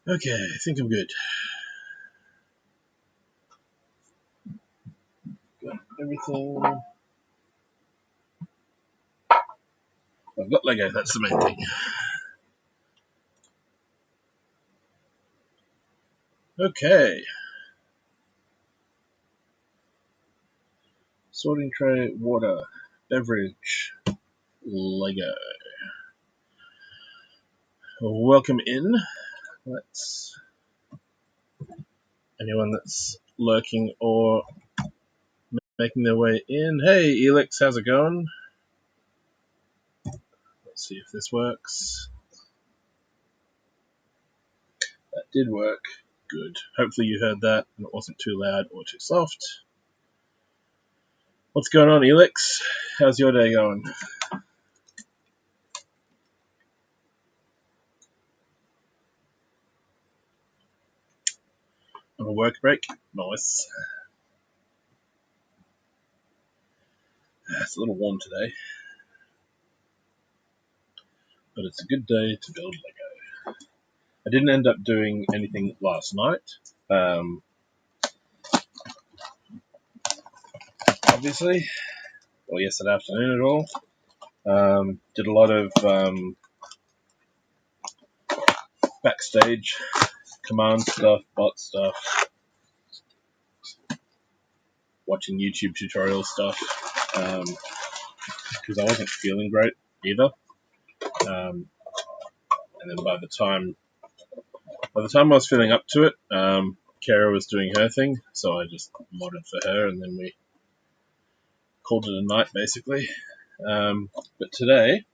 Okay, I think I'm good. Got everything. I've got Lego, that's the main thing. Okay. Sorting tray, water, beverage, Lego. Welcome in. Let's. Anyone that's lurking or making their way in. Hey, Elix, how's it going? Let's see if this works. That did work. Good. Hopefully you heard that and it wasn't too loud or too soft. What's going on, Elix? How's your day going? On a work break? Nice. It's a little warm today, but it's a good day to build Lego. I didn't end up doing anything last night. Obviously, or yesterday afternoon at all. Did a lot of backstage command stuff, bot stuff, watching YouTube tutorial stuff, because I wasn't feeling great either. And then by the time I was feeling up to it, Kara was doing her thing, so I just modded for her, and then we called it a night, basically. But today,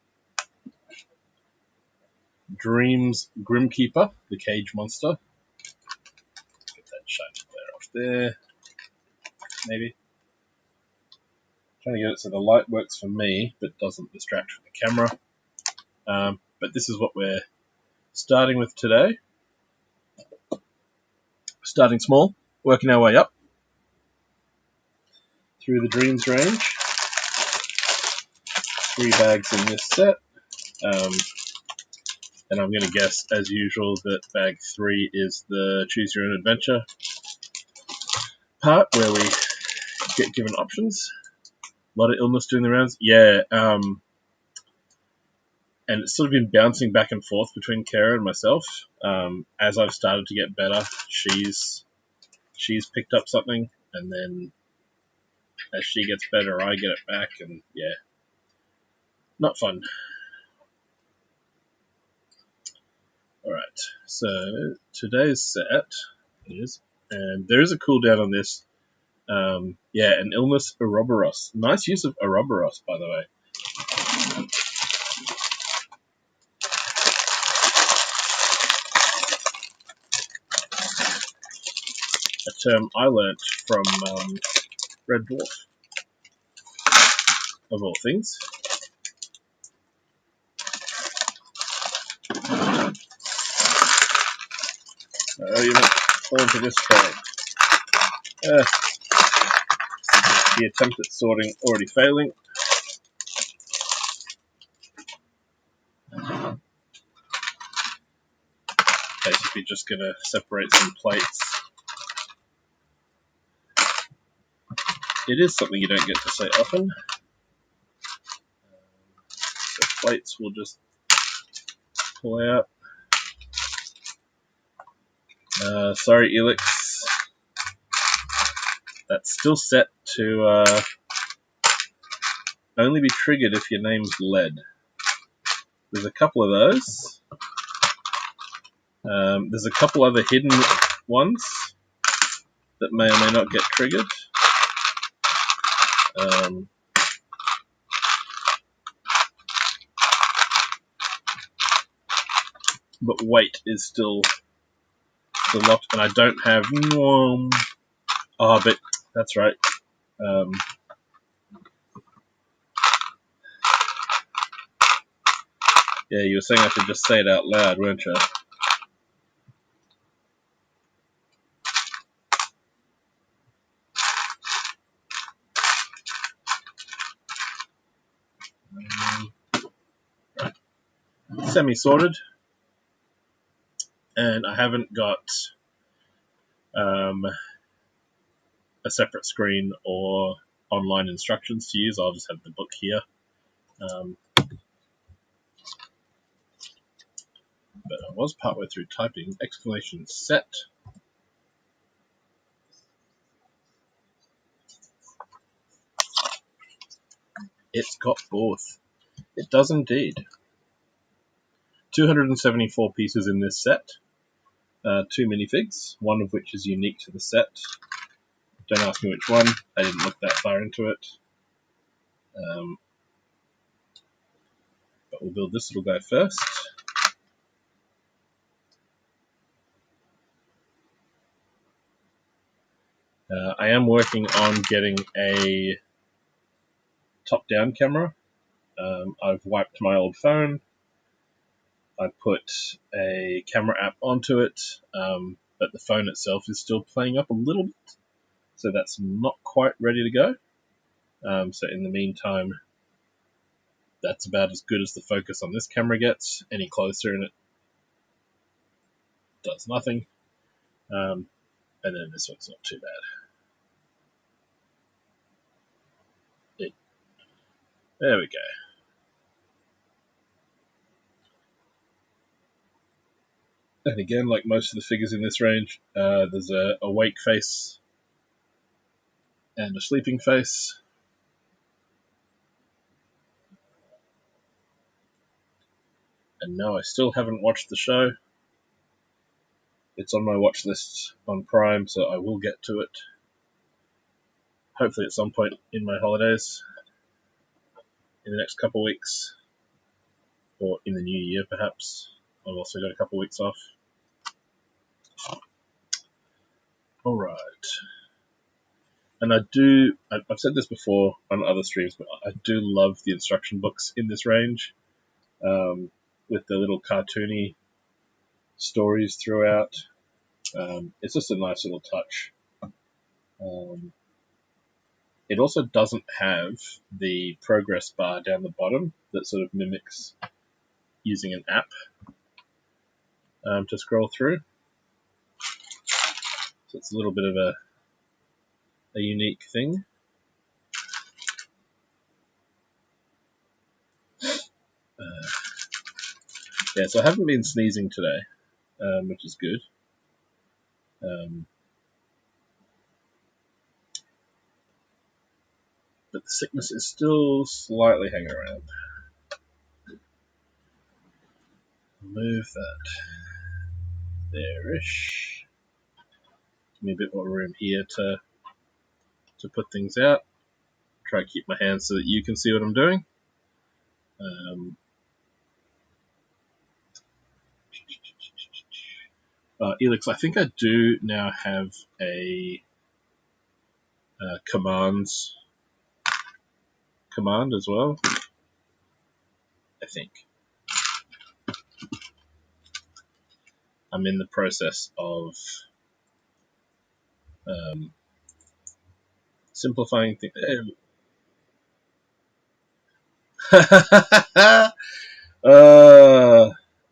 Dreamzzz Grimkeeper, the cage monster. Get that shiny flare off there, maybe. Trying to get it so the light works for me, but doesn't distract from the camera. But this is what we're starting with today. Starting small, working our way up through the Dreamzzz range. 3 bags in this set. And I'm going to guess, as usual, that bag 3 is the Choose Your Own Adventure part, where we get given options. A lot of illness doing the rounds. Yeah, and it's sort of been bouncing back and forth between Kara and myself. As I've started to get better, she's picked up something, and then as she gets better, I get it back, and yeah, not fun. Alright, so today's set is, and there is a cooldown on this. Yeah, an illness Ouroboros. Nice use of Ouroboros, by the way. A term I learnt from Red Dwarf, of all things. You might fall into this trap. The attempt at sorting already failing. Basically just going to separate some plates. It is something you don't get to say often. So plates will just pull out. Sorry, Elix. That's still set to only be triggered if your name's lead. There's a couple of those. There's a couple other hidden ones that may or may not get triggered. But weight is still locked, and I don't have. But that's right. Yeah, you were saying I should just say it out loud, weren't you? Right. Semi-sorted. and I haven't got a separate screen or online instructions to use. I'll just have the book here. But I was partway through typing exclamation set. It's got both. It does indeed. 274 pieces in this set. 2 minifigs, one of which is unique to the set. Don't ask me which one. I didn't look that far into it. But we'll build this little guy first. I am working on getting a top-down camera. I've wiped my old phone. I put a camera app onto it, but the phone itself is still playing up a little bit, so that's not quite ready to go. So in the meantime, that's about as good as the focus on this camera gets. Any closer and it does nothing. And then this one's not too bad. There we go. And again, like most of the figures in this range, there's a awake face and a sleeping face. And no, I still haven't watched the show. It's on my watch list on Prime, so I will get to it. Hopefully at some point in my holidays, in the next couple of weeks, or in the new year perhaps. I've also got a couple of weeks off. Alright. And I've said this before on other streams, but I do love the instruction books in this range, with the little cartoony stories throughout. It's just a nice little touch. It also doesn't have the progress bar down the bottom that sort of mimics using an app to scroll through. So it's a little bit of a unique thing. Yeah, so I haven't been sneezing today, which is good. But the sickness is still slightly hanging around. Move that there-ish. Give me a bit more room here to put things out. Try to keep my hands so that you can see what I'm doing. Elix, I think I do now have a commands command as well. I think. I'm in the process of simplifying things.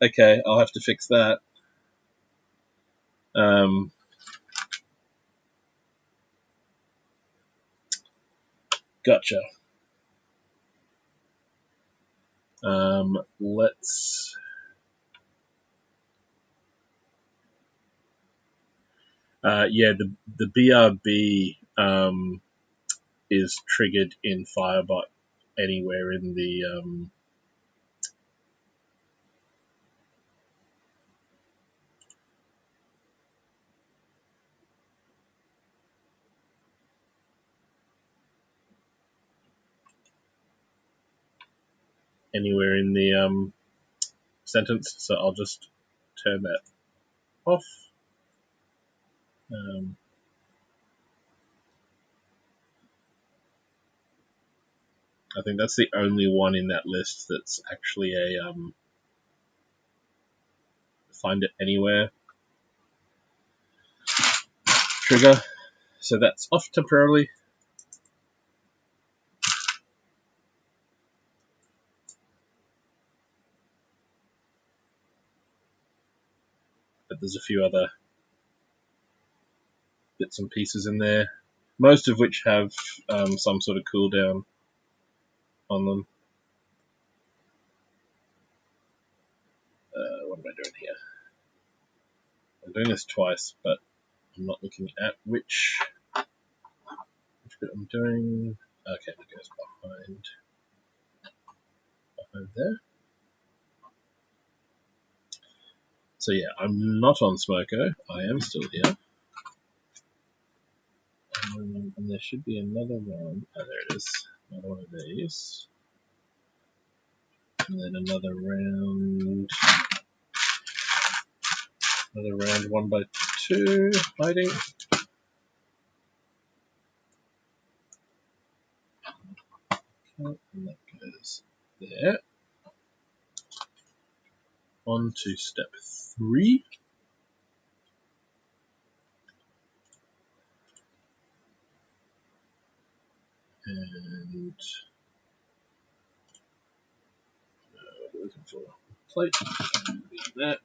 Okay, I'll have to fix that. Gotcha. Let's. Yeah, the BRB is triggered in Firebot anywhere in the sentence, so I'll just turn that off. I think that's the only one in that list that's actually a find it anywhere trigger. So that's off temporarily. But there's a few other bits and pieces in there, most of which have some sort of cooldown on them. What am I doing here? I'm doing this twice, but I'm not looking at which bit I'm doing. Okay, that goes behind there. So yeah, I'm not on Smoko. I am still here. And there should be another one. Oh, there it is. Another one of these. And then another round 1x2 hiding. Okay, and that goes there. On to step 3. And what are we looking for? Plate. That.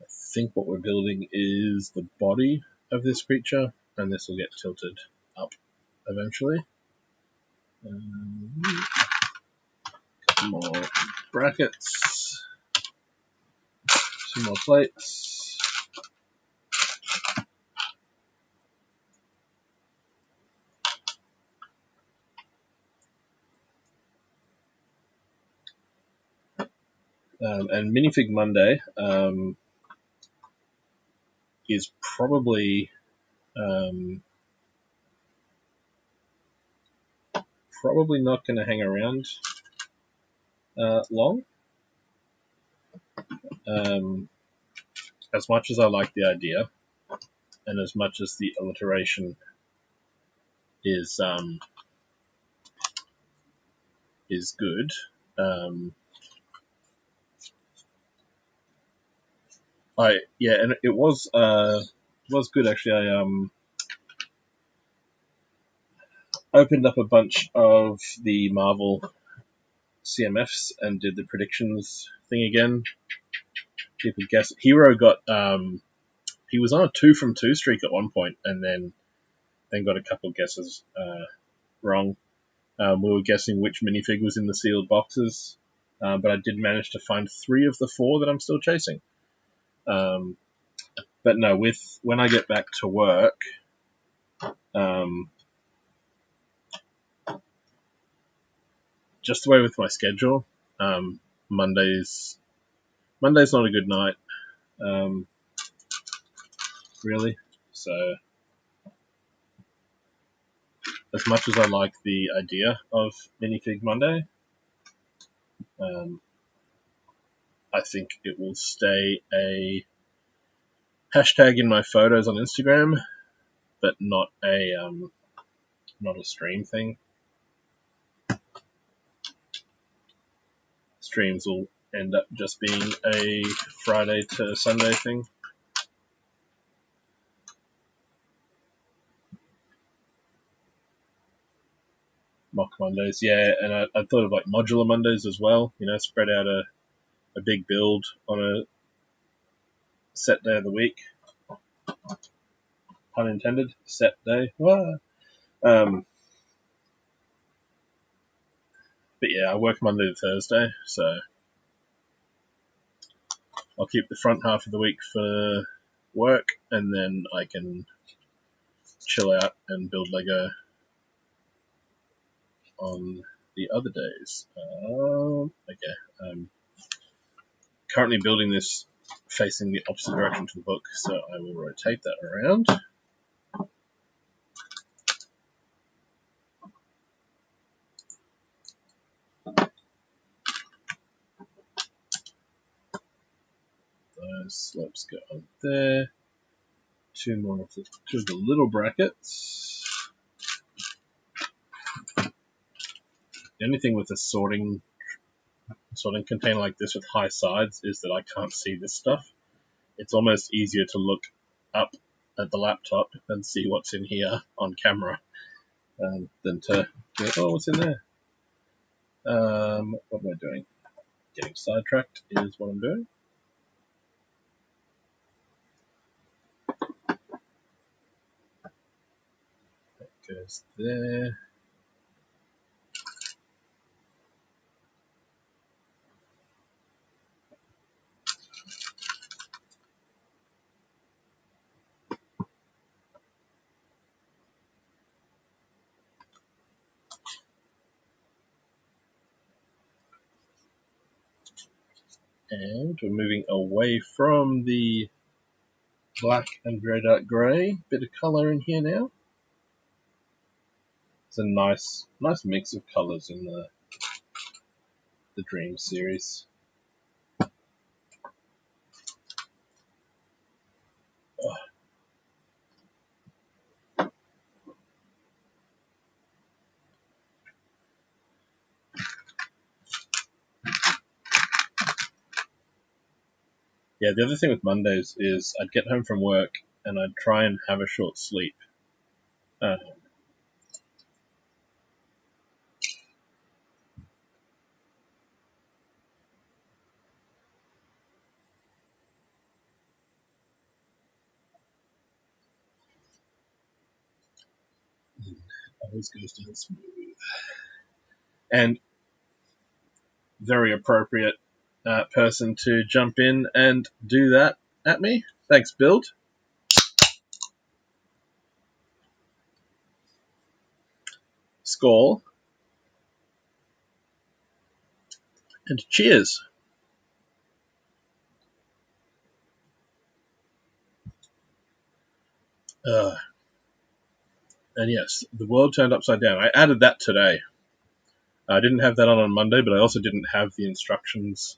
I think what we're building is the body of this creature, and this will get tilted up eventually. More brackets, 2 more plates. And Minifig Monday is probably not going to hang around long. As much as I like the idea, and as much as the alliteration is good, and it was good actually. I opened up a bunch of the Marvel CMFs and did the predictions thing again. People guess. Hero got he was on a 2 from 2 streak at one point, and then got a couple guesses wrong. We were guessing which minifig was in the sealed boxes, but I did manage to find 3 of the 4 that I'm still chasing. But no, when I get back to work, just the way with my schedule, Monday's not a good night, really. So as much as I like the idea of Minifig Monday, I think it will stay a hashtag in my photos on Instagram, but not a stream thing. Streams will end up just being a Friday to Sunday thing. Mock Mondays, yeah, and I thought of like modular Mondays as well. Spread out a big build on a set day of the week. Pun intended. Set day. But yeah, I work Monday to Thursday, so I'll keep the front half of the week for work, and then I can chill out and build Lego on the other days. Okay. Currently building this facing the opposite direction to the book, so I will rotate that around. Those slopes go on there. 2 more of the little brackets. The only thing with a sorting container like this with high sides is that I can't see this stuff. It's almost easier to look up at the laptop and see what's in here on camera than to go, oh, what's in there? What am I doing? Getting sidetracked is what I'm doing. That goes there. And we're moving away from the black and very dark grey. Bit of colour in here now. It's a nice mix of colours in the Dreamzzz series. Oh. Yeah, the other thing with Mondays is I'd get home from work and I'd try and have a short sleep. Yeah, always goes down smooth. And very appropriate person to jump in and do that at me. Thanks, Build. Score. And cheers. And yes, the world turned upside down. I added that today. I didn't have that on Monday, but I also didn't have the instructions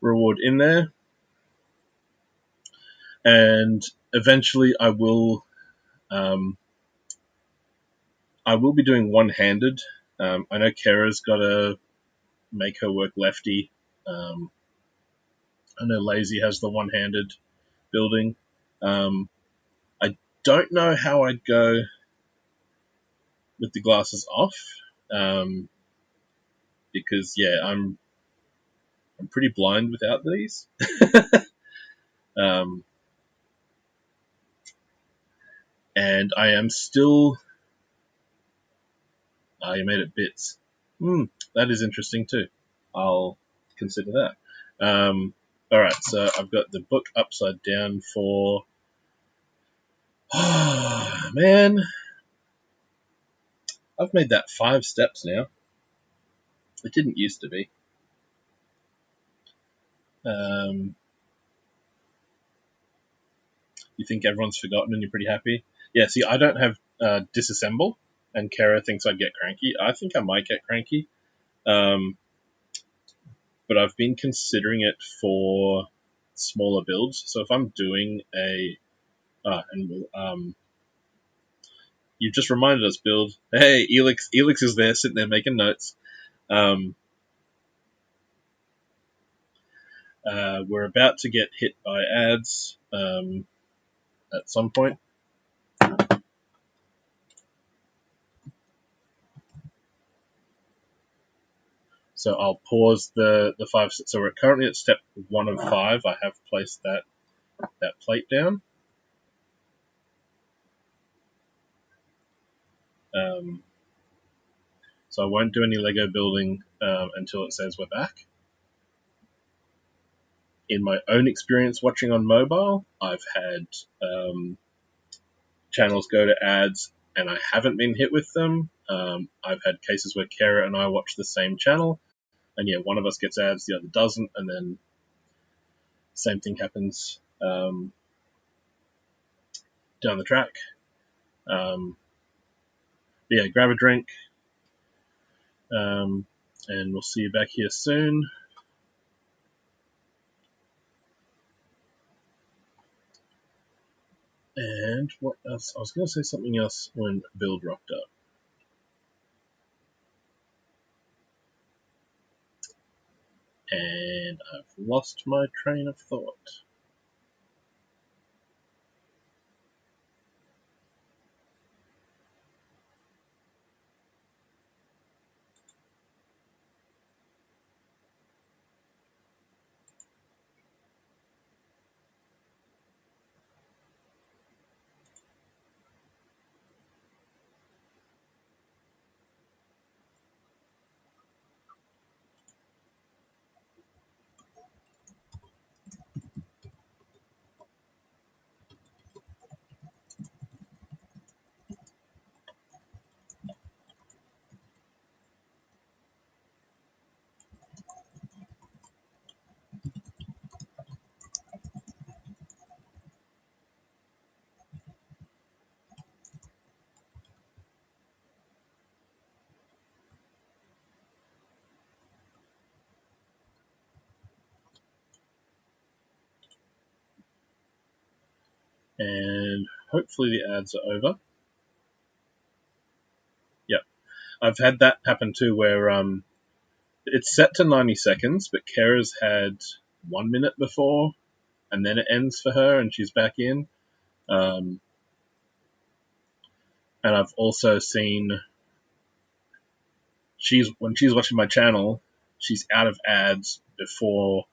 reward in there. And eventually I will be doing one-handed. I know Kara's got to make her work lefty. I know Lazy has the one-handed building. I don't know how I'd go with the glasses off, because yeah, I'm pretty blind without these. And I am still. You made it bits. That is interesting too. I'll consider that. Alright, so I've got the book upside down for. Oh, man. I've made that 5 steps now. It didn't used to be. You think everyone's forgotten and you're pretty happy? Yeah, see, I don't have disassemble, and Kara thinks I'd get cranky. I think I might get cranky. But I've been considering it for smaller builds. So if I'm doing a you've just reminded us, Build. Hey, Elix is there, sitting there making notes. We're about to get hit by ads at some point. So I'll pause the 5. So we're currently at step 1 of 5. I have placed that plate down. So I won't do any Lego building until it says we're back. In my own experience watching on mobile, I've had channels go to ads and I haven't been hit with them. I've had cases where Kara and I watch the same channel, and yeah, one of us gets ads, the other doesn't, and then same thing happens down the track. Yeah, grab a drink, and we'll see you back here soon. And what else? I was going to say something else when Build rocked up. And I've lost my train of thought. And hopefully the ads are over. Yep. I've had that happen too, where it's set to 90 seconds, but Kara's had 1 minute before, and then it ends for her, and she's back in. And I've also seen when she's watching my channel, she's out of ads before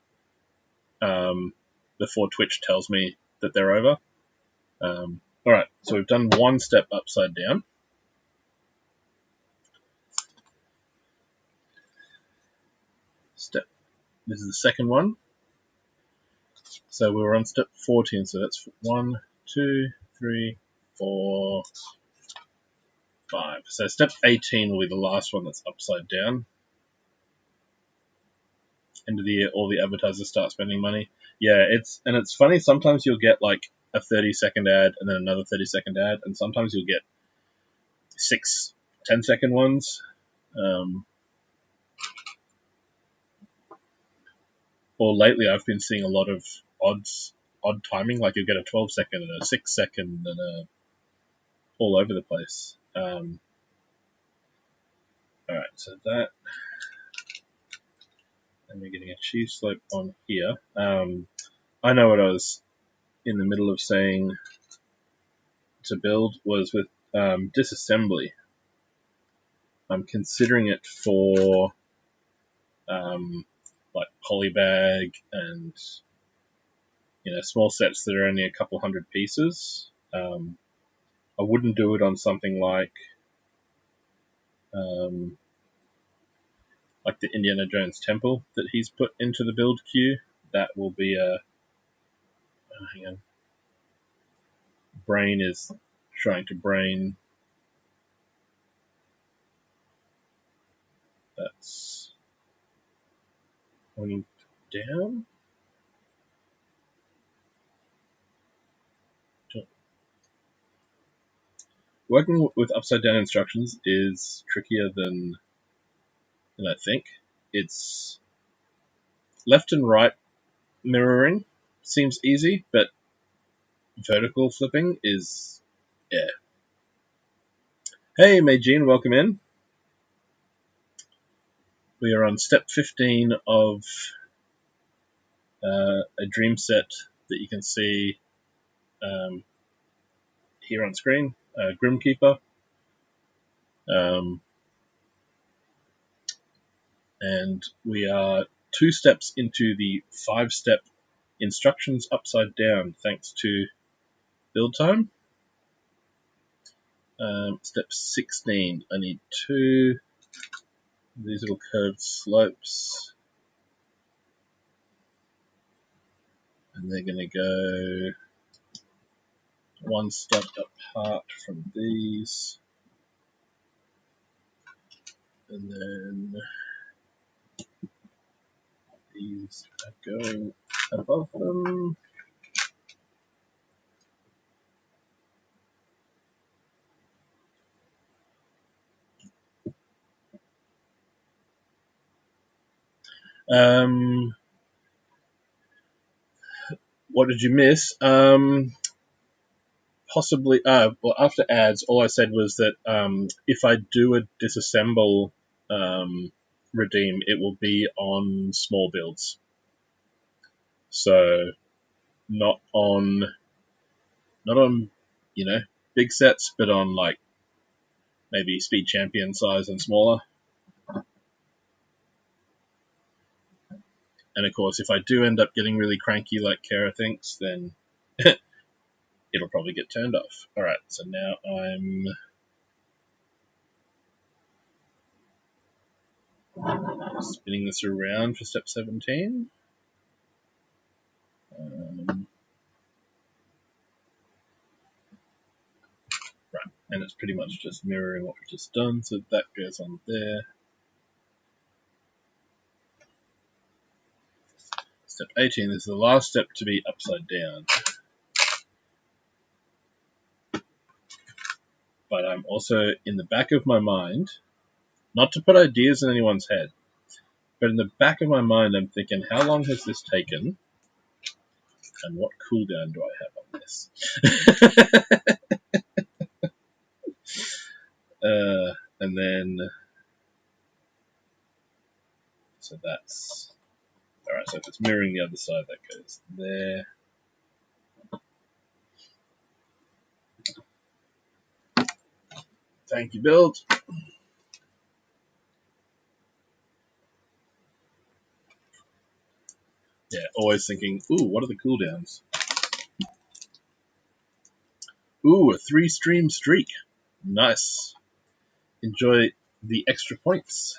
Twitch tells me that they're over. All right, so we've done one step upside down. This is the second one. So we were on step 14, so that's 1, 2, 3, 4, 5. So step 18 will be the last one that's upside down. End of the year, all the advertisers start spending money. Yeah, it's funny. Sometimes you'll get like a 30-second ad and then another 30-second ad, and sometimes you'll get 6 10-second ones. Or lately, I've been seeing a lot of odd timing. Like you'll get a 12-second and a 6-second and all over the place. All right, so that, and we're getting a cheese slope on here. I know what I was in the middle of saying to build was with disassembly. I'm considering it for like polybag and small sets that are only a couple hundred pieces. I wouldn't do it on something like the Indiana Jones temple that he's put into the build queue. That will be hang on. Brain is trying to brain. That's pointing down. Working with upside down instructions is trickier than I think. It's left and right mirroring seems easy, but vertical flipping is, yeah. Hey, Meijin, welcome in. We are on step 15 of a dream set that you can see here on screen, Grimkeeper. And we are 2 steps into the 5-step instructions upside down, thanks to build time. Step 16, I need 2 of these little curved slopes. And they're going to go 1 step apart from these. And then these are going above them. What did you miss? Possibly. Well, after ads, all I said was that if I do a disassemble redeem, it will be on small builds. So not on big sets, but on like maybe speed champion size and smaller. And of course, if I do end up getting really cranky like Kara thinks, then it'll probably get turned off. All right, so now I'm spinning this around for step 17. Right, and it's pretty much just mirroring what we've just done, so that goes on there. Step 18 is the last step to be upside down. But I'm also in the back of my mind, not to put ideas in anyone's head, but in the back of my mind I'm thinking, how long has this taken? And what cooldown do I have on Nice. And then, so that's, alright, so if it's mirroring the other side, that goes there. Thank you, Build. Yeah, always thinking, ooh, what are the cooldowns? Ooh, a 3-stream streak. Nice. Enjoy the extra points.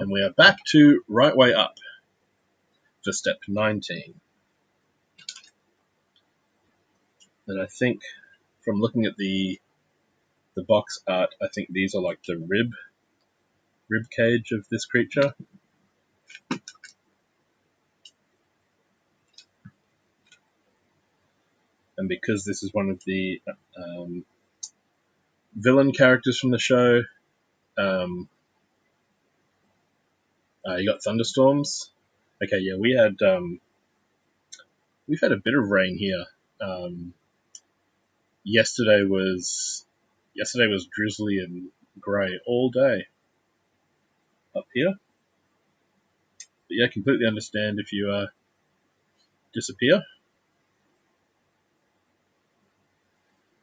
And we are back to right way up for step 19. And I think from looking at the box art, I think these are like the rib cage of this creature. And because this is one of the villain characters from the show, you got thunderstorms. Okay, yeah, we've had a bit of rain here. Yesterday was drizzly and grey all day up here. But yeah, completely understand if you disappear.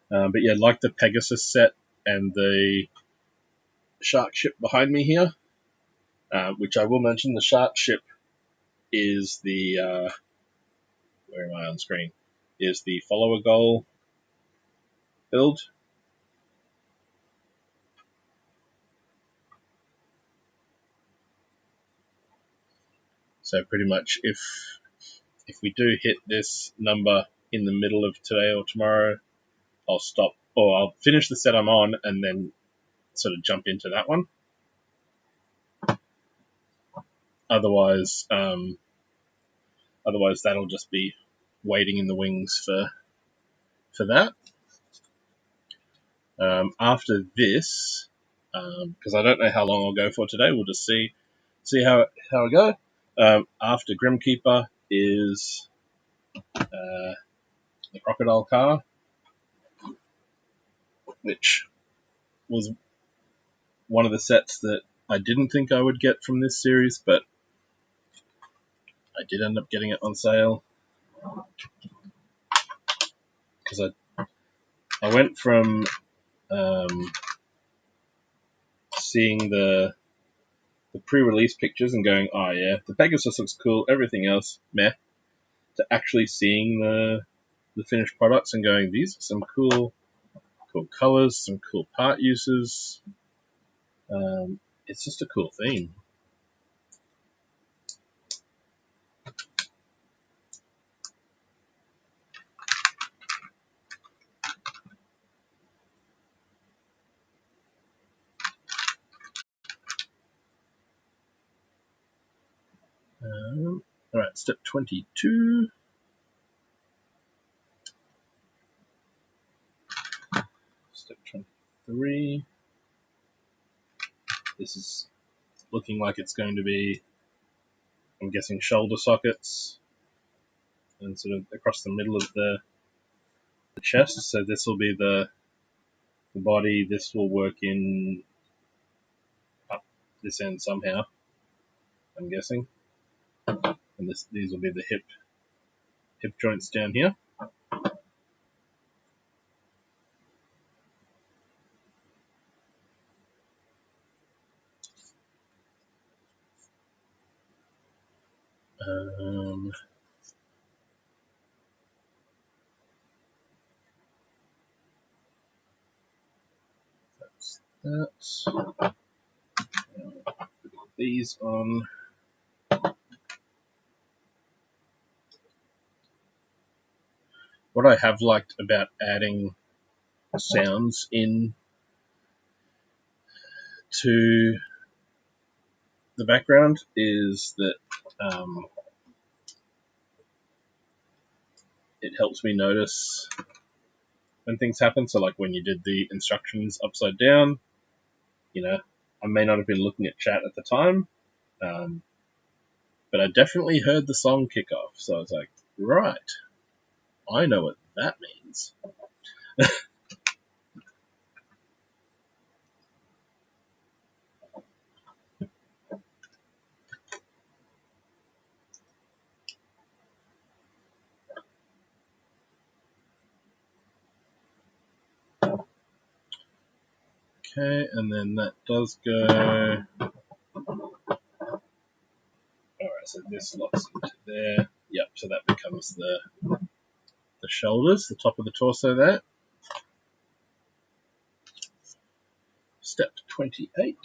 But yeah, like the Pegasus set and the shark ship behind me here, which I will mention, the shark ship is the where am I on screen? Is the follower goal build. So pretty much if we do hit this number in the middle of today or tomorrow, I'll stop, or I'll finish the set I'm on and then sort of jump into that one. Otherwise, that'll just be waiting in the wings for that. After this, because I don't know how long I'll go for today, we'll just see how I go. After Grimkeeper is the Crocodile Car, which was one of the sets that I didn't think I would get from this series, but I did end up getting it on sale. Because I went from seeing the pre-release pictures and going, oh yeah, the Pegasus looks cool, everything else, meh, to actually seeing the finished products and going, these are some cool colors, some cool part uses. It's just a cool theme. Alright, step 22. Step 23. This is looking like it's going to be, I'm guessing, shoulder sockets and sort of across the middle of the chest. So this will be the body. This will work in up this end somehow, I'm guessing. And these will be the hip joints down here. That's that. These on. What I have liked about adding sounds in to the background is that it helps me notice when things happen. So like when you did the instructions upside down, I may not have been looking at chat at the time, but I definitely heard the song kick off. So I was like, right, I know what that means. Okay, and then that does go. Alright, so this locks into there. Yep, so that becomes the shoulders, the top of the torso there. Step 28.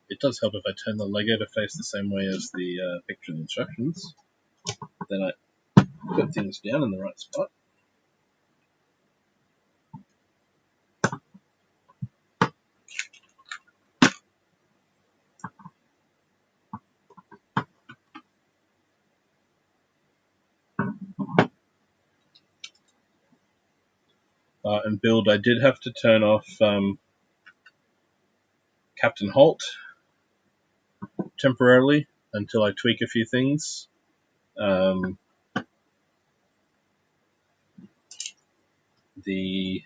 It does help if I turn the Lego to face the same way as the picture and instructions. Then I put things down in the right spot. And build, I did have to turn off Captain Holt temporarily until I tweak a few things. The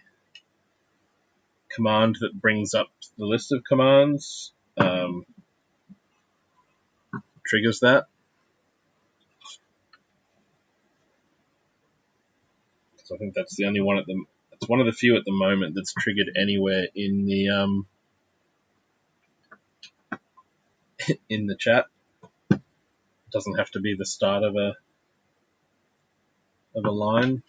command that brings up the list of commands triggers that. So I think that's the only one it's one of the few at the moment that's triggered anywhere in the in the chat. It doesn't have to be the start of a line.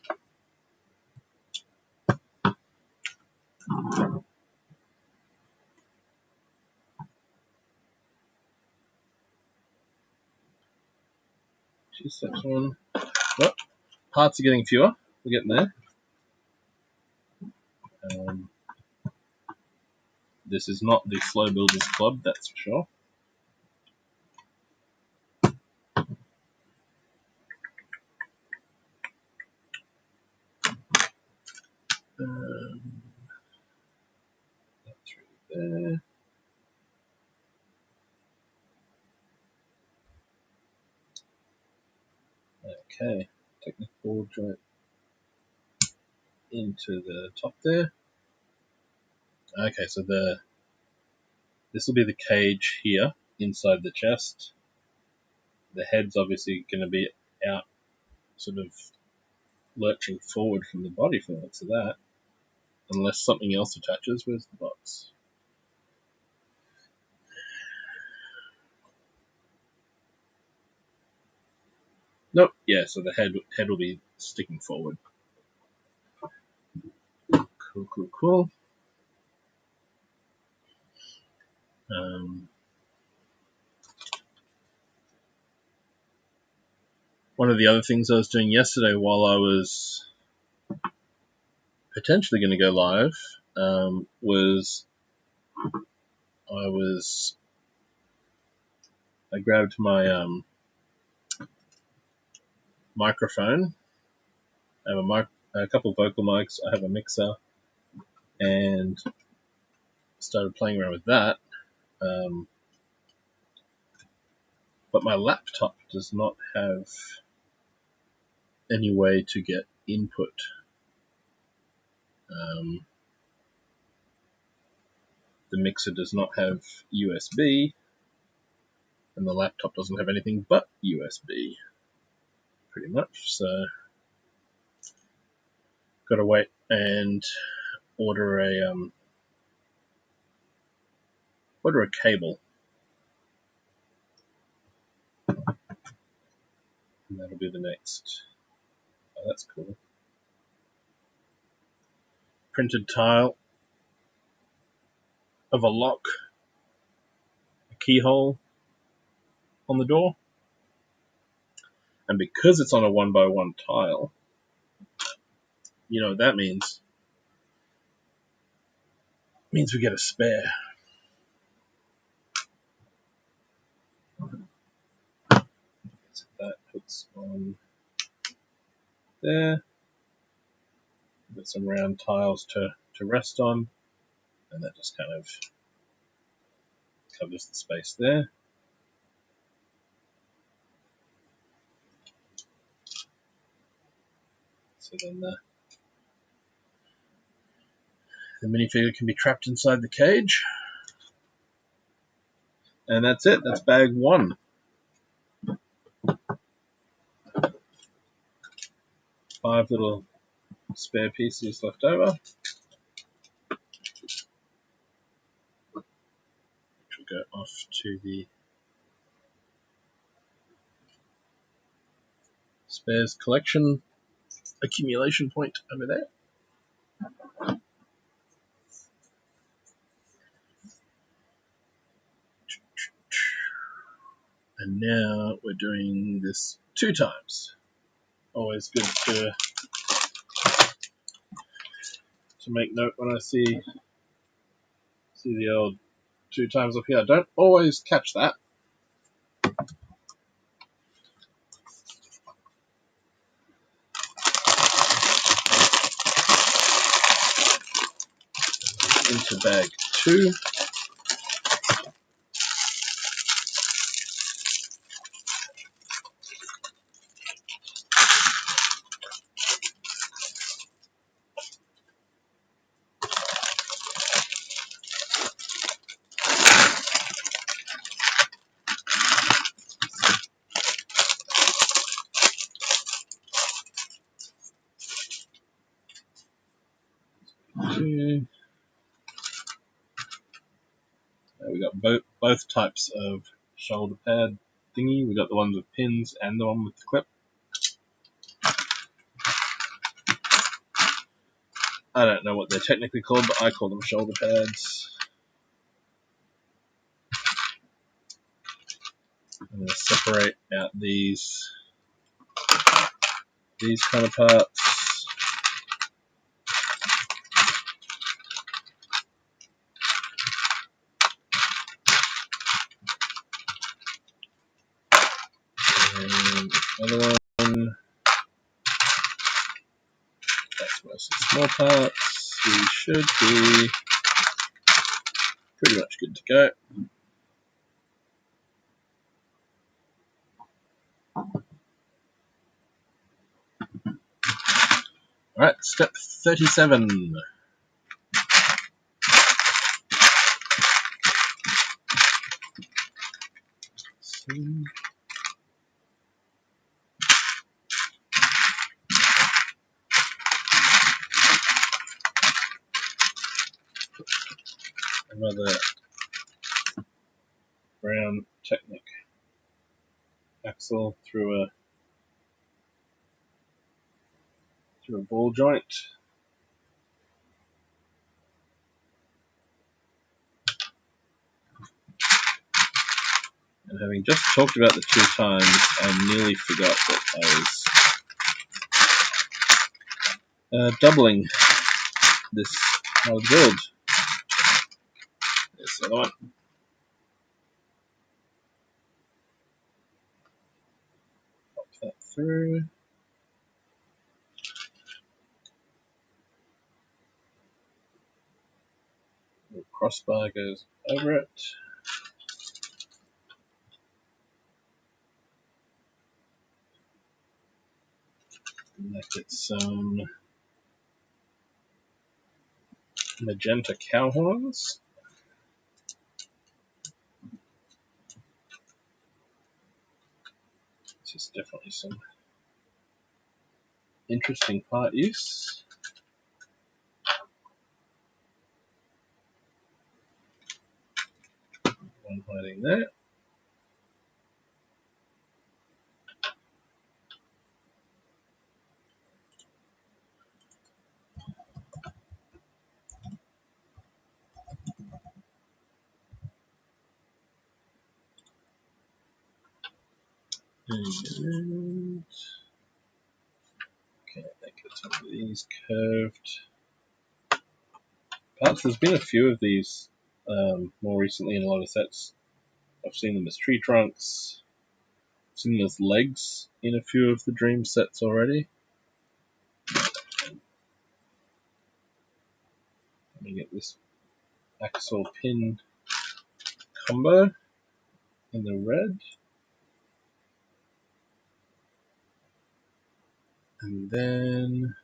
Steps one. Well, parts are getting fewer. We're getting there. This is not the Slow Builders Club, that's for sure. That's really there. Okay, technical joint into the top there. Okay, so this will be the cage here inside the chest. The head's obviously going to be out, sort of lurching forward from the body for the looks of that, unless something else attaches. Where's the box? Nope. Yeah, so the head will be sticking forward. Cool. One of the other things I was doing yesterday while I was potentially going to go live was I grabbed my microphone. I have a couple of vocal mics. I have a mixer, and started playing around with that. But my laptop does not have any way to get input. The mixer does not have USB, and the laptop doesn't have anything but USB, pretty much. So, got to wait and order a cable, and that'll be the next. Oh, that's cool. Printed tile of a lock, a keyhole on the door, and because it's on a 1x1 tile, you know what that means? It means we get a spare. So that puts on there. Got some round tiles to rest on, and that just kind of covers the space there. So then the minifigure can be trapped inside the cage. And that's it. That's bag 1. 5 little spare pieces left over. Which will go off to the spares collection accumulation point over there. And now we're doing this 2 times. Always good to make note when I see the old 2 times up here. I don't always catch that. Into bag 2. We got both types of shoulder pad thingy. We got the ones with pins and the one with the clip. I don't know what they're technically called, but I call them shoulder pads. I'm going to separate out these kind of parts. And another one. That's mostly small parts. We should be pretty much good to go. Alright, step 37. Another brown Technic axle through a ball joint. And having just talked about the 2 times, I nearly forgot that I was doubling this build. There's the other one. Pop that through. The crossbar goes over it. Make it some magenta cow horns. This is definitely some interesting part use. One hiding there. And okay, I think it's some of these curved parts. There's been a few of these more recently in a lot of sets. I've seen them as tree trunks. I've seen them as legs in a few of the Dreamzzz sets already. Let me get this axle pin combo in the red. And then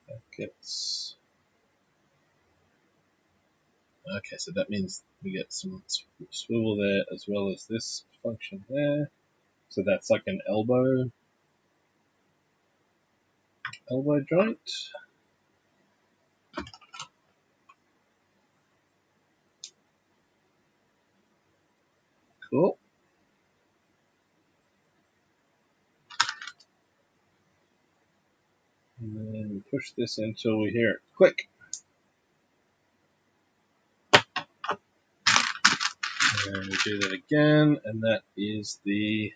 that gets... Okay, so that means we get some swivel there as well as this function there. So that's like an elbow joint. Cool. And then we push this until we hear it click. And we do that again, and that is the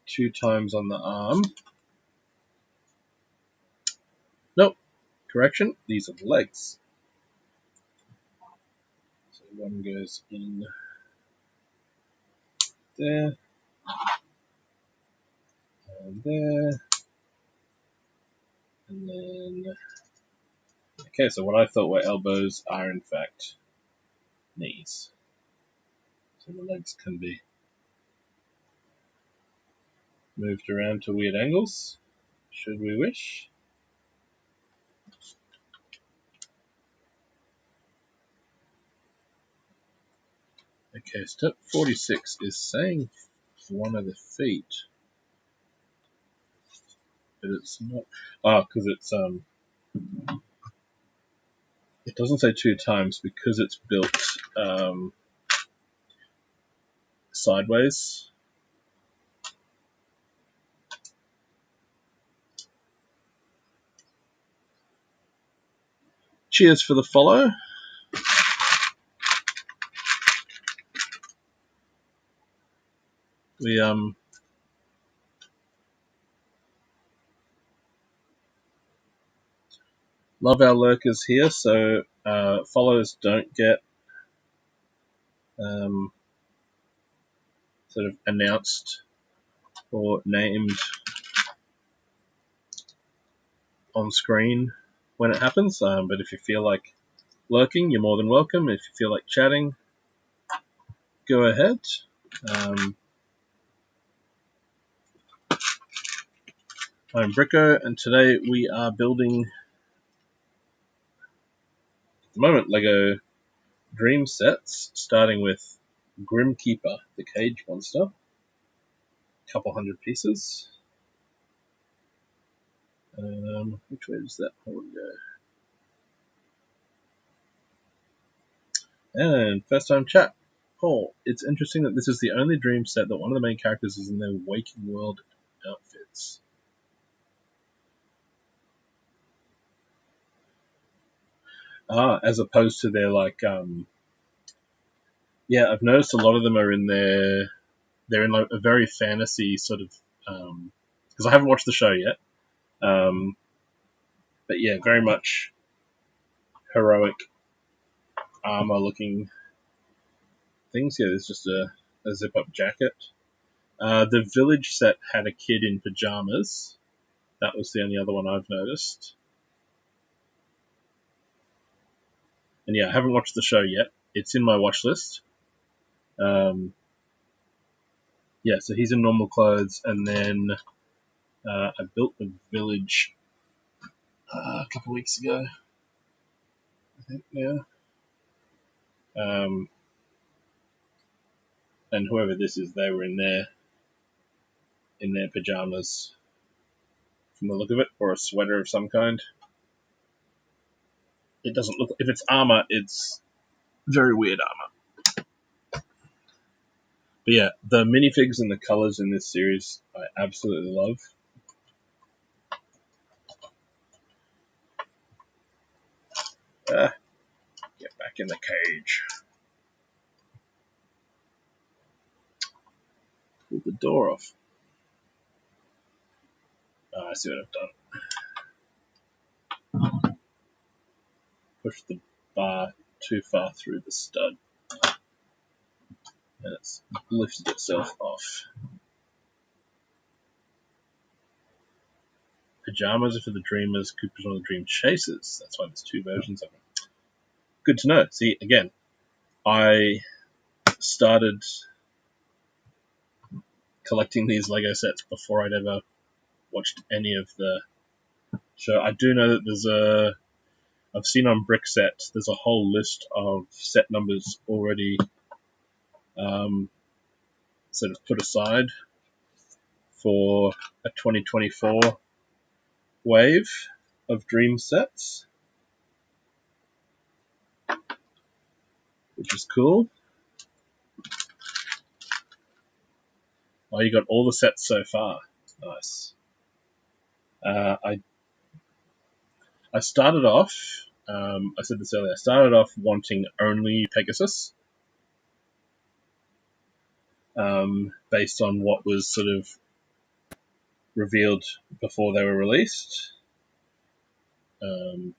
2 times on the arm. Nope, correction, these are the legs. So one goes in there, and there, and then... Okay, so what I thought were elbows are in fact knees. So the legs can be moved around to weird angles, should we wish. Okay, step 46 is saying one of the feet, but it's not. Because it's it doesn't say 2 times because it's built sideways. Cheers for the follow. We love our lurkers here, so follows don't get sort of announced or named on screen when it happens. But if you feel like lurking, you're more than welcome. If you feel like chatting, go ahead. I'm Bricko, and today we are building, at the moment, Lego Dream sets, starting with Grimkeeper, the cage monster. A couple hundred pieces. Which way does that one go? And first time chat. Oh, it's interesting that this is the only Dream set that one of the main characters is in their waking world outfits. As opposed to their yeah, I've noticed a lot of them are in they're in like a very fantasy sort of, because I haven't watched the show yet. But yeah, very much heroic armor looking things. Yeah, there's just a zip up jacket. The village set had a kid in pajamas. That was the only other one I've noticed. And yeah, I haven't watched the show yet. It's in my watch list. Yeah, so he's in normal clothes, and then I built the village a couple weeks ago, I think. Yeah. And whoever this is, they were in their pajamas from the look of it, or a sweater of some kind. It doesn't look. If it's armor, it's very weird armor. But yeah, the minifigs and the colors in this series I absolutely love. Get back in the cage. Pull the door off. I see what I've done. Push the bar too far through the stud. And it's lifted itself off. pajamas are for the dreamers, Coopers are the dream chasers. That's why there's 2 versions of them. Good to know. See, again, I started collecting these Lego sets before I'd ever watched any of the show. I do know that I've seen on Brickset, there's a whole list of set numbers already sort of put aside for a 2024 wave of Dream sets, which is cool. Oh, you got all the sets so far. Nice. I started off, I said this earlier, I started off wanting only Pegasus, based on what was sort of revealed before they were released. And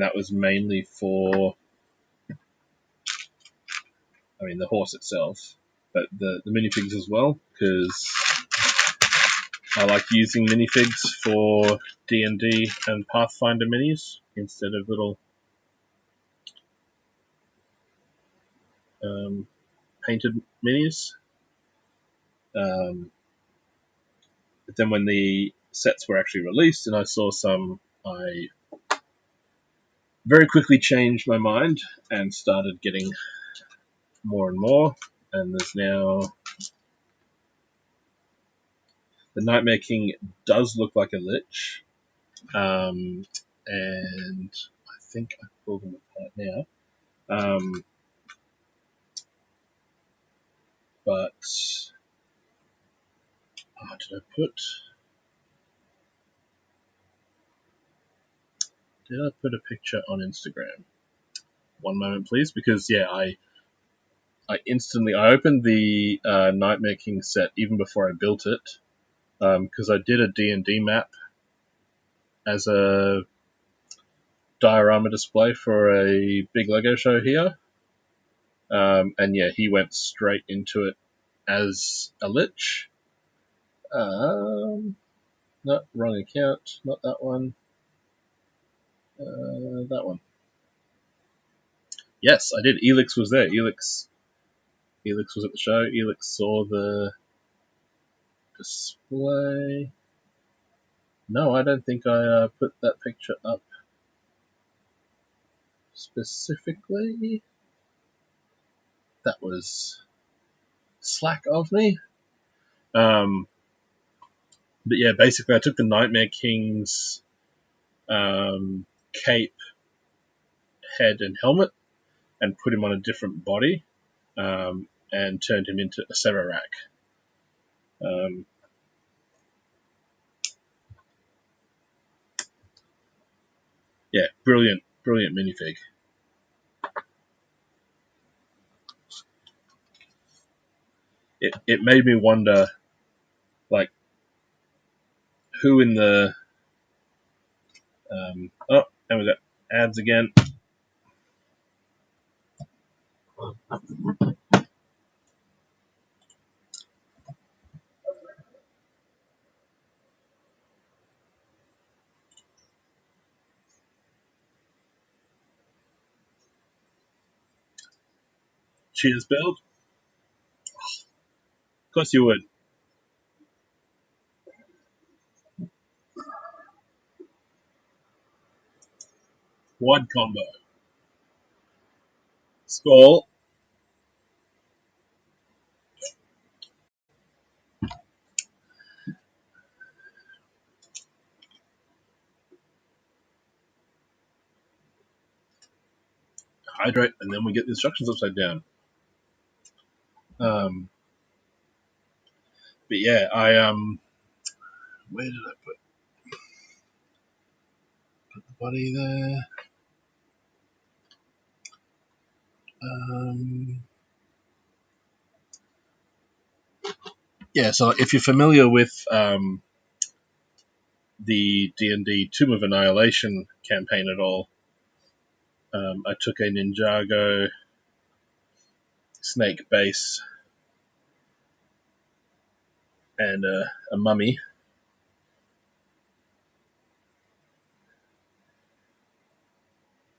that was mainly for, the horse itself, but the minifigs as well, because I like using minifigs for D&D and Pathfinder minis instead of little painted minis. But then when the sets were actually released and I saw some, I very quickly changed my mind and started getting more and more. And there's now the Nightmare King does look like a lich, and I think I pulled him apart now. But did I put a picture on Instagram? One moment, please, because I opened the Nightmare King set even before I built it, because I did a D&D map as a diorama display for a big Lego show here, and he went straight into it as a lich. No, wrong account, not that one. That one. Yes, I did. Elix was there. Elix was at the show. Elix saw the display. No, I don't think I put that picture up specifically. That was slack of me. But basically I took the Nightmare King's cape, head, and helmet and put him on a different body, and turned him into a Severak. Brilliant minifig. It made me wonder, like, who in the and we got ads again. Cheers, build. Of course you would. Quad combo. Skull. Hydrate, and then we get the instructions upside down. But where did I put the body there? So if you're familiar with the D&D Tomb of Annihilation campaign at all, I took a Ninjago snake base and a mummy,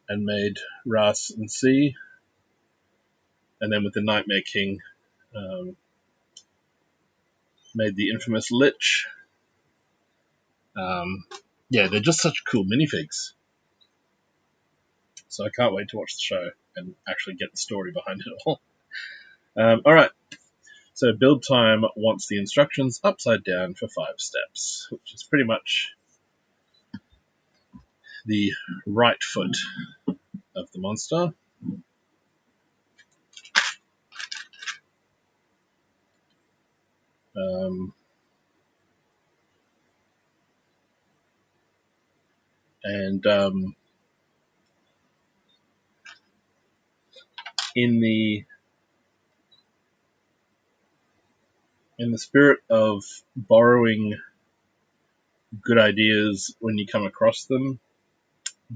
and made Ras and C, and then with the Nightmare King, made the infamous Lich. Yeah, they're just such cool minifigs. So I can't wait to watch the show and actually get the story behind it all. Alright, so build time wants the instructions upside down for 5 steps, which is pretty much the right foot of the monster. And in the spirit of borrowing good ideas when you come across them,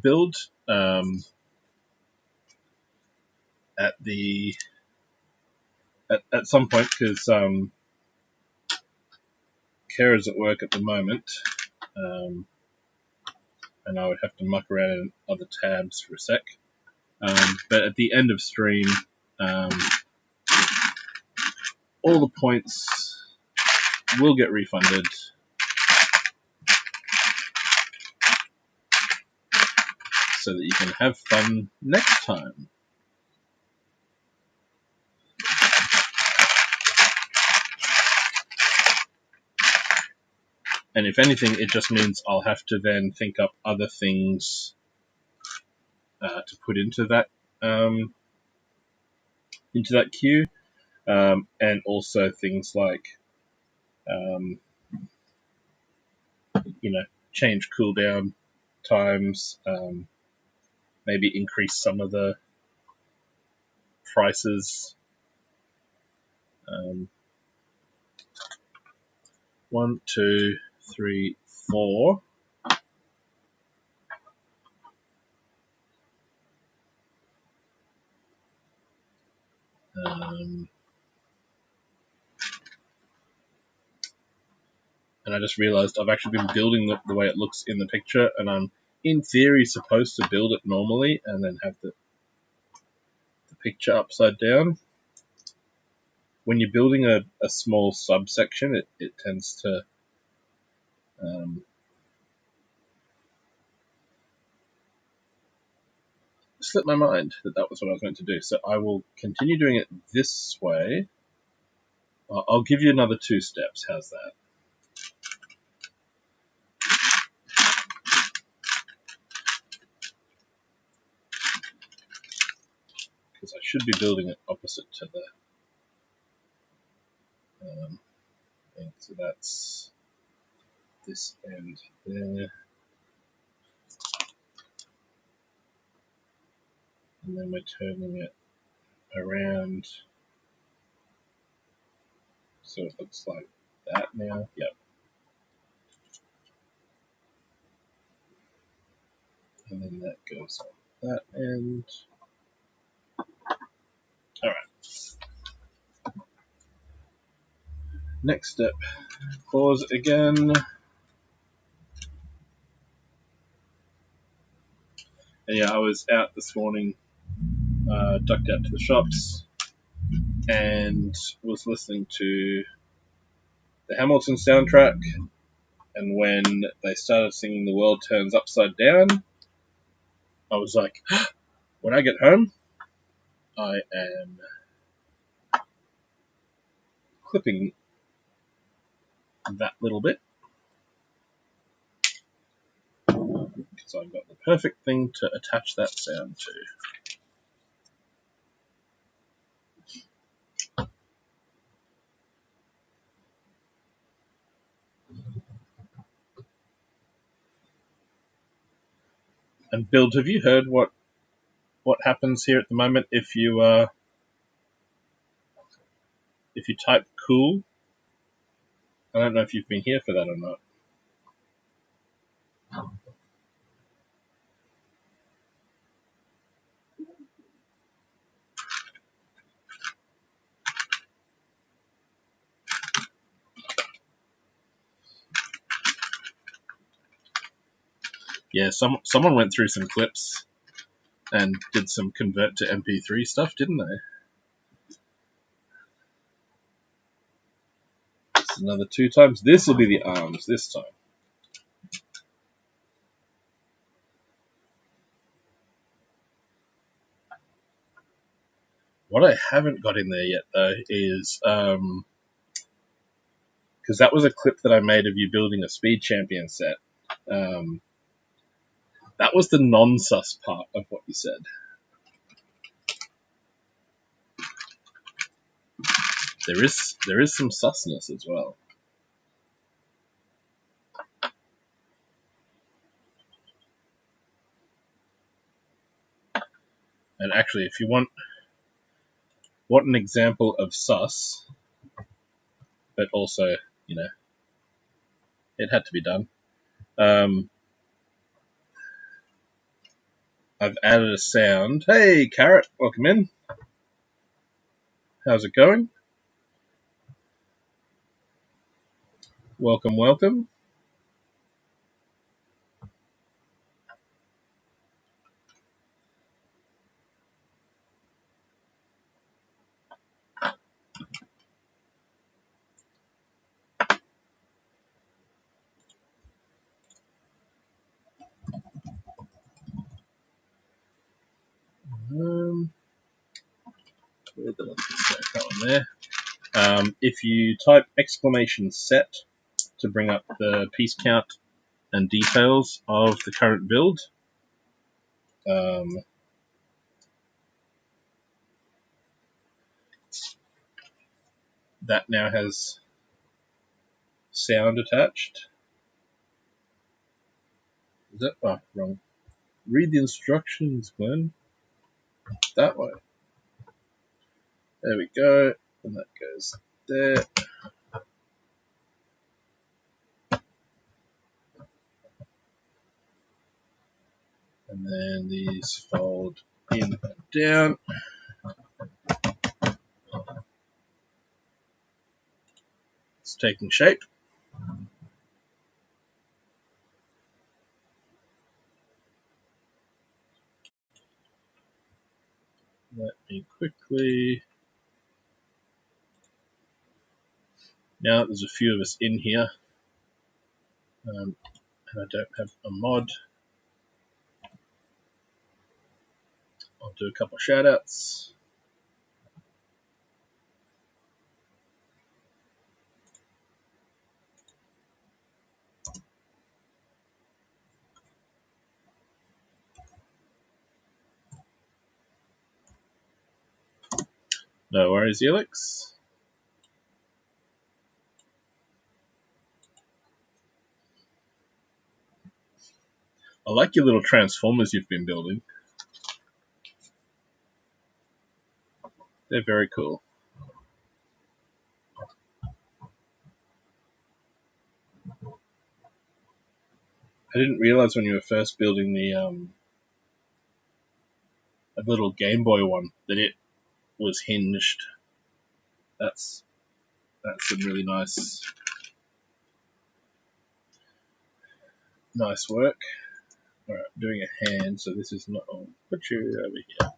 build at some point, because Kara's at work at the moment, and I would have to muck around in other tabs for a sec. But at the end of stream, all the points will get refunded. So that you can have fun next time. And if anything, it just means I'll have to then think up other things to put into that queue, and also things like change cooldown times, maybe increase some of the prices. 1, 2, 3, 4. And I just realized I've actually been building the way it looks in the picture, and I'm in theory supposed to build it normally and then have the picture upside down. When you're building a small subsection, it tends to slip my mind that was what I was meant to do. So I will continue doing it this way. I'll give you another 2 steps. How's that? Because I should be building it opposite to the thing. So that's this end there. And then we're turning it around so it looks like that now. Yep. And then that goes on that end. Alright. Next step. Pause again. And yeah, I was out this morning, ducked out to the shops, and was listening to the Hamilton soundtrack. And when they started singing "The World Turns Upside Down," I was like, when I get home, I am clipping that little bit, because I've got the perfect thing to attach that sound to. And Build, have you heard what happens here at the moment if you type "cool"? I don't know if you've been here for that or not. Yeah, someone went through some clips and did some convert to MP3 stuff, didn't they? This is another 2 times. This will be the arms this time. What I haven't got in there yet, though, is because that was a clip that I made of you building a Speed Champion set. That was the non-sus part of what you said. There is some susness as well. And actually, if you want an example of sus, but also, you know, it had to be done. I've added a sound. Hey, Carrot, welcome in. How's it going? Welcome, welcome. Where did I set that one there? If you type !set to bring up the piece count and details of the current build, that now has sound attached. Is that? Oh, wrong. Read the instructions, Glenn. That way. There we go. And that goes there. And then these fold in and down. It's taking shape. Let me quickly. Now there's a few of us in here, and I don't have a mod. I'll do a couple of shout outs. No worries, Elix. I like your little transformers you've been building. They're very cool. I didn't realize when you were first building the a little Game Boy one that it was hinged. That's some really nice work. All right, I'm doing a hand, so this is not. I'll put you over here.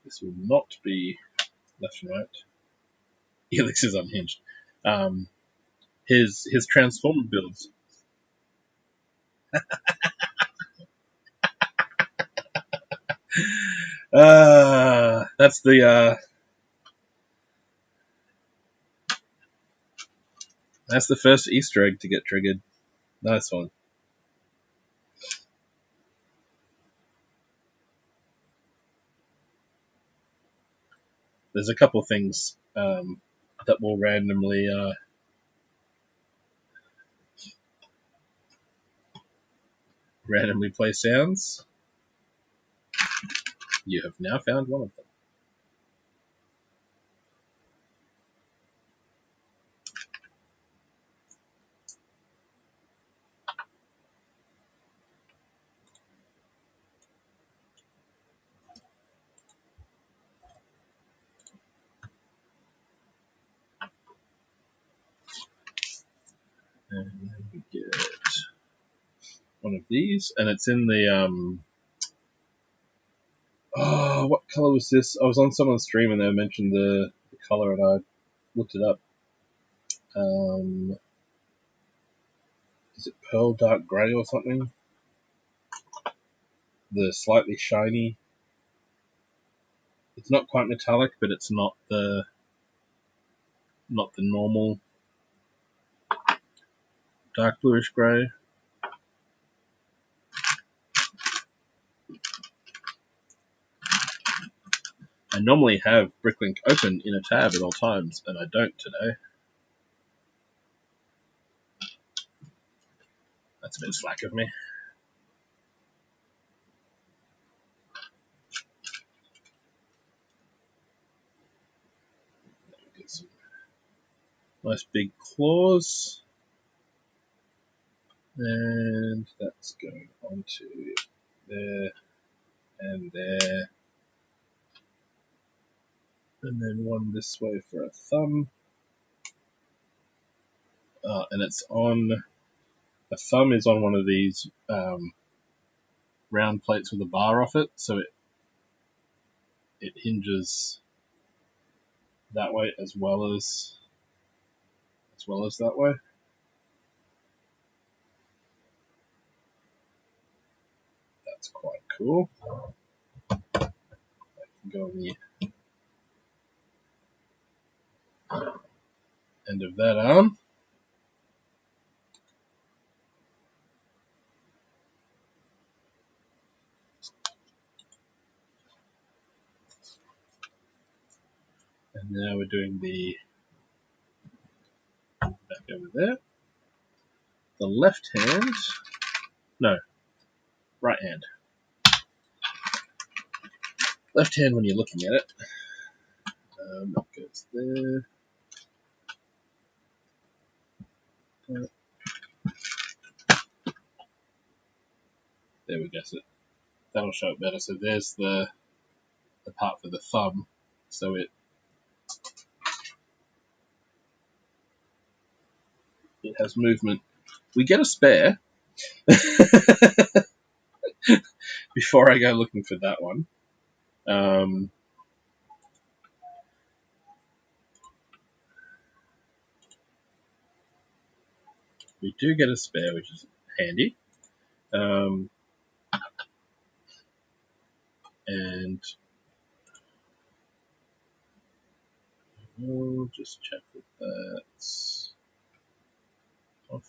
This will not be left and right. Elix is unhinged. His transformer builds. That's the first Easter egg to get triggered. Nice one. There's a couple things that will randomly play sounds. You have now found one of them. And then we get one of these, and it's in the oh, what color was this? I was on someone's stream and they mentioned the color, and I looked it up. Is it pearl dark grey or something? The slightly shiny. It's not quite metallic, but it's not the normal dark bluish grey. I normally have Bricklink open in a tab at all times, and I don't today. That's a bit slack of me. Get some nice big claws. And that's going onto there and there. And then one this way for a thumb. And it's on, the thumb is on one of these round plates with a bar off it, so it hinges that way as well as that way. That's quite cool. I can go on the end of that arm. And now we're doing the back over there. The left hand, no, right hand. Left hand when you're looking at it. That goes there. There we go. So that'll show it better. So there's the part for the thumb. So it has movement. We get a spare before I go looking for that one. We do get a spare, which is handy. And we'll just check that that's off.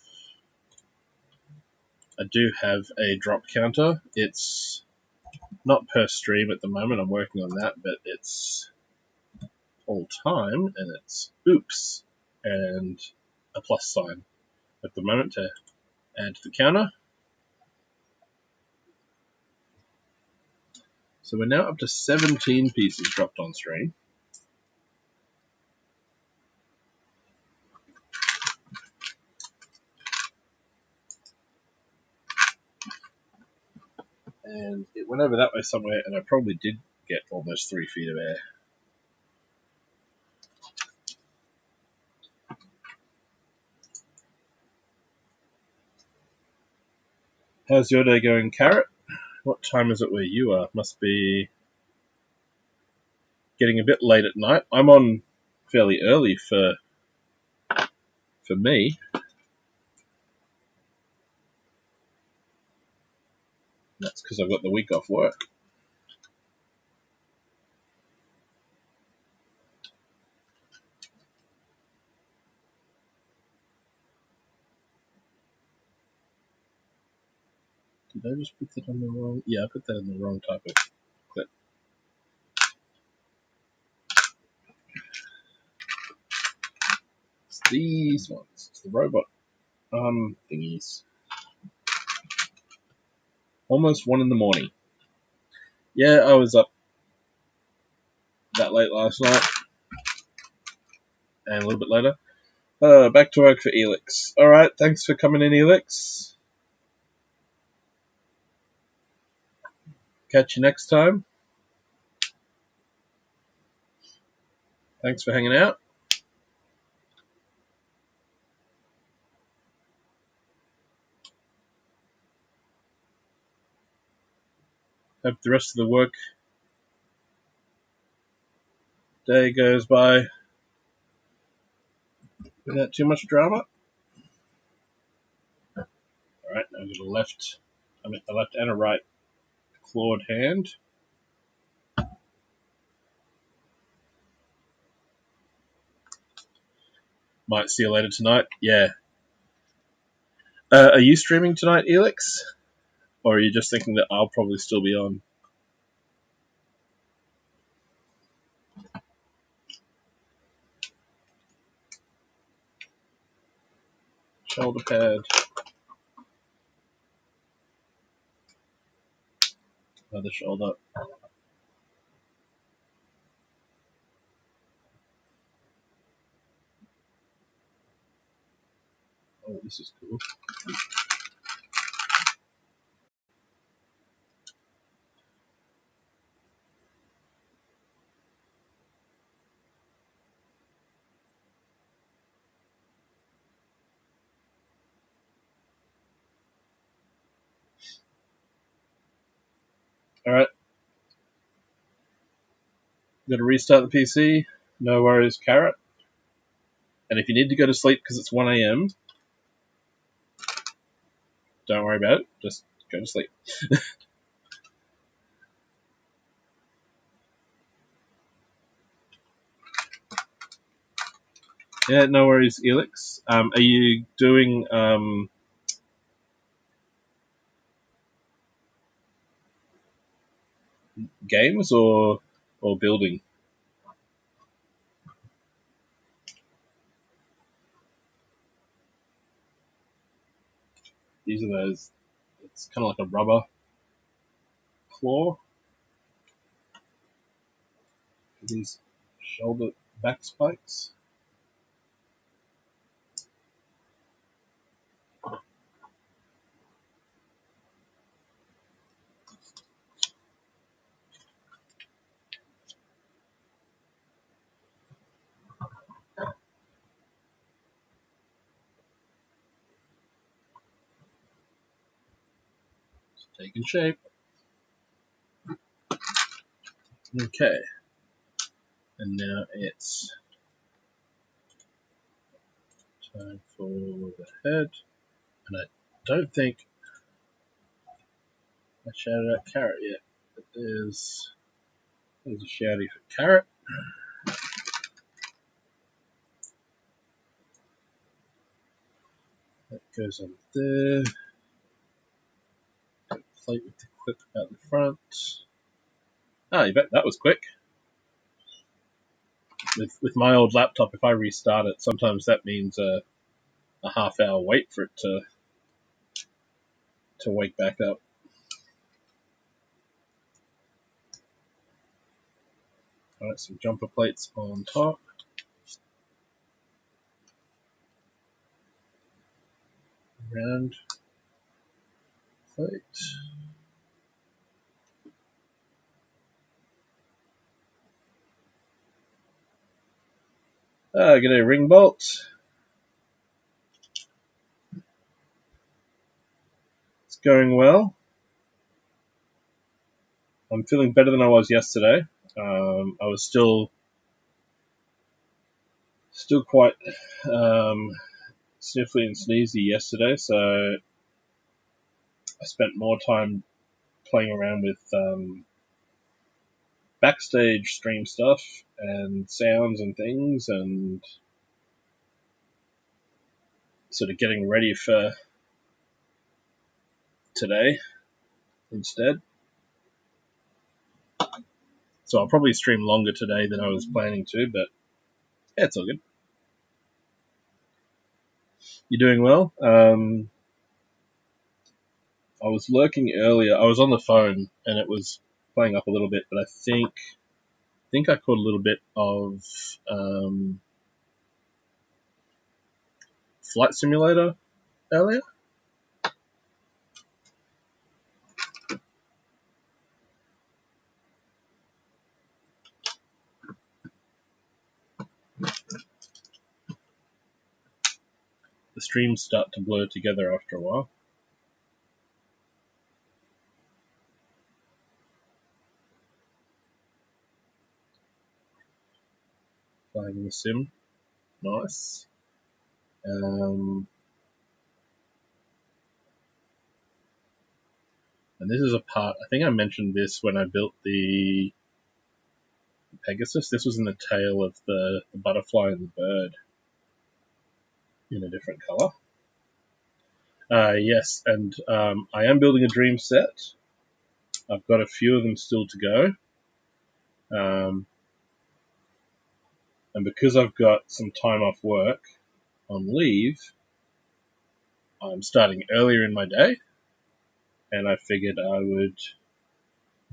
I do have a drop counter. It's not per stream at the moment. I'm working on that, but it's all time, and it's oops and a plus sign at the moment to add to the counter. So we're now up to 17 pieces dropped on stream. And it went over that way somewhere, and I probably did get almost 3 feet of air. How's your day going, Carrot? What time is it where you are? Must be getting a bit late at night. I'm on fairly early for me. That's because I've got the week off work. Did I just put that on the wrong? Yeah, I put that in the wrong type of clip. It's these ones. It's the robot thingies. Almost 1 in the morning. Yeah, I was up that late last night. And a little bit later. Back to work for Elix. Alright, thanks for coming in, Elix. Catch you next time. Thanks for hanging out. Hope the rest of the work day goes by without too much drama. Alright, now I've got a left and a right clawed hand. Might see you later tonight. Yeah. Are you streaming tonight, Elix? Or are you just thinking that I'll probably still be on? Shoulder pad. Other shoulder. Oh, this is cool. Alright. Gotta restart the PC. No worries, Carrot. And if you need to go to sleep because it's 1 a.m., don't worry about it. Just go to sleep. Yeah, no worries, Elix. Are you doing games or building? These are those. It's kind of like a rubber claw. These shoulder back spikes. Taking shape. Okay. And now it's time for the head. And I don't think I shouted out Carrot yet. But there's a shouty for Carrot. That goes on there. Plate with the clip out the front. Ah, you bet that was quick. With my old laptop, if I restart it, sometimes that means a half-hour wait for it to wake back up. Alright, some jumper plates on top. Round plate. G'day, ring bolt. It's going well. I'm feeling better than I was yesterday. I was still quite sniffly and sneezy yesterday, so I spent more time playing around with backstage stream stuff and sounds and things, and sort of getting ready for today instead. So I'll probably stream longer today than I was planning to, but yeah, it's all good. You're doing well. I was lurking earlier. I was on the phone and it was playing up a little bit, but I think I caught a little bit of Flight Simulator earlier. The streams start to blur together after a while. playing the sim. Nice. And this is a part, I think I mentioned this when I built the Pegasus. This was in the tail of the butterfly and the bird in a different color. Yes, and I am building a dream set. I've got a few of them still to go. And because I've got some time off work on leave, I'm starting earlier in my day, and I figured I would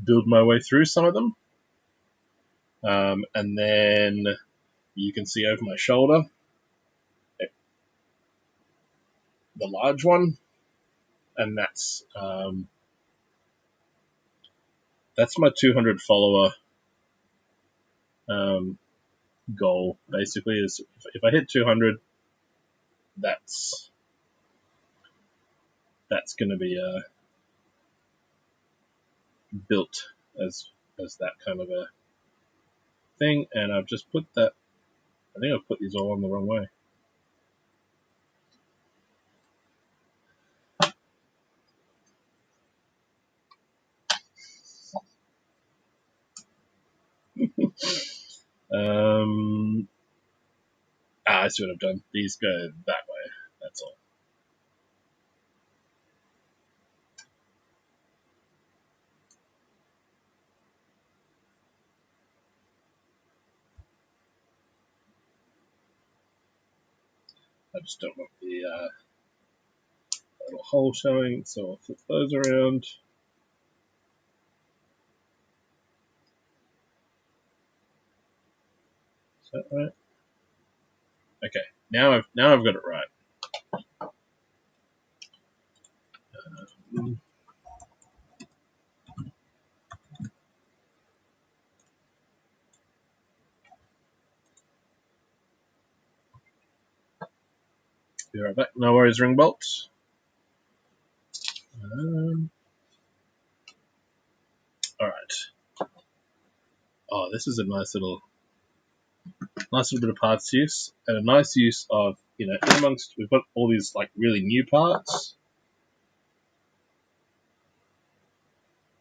build my way through some of them. And then you can see over my shoulder the large one, and that's my 200 follower goal. Basically, is if I hit 200, that's going to be built as that kind of a thing. And I've just put that. I think I've put these all on the wrong way. I see what I've done. These go that way. That's all. I just don't want the little hole showing, so I'll flip those around. Is that right? Okay, now I've got it right. Be right back. No worries, Ringbolt. All right. Oh, this is a nice little bit of parts use, and a nice use of, amongst, we've got all these like really new parts.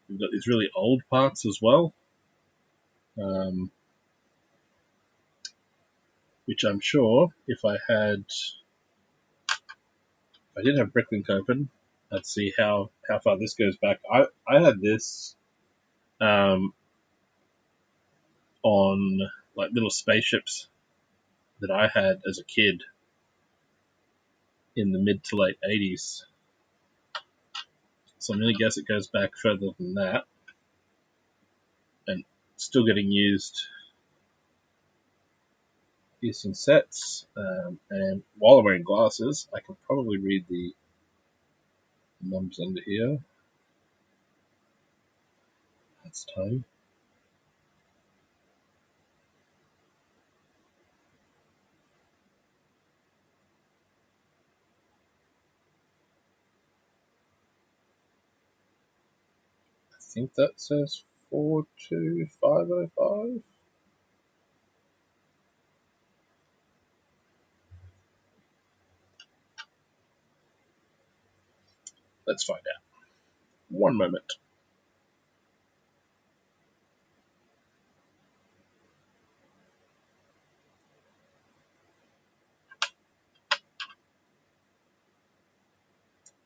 We've got these really old parts as well, which I'm sure if I did have Bricklink open, I'd see how far this goes back. I had this on like little spaceships that I had as a kid in the mid to late 80s. So I'm going to guess it goes back further than that, and still getting used in sets. And while I'm wearing glasses, I can probably read the numbers under here. That's tiny. I think that says 42505. Let's find out. One moment.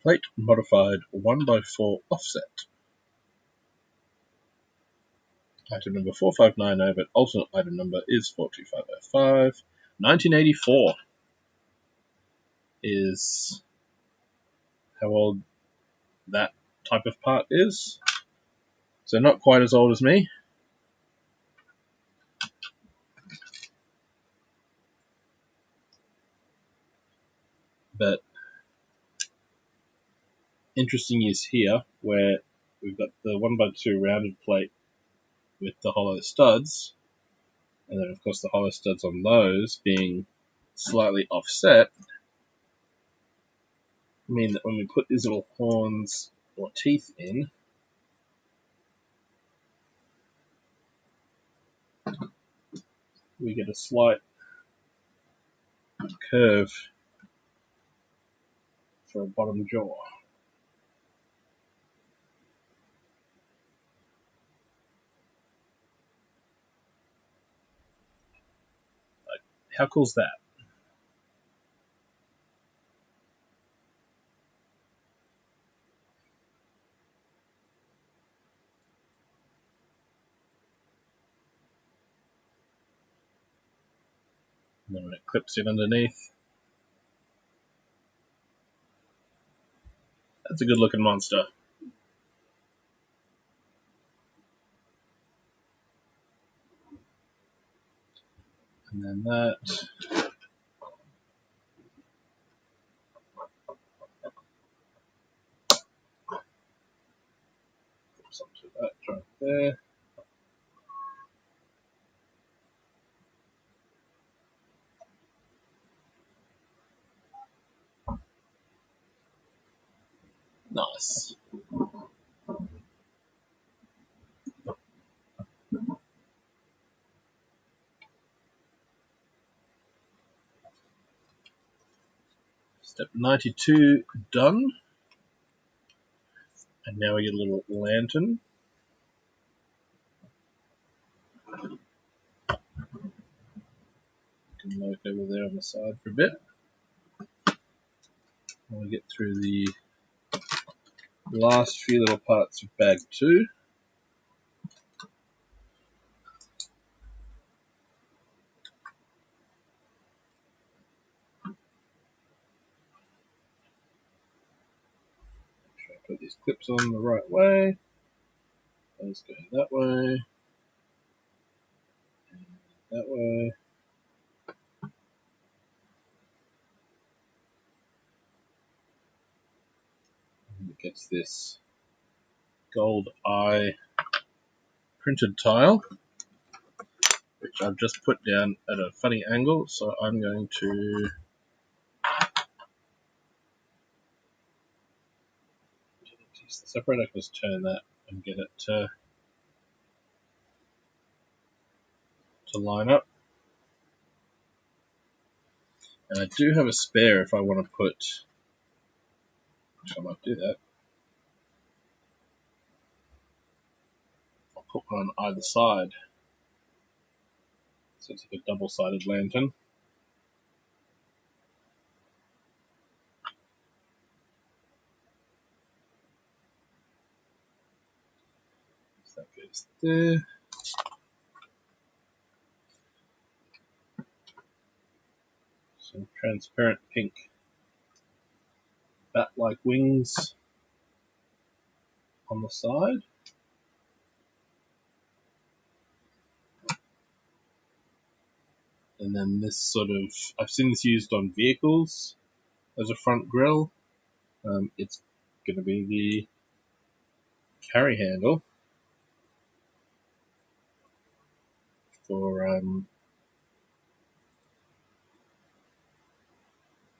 Plate modified 1x4 offset. Item number 4590, but alternate item number is 42505. 1984 is how old that type of part is. So not quite as old as me. But interesting is here, where we've got the 1x2 rounded plate with the hollow studs, and then of course the hollow studs on those being slightly offset, mean that when we put these little horns or teeth in, we get a slight curve for a bottom jaw. How cool's that? And then when it clips in underneath, that's a good looking monster. And then that. Clips onto that right there. Nice. Step 92 done. And now we get a little lantern. You can look over there on the side for a bit. While we get through the last few little parts of bag 2. Make sure I put these clips on the right way. Those go that way. And that way. And it gets this gold eye printed tile, which I've just put down at a funny angle, so I'm going to use the separator. I can just turn that and get it to line up. And I do have a spare if I want to put, I might do that. I'll put one on either side, so it's like a double-sided lantern. So that goes there. Some transparent pink bat-like wings on the side. And then this sort of, I've seen this used on vehicles as a front grille. It's going to be the carry handle for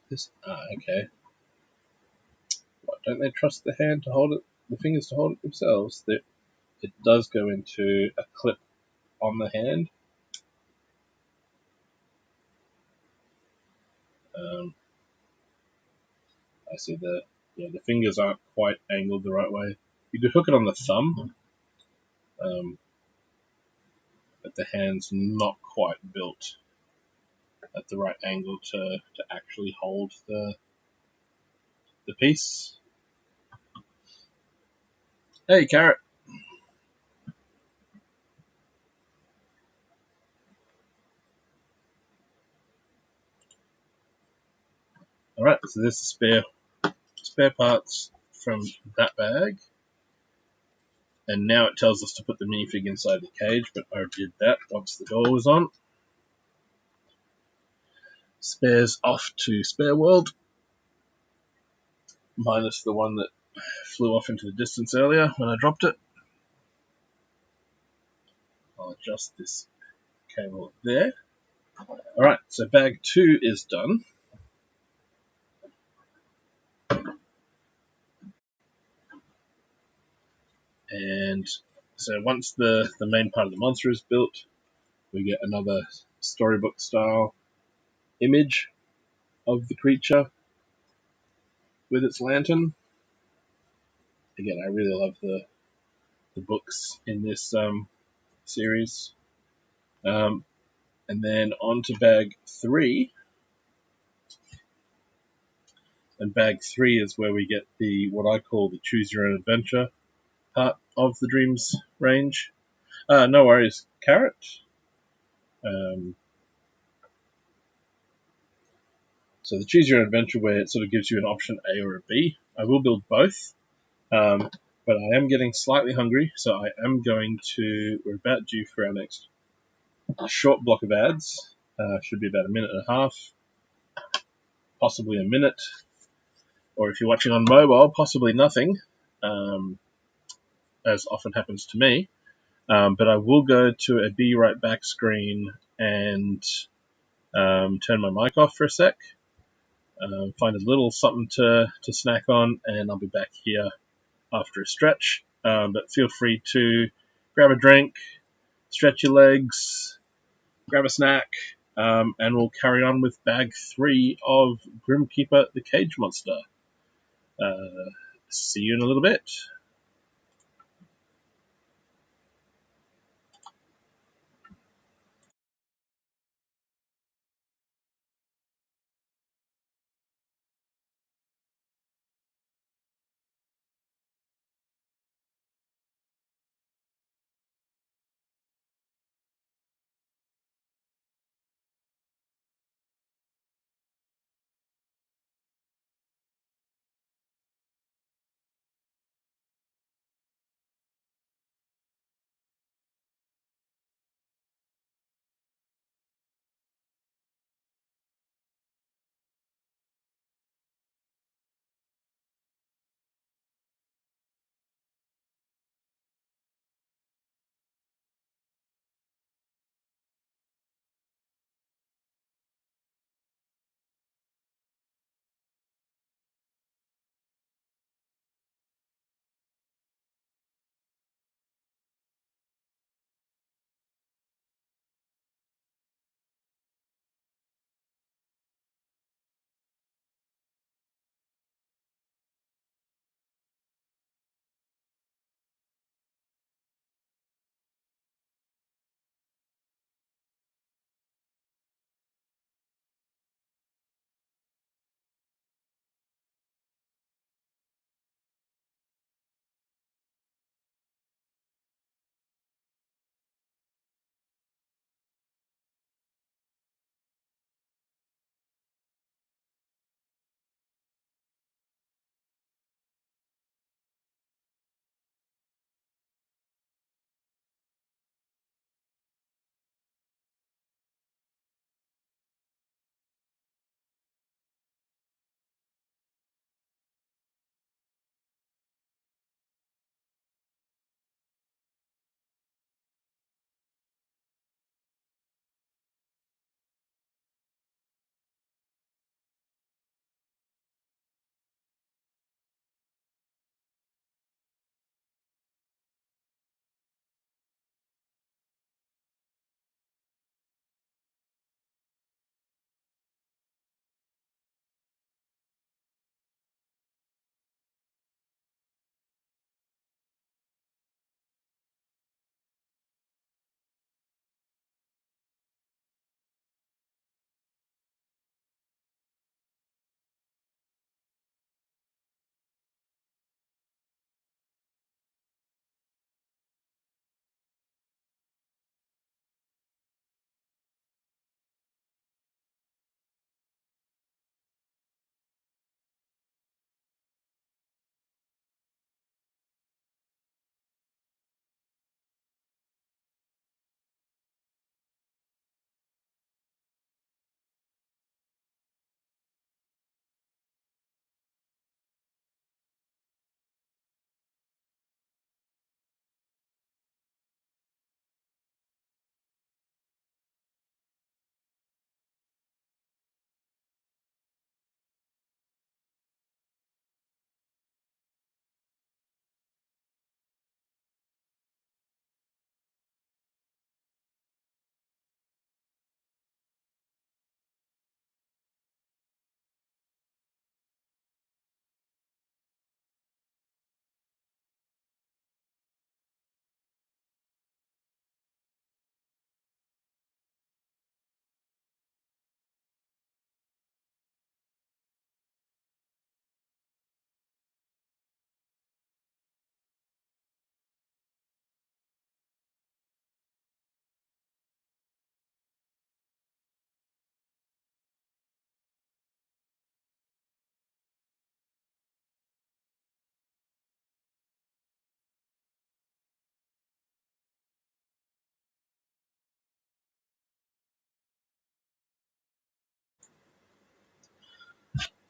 this. Okay. What, don't they trust the hand to hold it, the fingers to hold it themselves? It does go into a clip on the hand. I see the fingers aren't quite angled the right way. You could hook it on the thumb, but the hand's not quite built at the right angle to actually hold the piece. Hey, Carrot. Alright, so this is spare parts from that bag. And now it tells us to put the minifig inside the cage, but I did that once the door was on. Spares off to Spare World, minus the one that flew off into the distance earlier when I dropped it. I'll adjust this cable there. Alright, so bag 2 is done. And so once the main part of the monster is built, we get another storybook style image of the creature with its lantern. Again, I really love the books in this series. And then on to bag 3. And bag 3 is where we get the what I call the choose your own adventure part of the Dreamzzz range. No worries, Carrot. Um, so the choose your own adventure, where it sort of gives you an option A or a B. I will build both, but I am getting slightly hungry, so I am going to. We're about due for our next short block of ads. Should be about a minute and a half, possibly a minute, or if you're watching on mobile, possibly nothing, as often happens to me. But I will go to a Be Right Back screen and turn my mic off for a sec, find a little something to snack on, and I'll be back here after a stretch. But feel free to grab a drink, stretch your legs, grab a snack, and we'll carry on with bag 3 of Grimkeeper the Cage Monster. See you in a little bit.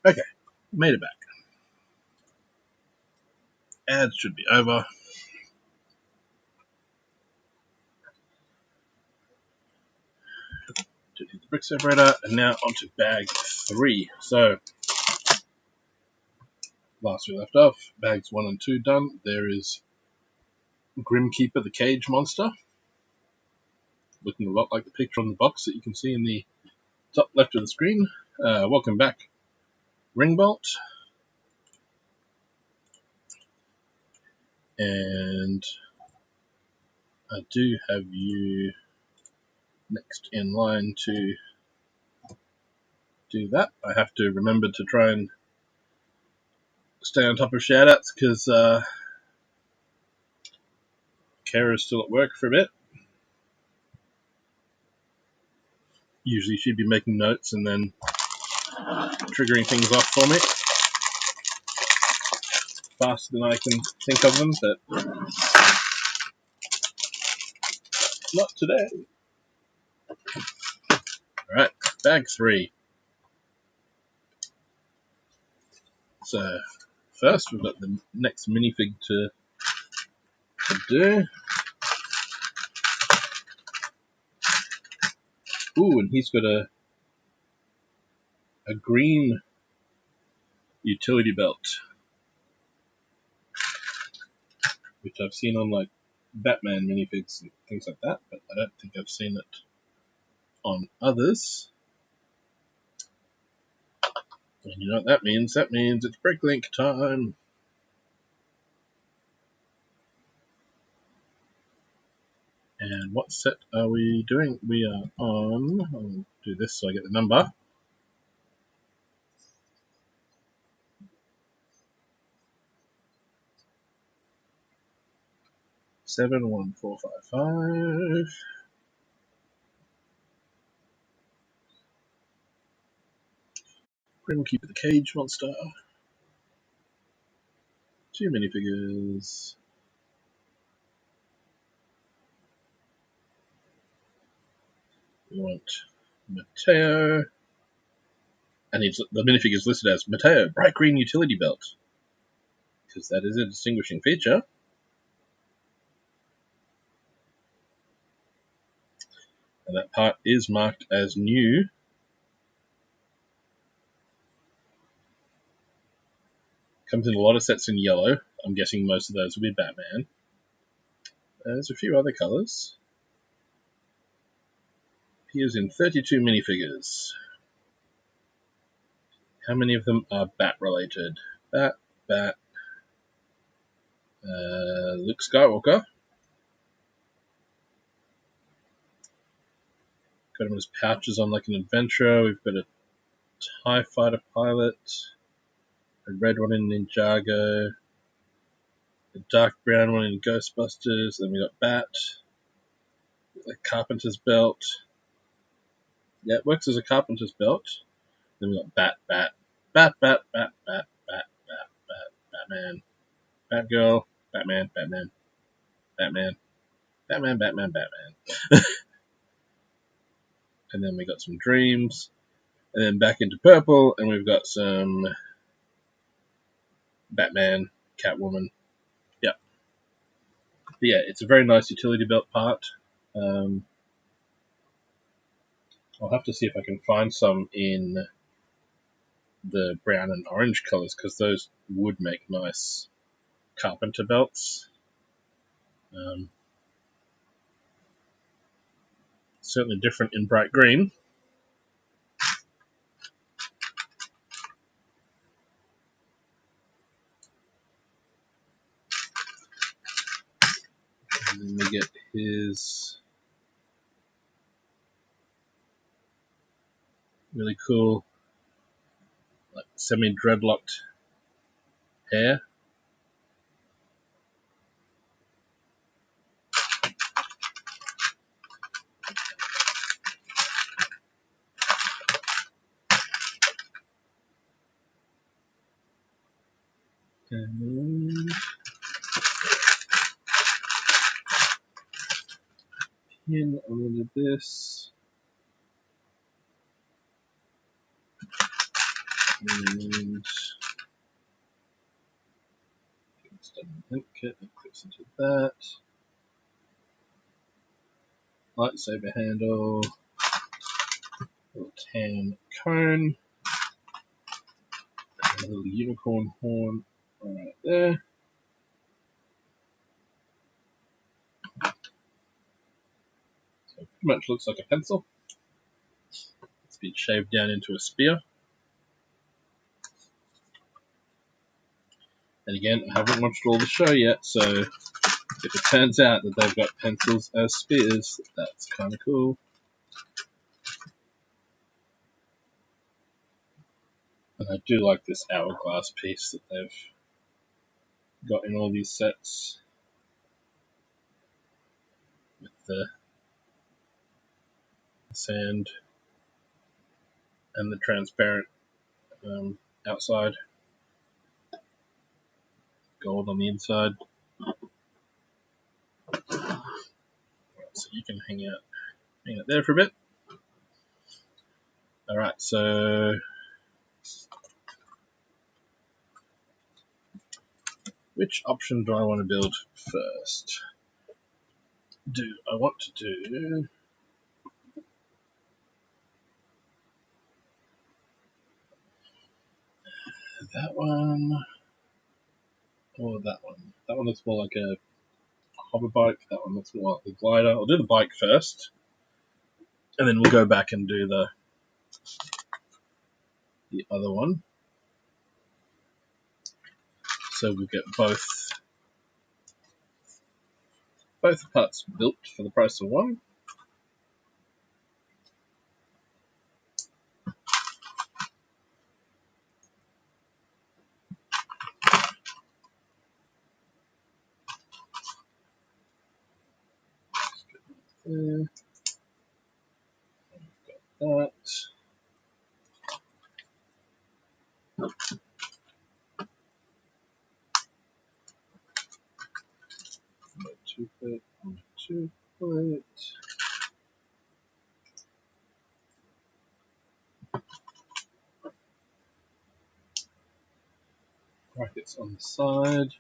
Okay, made it back. Ads should be over. Did the brick separator, and now onto bag 3. So, last we left off, bags 1 and 2 done. There is Grimkeeper, the cage monster, looking a lot like the picture on the box that you can see in the top left of the screen. Welcome back, Ringbolt. And I do have you next in line to do that. I have to remember to try and stay on top of shoutouts because Kara's still at work for a bit. Usually she'd be making notes and then triggering things off for me faster than I can think of them, but not today. Alright, bag 3. So, first we've got the next minifig to do. Ooh, and he's got a green utility belt, which I've seen on like Batman minifigs and things like that, but I don't think I've seen it on others. And you know what that means? That means it's Bricklink time. And what set are we doing? We are on, I'll do this so I get the number. 71455. Grimkeeper the cage monster. 2 minifigures. We want Mateo. And the minifig is listed as Mateo, bright green utility belt. Because that is a distinguishing feature. And that part is marked as new. Comes in a lot of sets in yellow. I'm guessing most of those will be Batman. There's a few other colours. Appears in 32 minifigures. How many of them are Bat-related? Bat. Luke Skywalker. Got him as pouches on like an adventurer. We've got a TIE fighter pilot. A red one in Ninjago. A dark brown one in Ghostbusters. Then we got Bat. A Carpenter's belt. Yeah, it works as a Carpenter's belt. Then we got Batman. Batgirl. Batman. And then we got some Dreamzzz. And then back into purple, and we've got some Batman, Catwoman. Yep. But yeah, it's a very nice utility belt part. I'll have to see if I can find some in the brown and orange colors, because those would make nice carpenter belts. Certainly different in bright green. And then we get his really cool, like semi-dreadlocked hair. And pin on this. and link kit that clips into that. Lightsaber handle, little tan cone, a little unicorn horn right there. So it pretty much looks like a pencil. It's been shaved down into a spear. And again, I haven't watched all the show yet, so if it turns out that they've got pencils as spears, that's kind of cool. And I do like this hourglass piece that they've got in all these sets with the sand and the transparent outside, gold on the inside. So you can hang it there for a bit. Alright, so which option do I want to build first? Do I want to do that one or that one? That one looks more like a hover bike, that one looks more like the glider. I'll do the bike first, and then we'll go back and do the other one. So we'll get both parts built for the price of one. There. Got that. Two plate, two plate. Brackets on the side.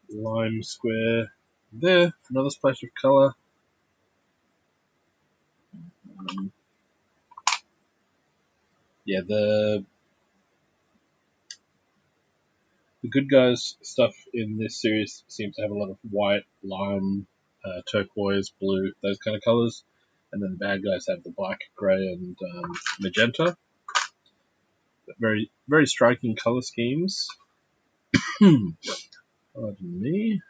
Lime square there for another splash of colour. Yeah, the good guys stuff in this series seems to have a lot of white, lime, turquoise, blue, those kind of colours, and then the bad guys have the black, grey, and magenta. But very, very striking colour schemes. Pardon me.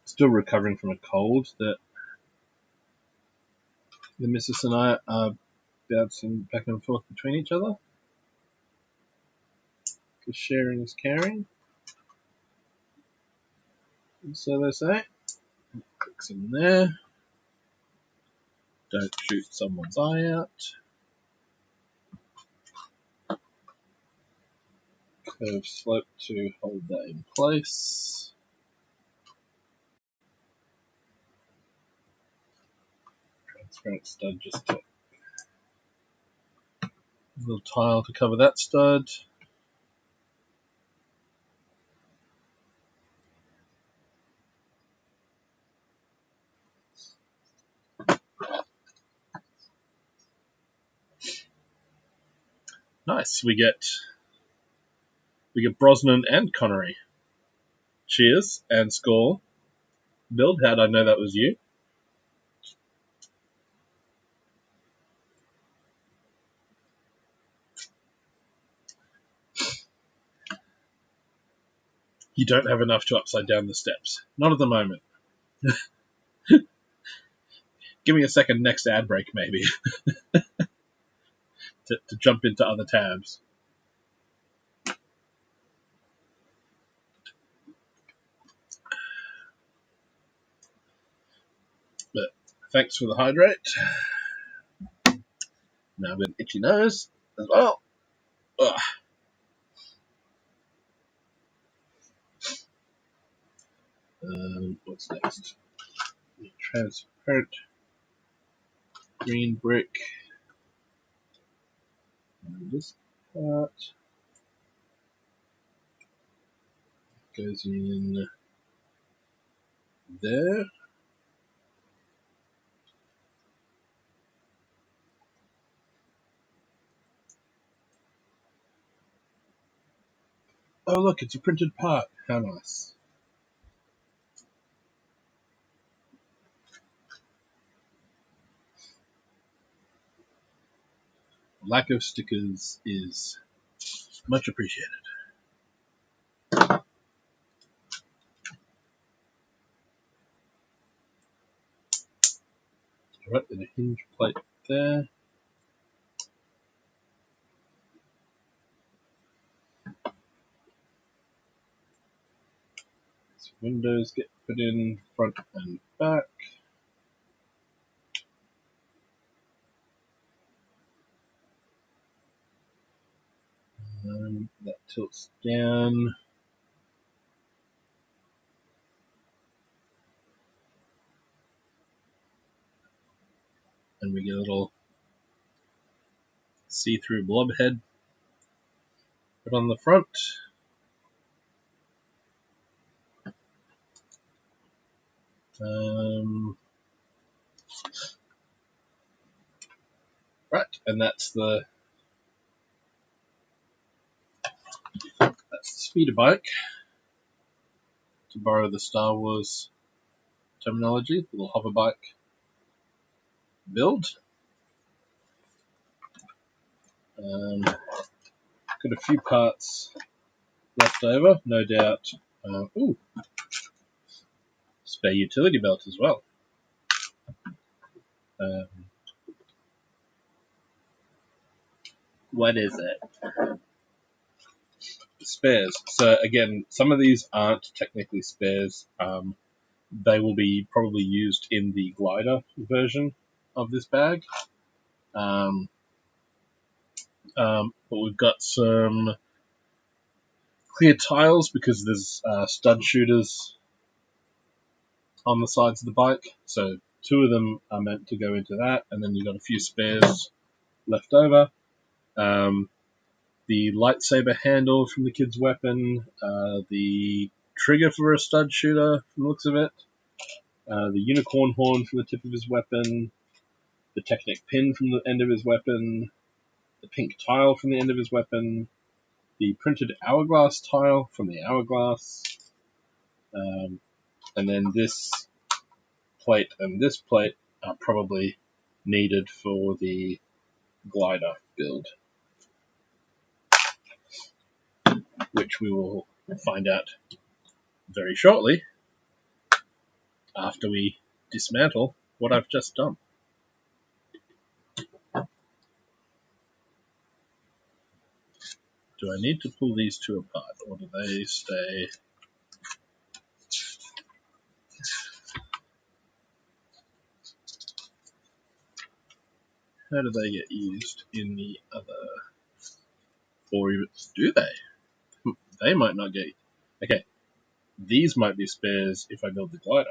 Still recovering from a cold that the missus and I are bouncing back and forth between each other. Because sharing is caring. And so they say. Clicks in there. Don't shoot someone's eye out. Curve slope to hold that in place. Transparent stud, just a little tile to cover that stud. Nice. We get Brosnan and Connery. Cheers and score. Build, how'd I know that was you? You don't have enough to upside down the steps. Not at the moment. Give me a second next ad break, maybe, to jump into other tabs. But thanks for the hydrate. Now I've got an itchy nose as well. Ugh. What's next? Transparent green brick. And this part goes in there. Oh look, it's a printed part. How nice. Lack of stickers is much appreciated. Alright, then a hinge plate there. So windows get put in front and back. That tilts down. And we get a little see-through blob head put on the front. Right, and that's the speeder bike, to borrow the Star Wars terminology, little hover bike build. Got a few parts left over, no doubt. Ooh, spare utility belt as well. What is it? Spares. So again, some of these aren't technically spares. They will be probably used in the glider version of this bag. But we've got some clear tiles because there's stud shooters on the sides of the bike. So 2 of them are meant to go into that, and then you've got a few spares left over. The lightsaber handle from the kid's weapon, the trigger for a stud shooter from the looks of it, the unicorn horn from the tip of his weapon, the Technic pin from the end of his weapon, the pink tile from the end of his weapon, the printed hourglass tile from the hourglass, and then this plate and this plate are probably needed for the glider build, which we will find out very shortly after we dismantle what I've just done. Do I need to pull these 2 apart, or do they stay? How do they get used in the other? Or even, do they? They might not get... Okay, these might be spares if I build the glider.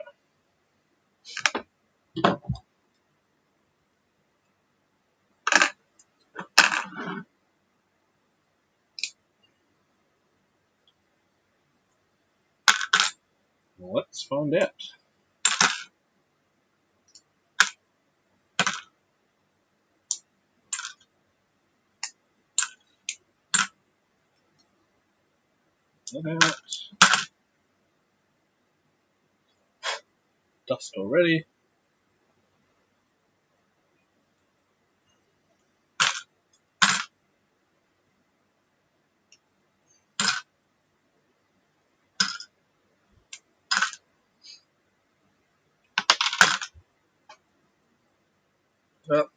Let's find out. Dust already. Well,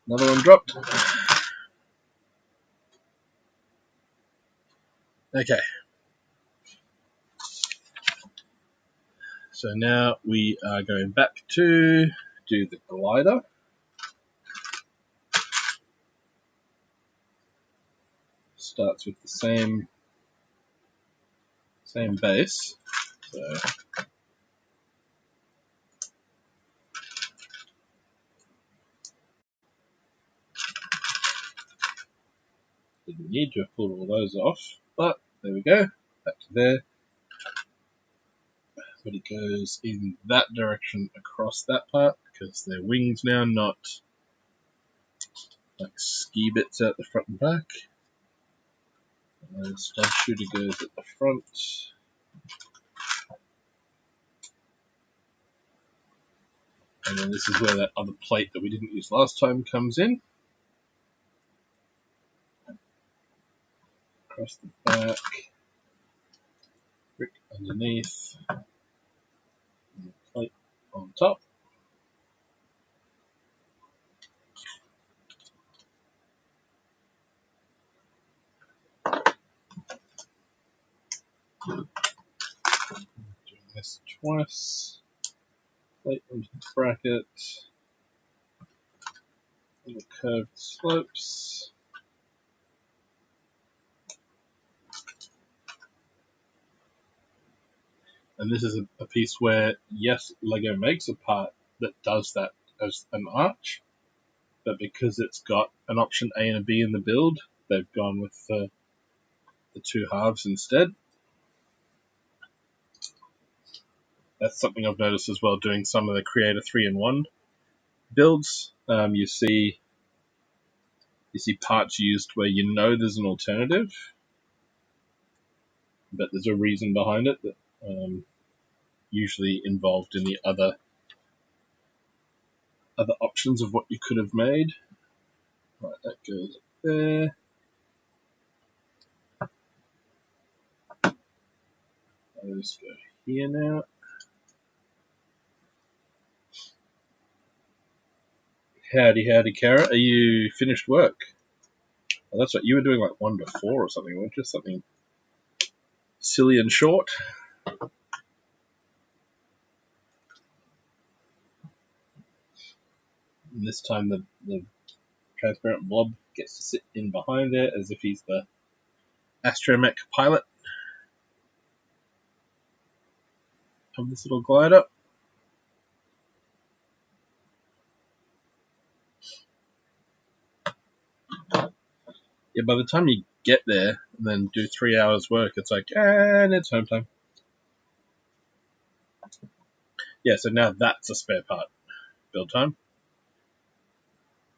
another one dropped. Okay. So now we are going back to do the glider. starts with the same base. So didn't need to have pulled all those off, but there we go, back to there. But it goes in that direction across that part because they're wings now, not like ski bits out the front and back. And then stud shooter goes at the front. And then this is where that other plate that we didn't use last time comes in. Across the back, brick underneath, and the plate on top. Doing this twice. Plate onto the bracket, and the curved slopes. And this is a piece where, yes, Lego makes a part that does that as an arch, but because it's got an option A and a B in the build, they've gone with the two halves instead. That's something I've noticed as well doing some of the Creator 3-in-1 builds. You see parts used where you know there's an alternative, but there's a reason behind it that usually involved in the other options of what you could have made. Right, that goes up there. Those go here now. Howdy, Kara. Are you finished work? Oh, that's right. You were doing like 1 to 4 or something, weren't you? Something silly and short. And this time the transparent blob gets to sit in behind there as if he's the astromech pilot of this little glider. Yeah, by the time you get there and then do 3 hours work, it's like, and it's home time. Yeah, so now that's a spare part build time.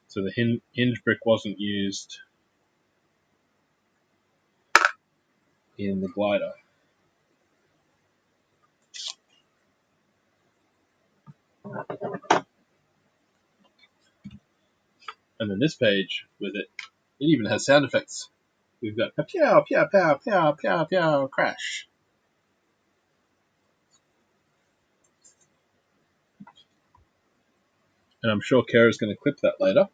So the hinge brick wasn't used in the glider. And then this page with it even has sound effects. We've got a pow, pow, pow, pow, pow, pow, crash. And I'm sure Kara's going to clip that later.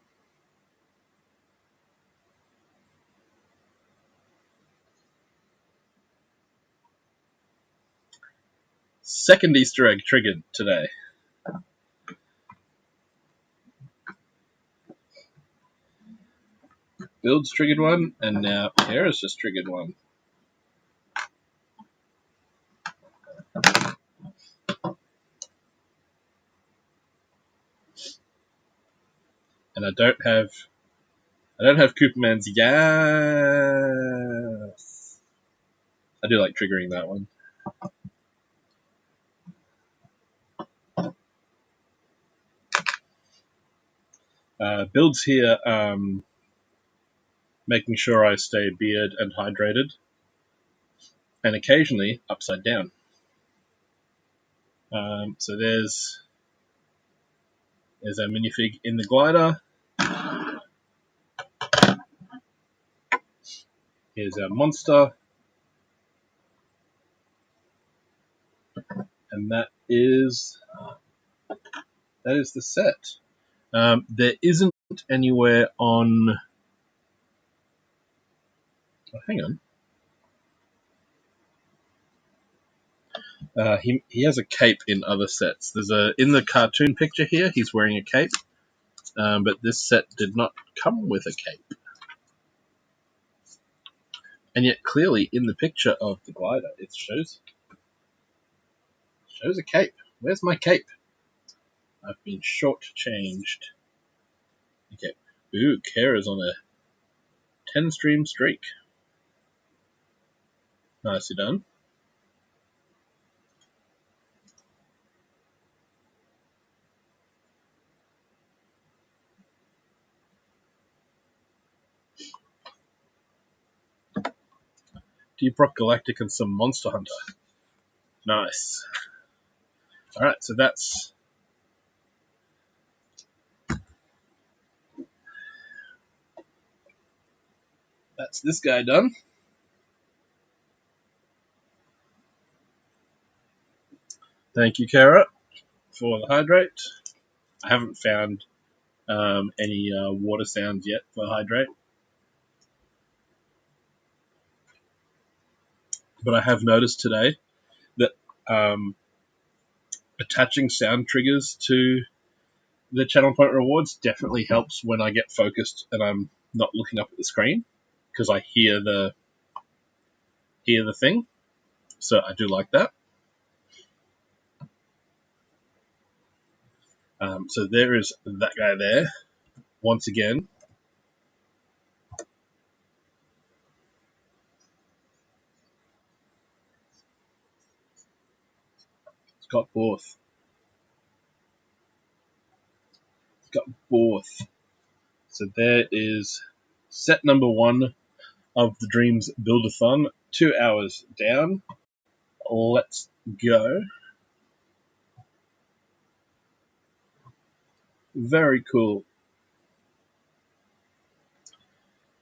Second Easter egg triggered today. Build's triggered one, and now Kara's just triggered one. And I don't have Cooperman's yes. I do like triggering that one. Builds here, making sure I stay beard and hydrated, and occasionally upside down. So there's our minifig in the glider. Here's our monster. And that is the set. There isn't anywhere on... Oh, hang on. He has a cape in other sets. There's in the cartoon picture here, he's wearing a cape, but this set did not come with a cape. And yet clearly in the picture of the glider, it shows a cape. Where's my cape? I've been shortchanged. Okay. Ooh, Kara's on a 10 stream streak. Nicely done. Deep Rock Galactic and some Monster Hunter. Nice. Alright, so that's this guy done. Thank you, Kara, for the hydrate. I haven't found any water sounds yet for hydrate, but I have noticed today that attaching sound triggers to the channel point rewards definitely helps when I get focused and I'm not looking up at the screen because I hear the thing. So I do like that. So there is that guy there. Once again, it's got both. It's got both. So there is set number 1 of the Dreamzzz Buildathon. 2 hours down. Let's go. Very cool.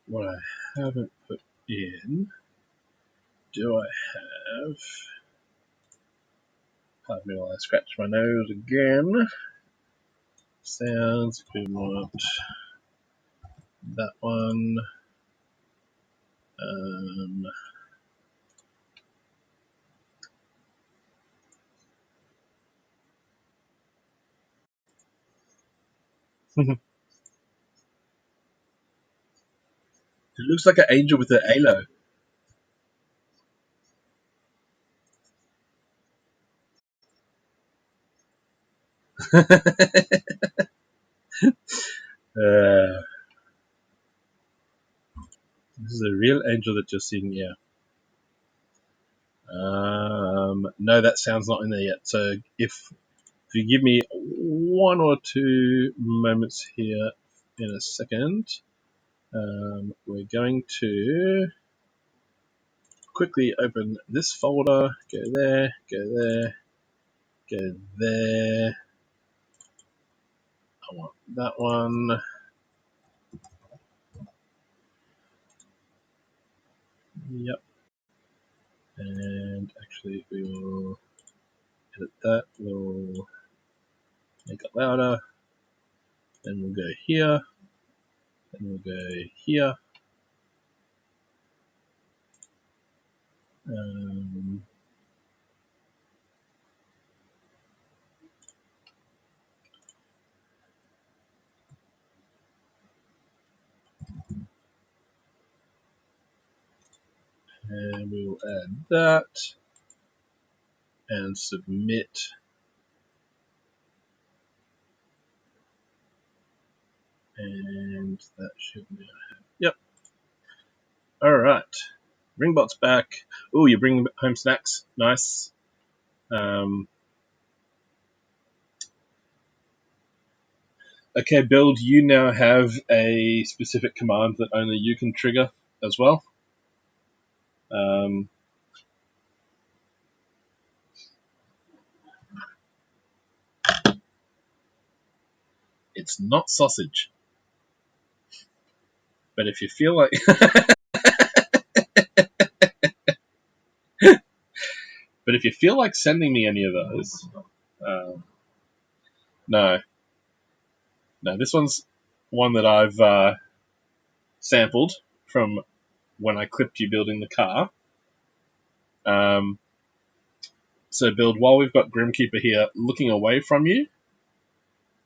What I haven't put in, do I have? Pardon me while I scratch my nose again. Sounds, we want that one. It looks like an angel with an halo. This is a real angel that you're seeing here. No, that sound's not in there yet. So if you give me 1 or 2 moments here in a second, we're going to quickly open this folder, go there, go there, go there. I want that one. Yep. And actually, we will edit that. We'll make it louder. Then we'll go here. Then we'll go here. And we will add that and submit. And that should be. Yep. All right. Ringbot's back. Oh, you bring home snacks. Nice. Okay, Build, you now have a specific command that only you can trigger as well. It's not sausage. But if you feel like but if you feel like sending me any of those, no, this one's one that I've sampled from when I clipped you building the car. So, Build, while we've got Grimkeeper here looking away from you,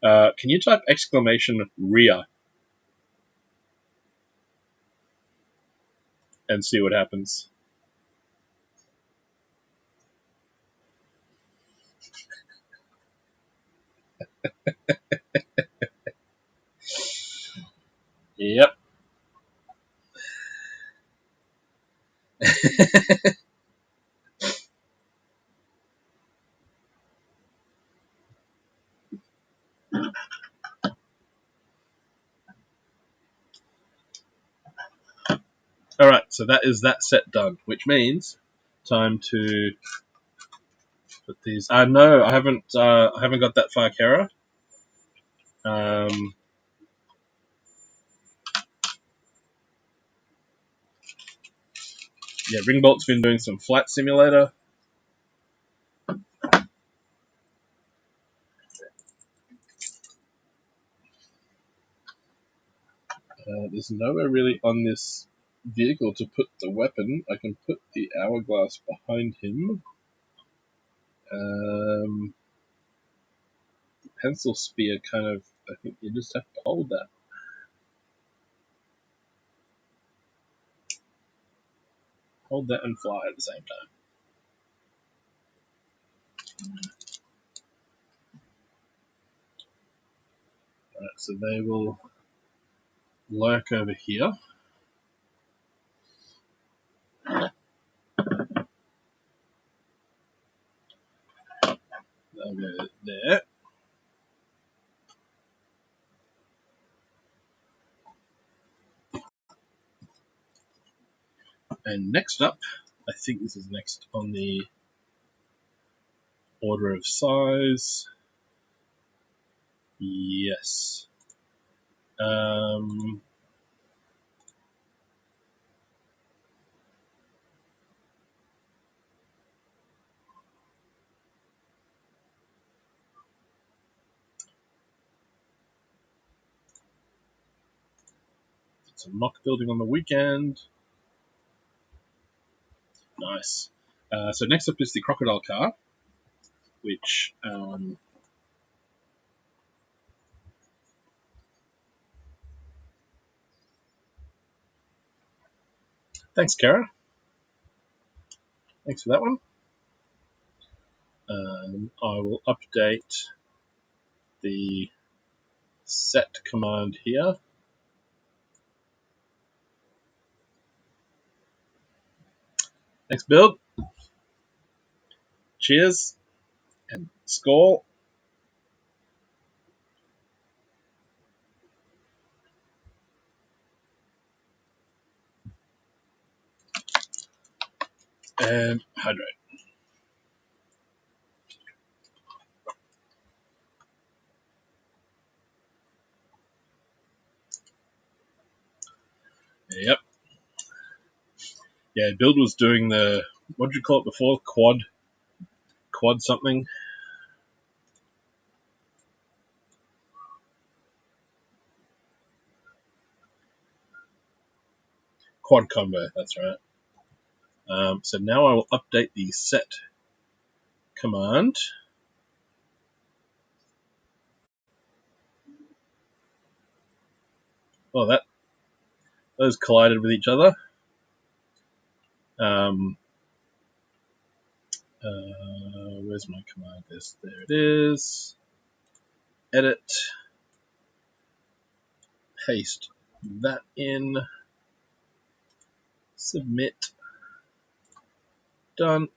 can you type exclamation rear? and see what happens. Yep. All right, so that is that set done, which means time to put these. No, I haven't. I haven't got that far, Kara. Yeah, Ringbolt's been doing some flight simulator. There's nowhere really on this vehicle to put the weapon. I can put the hourglass behind him. Pencil spear kind of. I think you just have to hold that. Hold that and fly at the same time. Alright, so they will lurk over here. They'll go there. And next up, I think this is next on the order of size. Yes. Some mock building on the weekend. Nice. So next up is the crocodile car, which thanks, Kara. Thanks for that one. I will update the set command here. Next build. Cheers and score. And hydrate. Yep. Yeah, Build was doing the, what did you call it before? Quad something? Quad combo, that's right. So now I will update the set command. Oh, those collided with each other. Where's my command list? There it is. Edit. Paste that in. Submit. Done.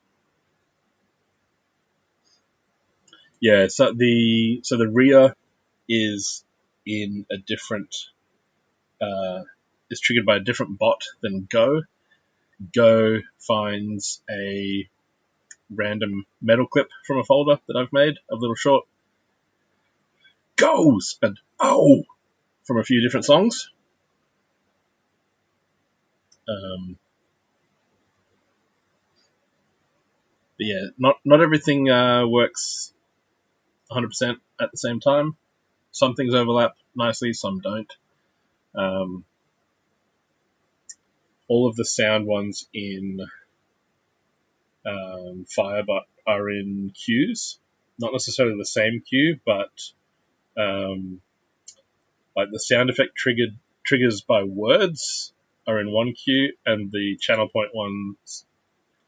Yeah, so the rear is in a different is triggered by a different bot than Go. Go finds a random metal clip from a folder that I've made, a little short goes and oh from a few different songs. But yeah, not everything works 100% at the same time. Some things overlap nicely, some don't. All of the sound ones in Firebot are in queues, not necessarily the same queue, but like the sound effect triggers by words are in one queue, and the channel point ones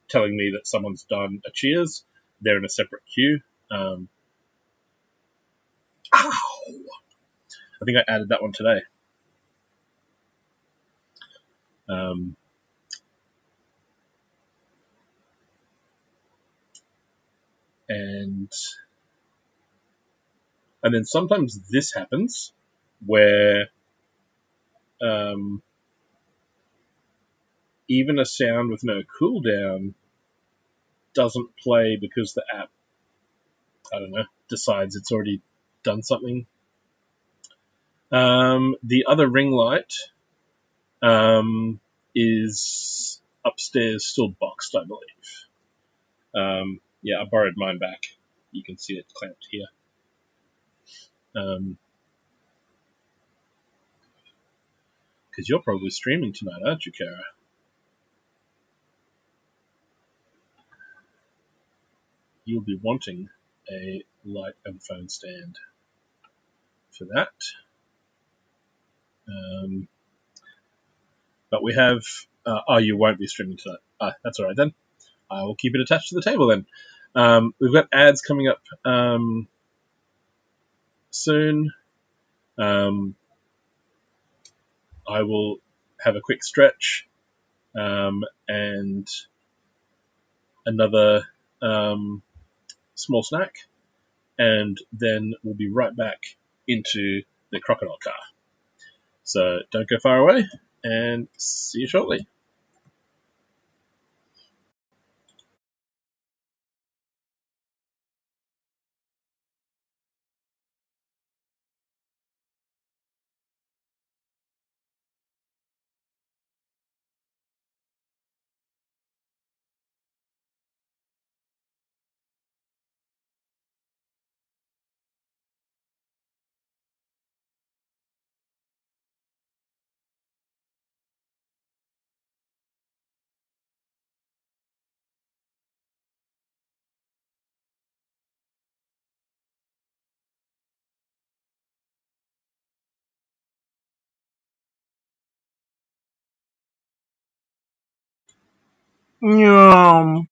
telling me that someone's done a cheers, they're in a separate queue. Ow! I think I added that one today. And then sometimes this happens where even a sound with no cooldown doesn't play because the app, I don't know, decides it's already done something. The other ring light is upstairs, still boxed, I believe. Yeah, I borrowed mine back. You can see it clamped here. Because you're probably streaming tonight, aren't you, Kara? You'll be wanting a light and phone stand for that. But we have... oh, you won't be streaming tonight. That's all right then. I will keep it attached to the table then. We've got ads coming up soon. I will have a quick stretch and another small snack, and then we'll be right back into the crocodile car. So don't go far away, and see you shortly. Yum.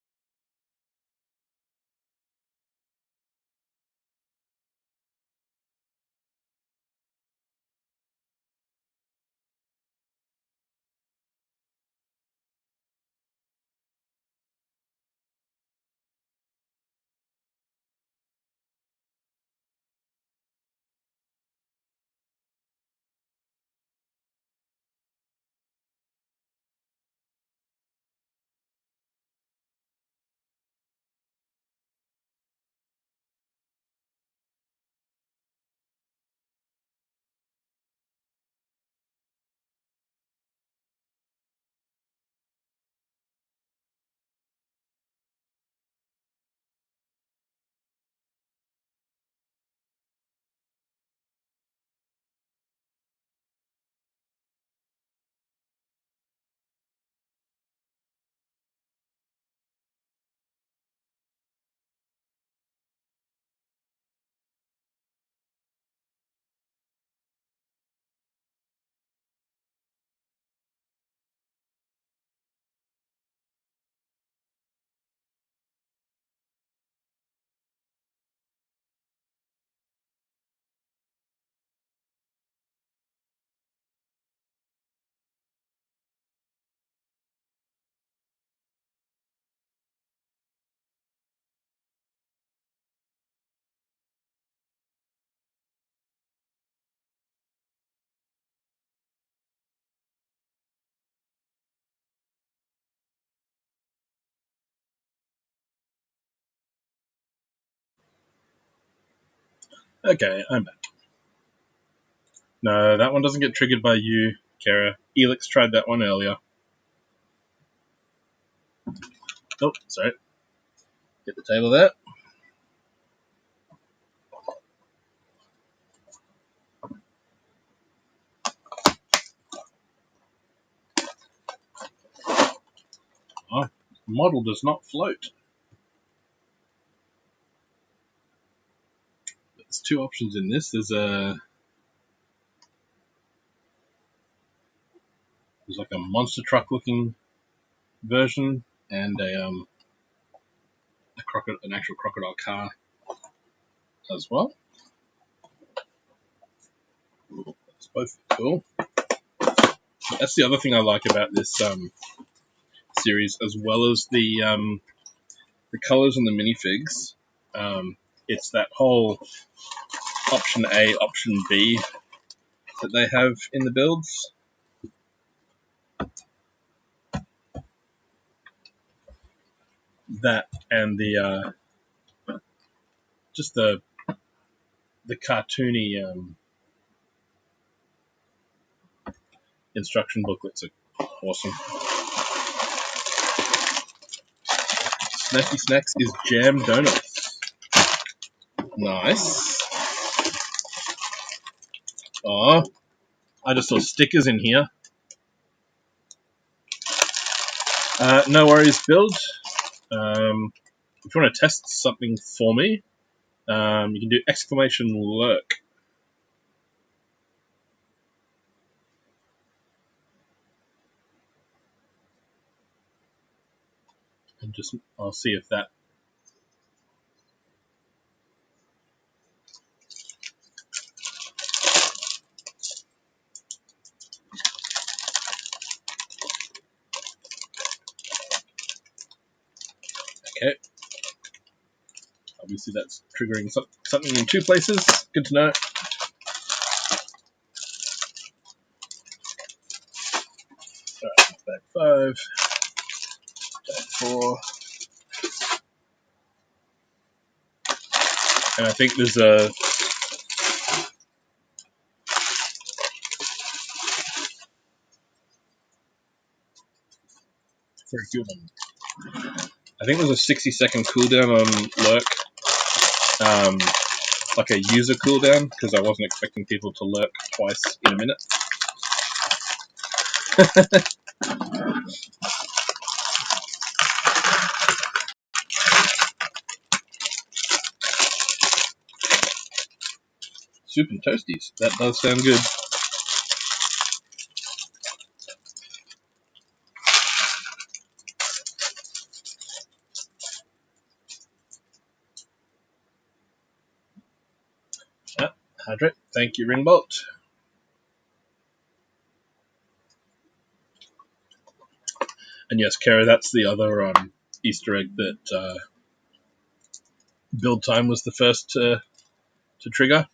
Okay, I'm back. No, that one doesn't get triggered by you, Kara. Elix tried that one earlier. Oh, sorry. Get the table there. Oh, model does not float. There's two options in this. There's There's like a monster truck looking version and an actual crocodile car as well. It's both cool. That's the other thing I like about this series, as well as the colors and the minifigs. It's that whole option A, option B that they have in the builds. That and the just the cartoony instruction booklets are awesome. Snacky Snacks is jam donuts. Nice. Oh, I just saw stickers in here. No worries, Build. If you want to test something for me, you can do exclamation lurk. And just, I'll see if that. Okay. Obviously that's triggering something in two places. Good to know. Alright, back 5. Back 4. And I think there's a very good one. I think there's a 60-second cooldown on lurk. Like a user cooldown, because I wasn't expecting people to lurk twice in a minute. Soup and toasties. That does sound good. Hydrate. Thank you, Ringbolt. And yes, Kara, that's the other Easter egg that build time was the first to trigger.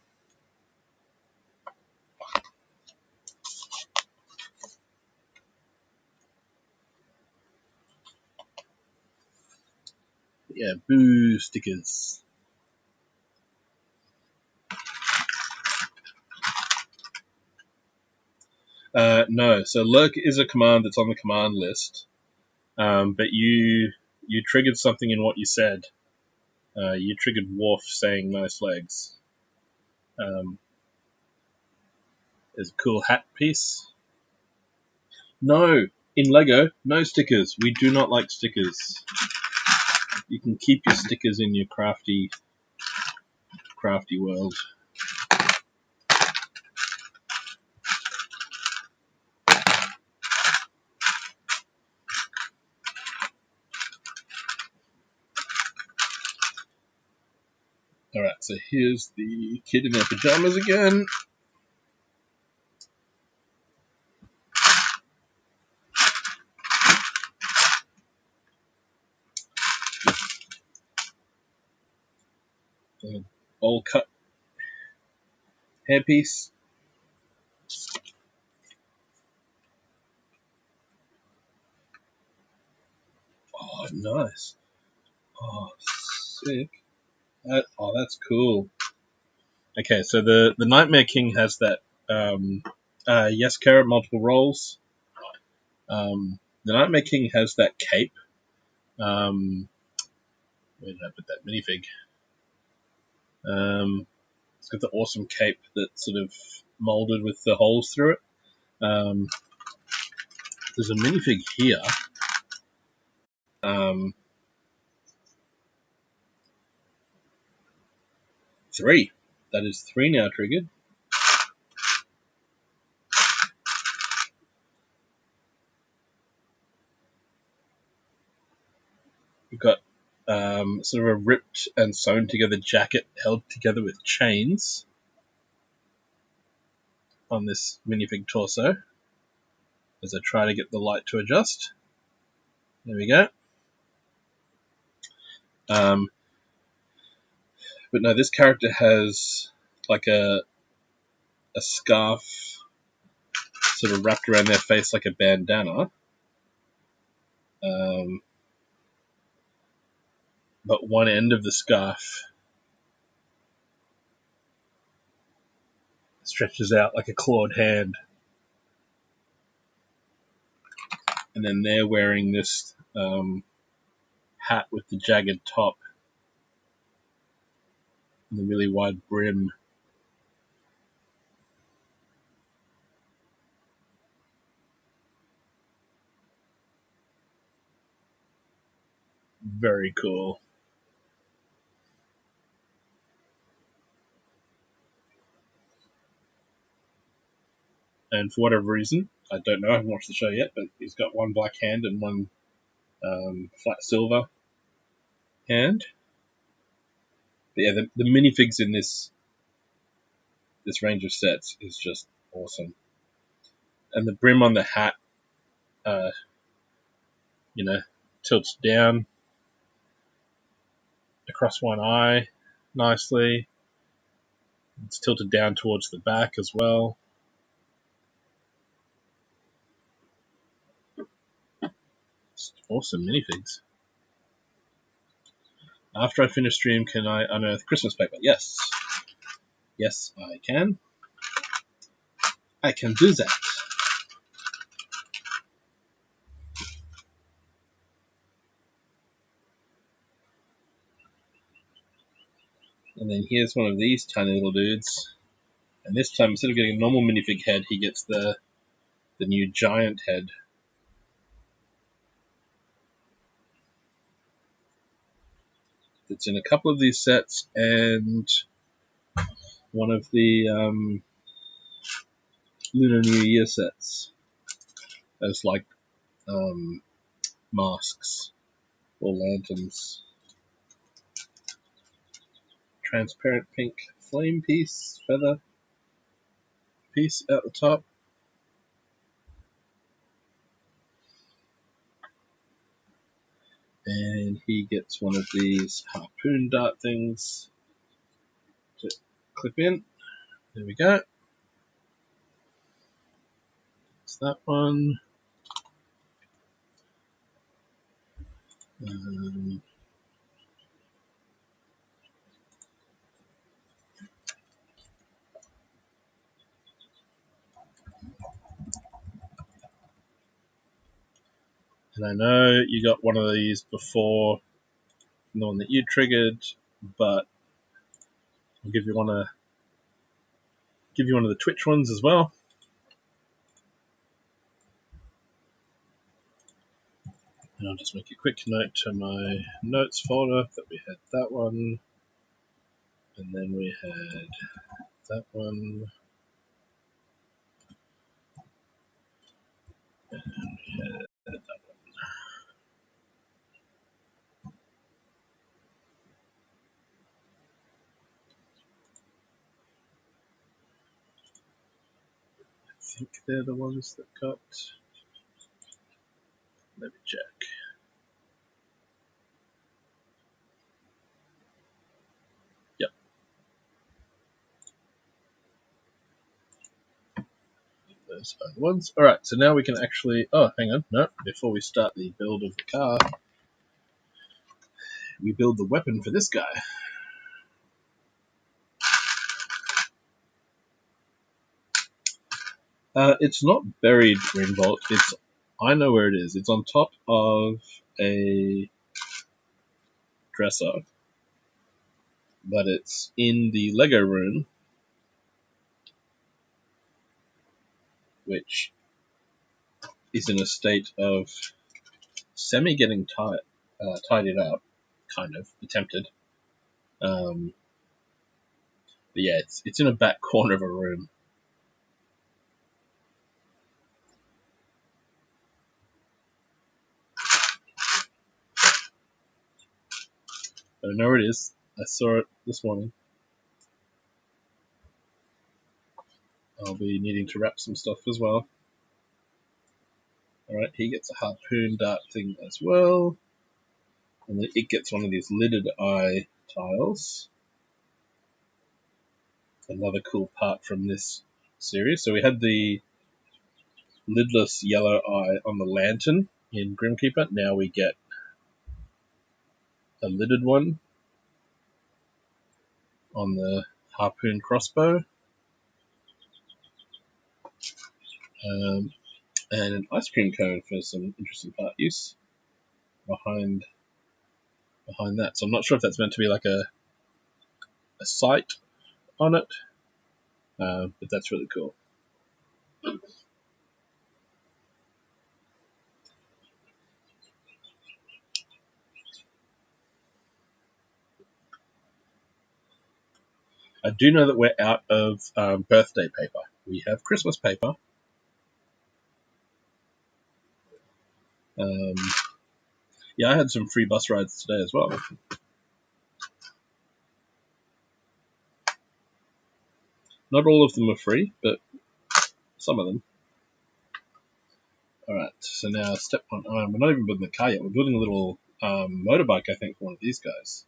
Yeah, boo stickers. No, so lurk is a command that's on the command list, but you triggered something in what you said. You triggered Worf saying nice legs. There's a cool hat piece. No, in Lego, no stickers. We do not like stickers. You can keep your stickers in your crafty world. Alright, so here's the kid in their pajamas again. Bowl cut hairpiece. Oh, nice. Oh, sick. That's cool. Okay, so the Nightmare King has that. Yes, Carrot, multiple roles. The Nightmare King has that cape. Where did I put that minifig? It's got the awesome cape that's sort of molded with the holes through it. There's a minifig here. 3. That is 3 now triggered. We've got sort of a ripped and sewn together jacket held together with chains on this minifig torso as I try to get the light to adjust. There we go. But no, this character has like a scarf sort of wrapped around their face like a bandana. But one end of the scarf stretches out like a clawed hand. And then they're wearing this hat with the jagged top and the really wide brim. Very cool. And for whatever reason, I don't know, I haven't watched the show yet, but he's got one black hand and one flat silver hand. But yeah, the minifigs in this range of sets is just awesome. And the brim on the hat, tilts down across one eye nicely. It's tilted down towards the back as well. It's awesome minifigs. After I finish stream, can I unearth Christmas paper? Yes. Yes, I can. I can do that. And then here's one of these tiny little dudes. And this time, instead of getting a normal minifig head, he gets the new giant head. It's in a couple of these sets and one of the Lunar New Year sets as like masks or lanterns. Transparent pink flame piece, feather piece at the top. And he gets one of these harpoon dart things to clip in. There we go. It's that one. And I know you got one of these before, the one that you triggered, but I'll give you one of the Twitch ones as well. And I'll just make a quick note to my notes folder that we had that one, and then we had that one, and we had that one. I think they're the ones that got. Let me check. Yep. Those are the ones. Alright, so now we can actually. Oh, hang on. No, before we start the build of the car, we build the weapon for this guy. It's not buried, Greenbolt. I know where it is. It's on top of a dresser, but it's in the Lego room, which is in a state of semi-getting tidied up, kind of, attempted. But yeah, it's in a back corner of a room. I don't know where it is. I saw it this morning. I'll be needing to wrap some stuff as well. Alright, he gets a harpoon dart thing as well. And then it gets one of these lidded eye tiles. Another cool part from this series. So we had the lidless yellow eye on the lantern in Grimkeeper. Now we get a lidded one on the harpoon crossbow. And an ice cream cone for some interesting part use behind that. So I'm not sure if that's meant to be like a sight on it, but that's really cool. I do know that we're out of birthday paper. We have Christmas paper. Yeah, I had some free bus rides today as well. Not all of them are free, but some of them. Alright, so now step one. We're not even building the car yet. We're building a little motorbike, I think, for one of these guys.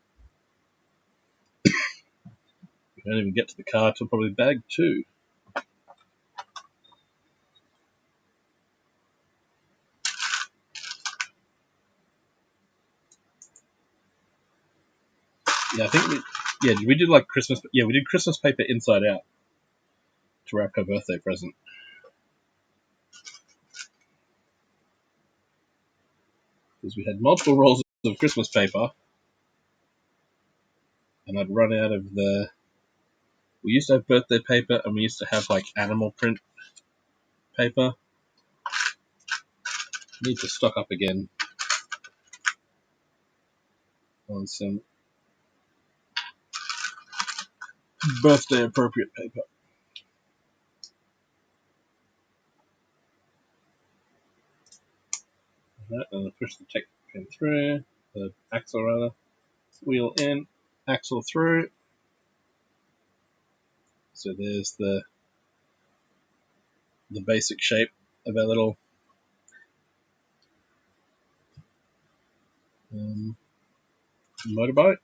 We don't even get to the car till probably bag 2. Yeah, I think we did like Christmas. Yeah, we did Christmas paper inside out to wrap her birthday present. Because we had multiple rolls of Christmas paper, and I'd run out of the. We used to have birthday paper, and we used to have like animal print paper. Need to stock up again on some birthday appropriate paper. Right, and I push the tech pin through, the axle rather, wheel in, axle through. So there's the basic shape of our little motorbike.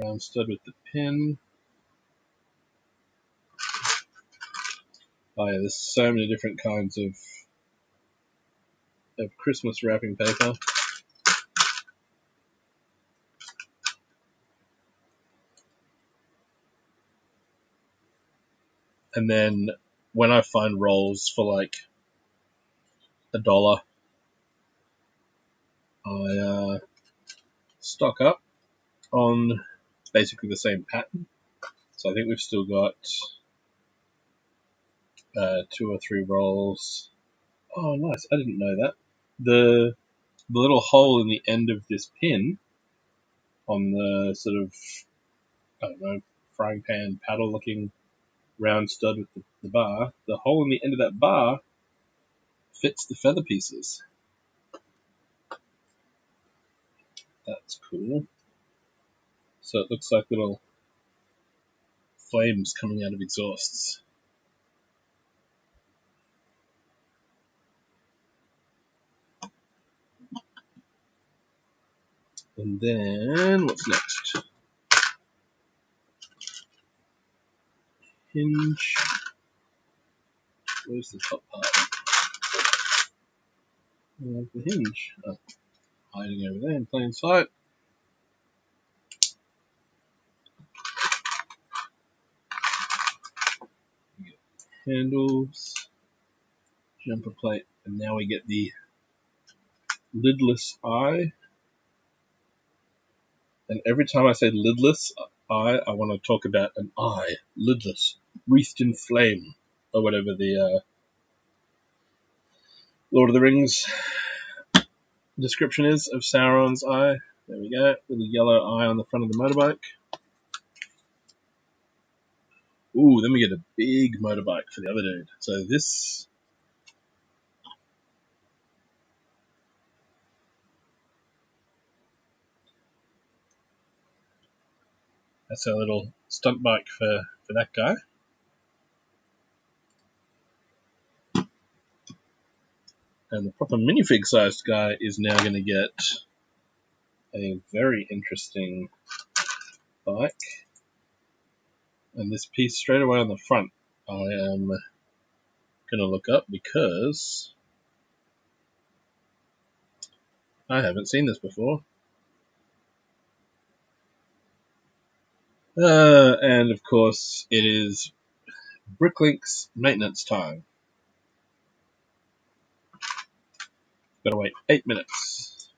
Round stud with the pin. Oh yeah, there's so many different kinds of Christmas wrapping paper. And then when I find rolls for like $1, I stock up on basically the same pattern. So I think we've still got 2 or 3 rolls. Oh, nice! I didn't know that. The little hole in the end of this pin on the sort of, I don't know, frying pan paddle looking round stud with the bar, the hole in the end of that bar fits the feather pieces. That's cool. So it looks like little flames coming out of exhausts. And then, what's next? Hinge. Where's the top part? The hinge. Oh, hiding over there in plain sight. Handles. Jumper plate. And now we get the lidless eye. And every time I say lidless eye, I want to talk about an eye. Lidless. Wreathed in flame. Or whatever the Lord of the Rings description is of Sauron's eye. There we go. Little yellow eye on the front of the motorbike. Ooh, then we get a big motorbike for the other dude. So this... That's our little stunt bike for that guy. And the proper minifig-sized guy is now going to get a very interesting bike. And this piece straight away on the front, I am going to look up because I haven't seen this before. And of course, it is Bricklink's maintenance time. Gotta wait 8 minutes.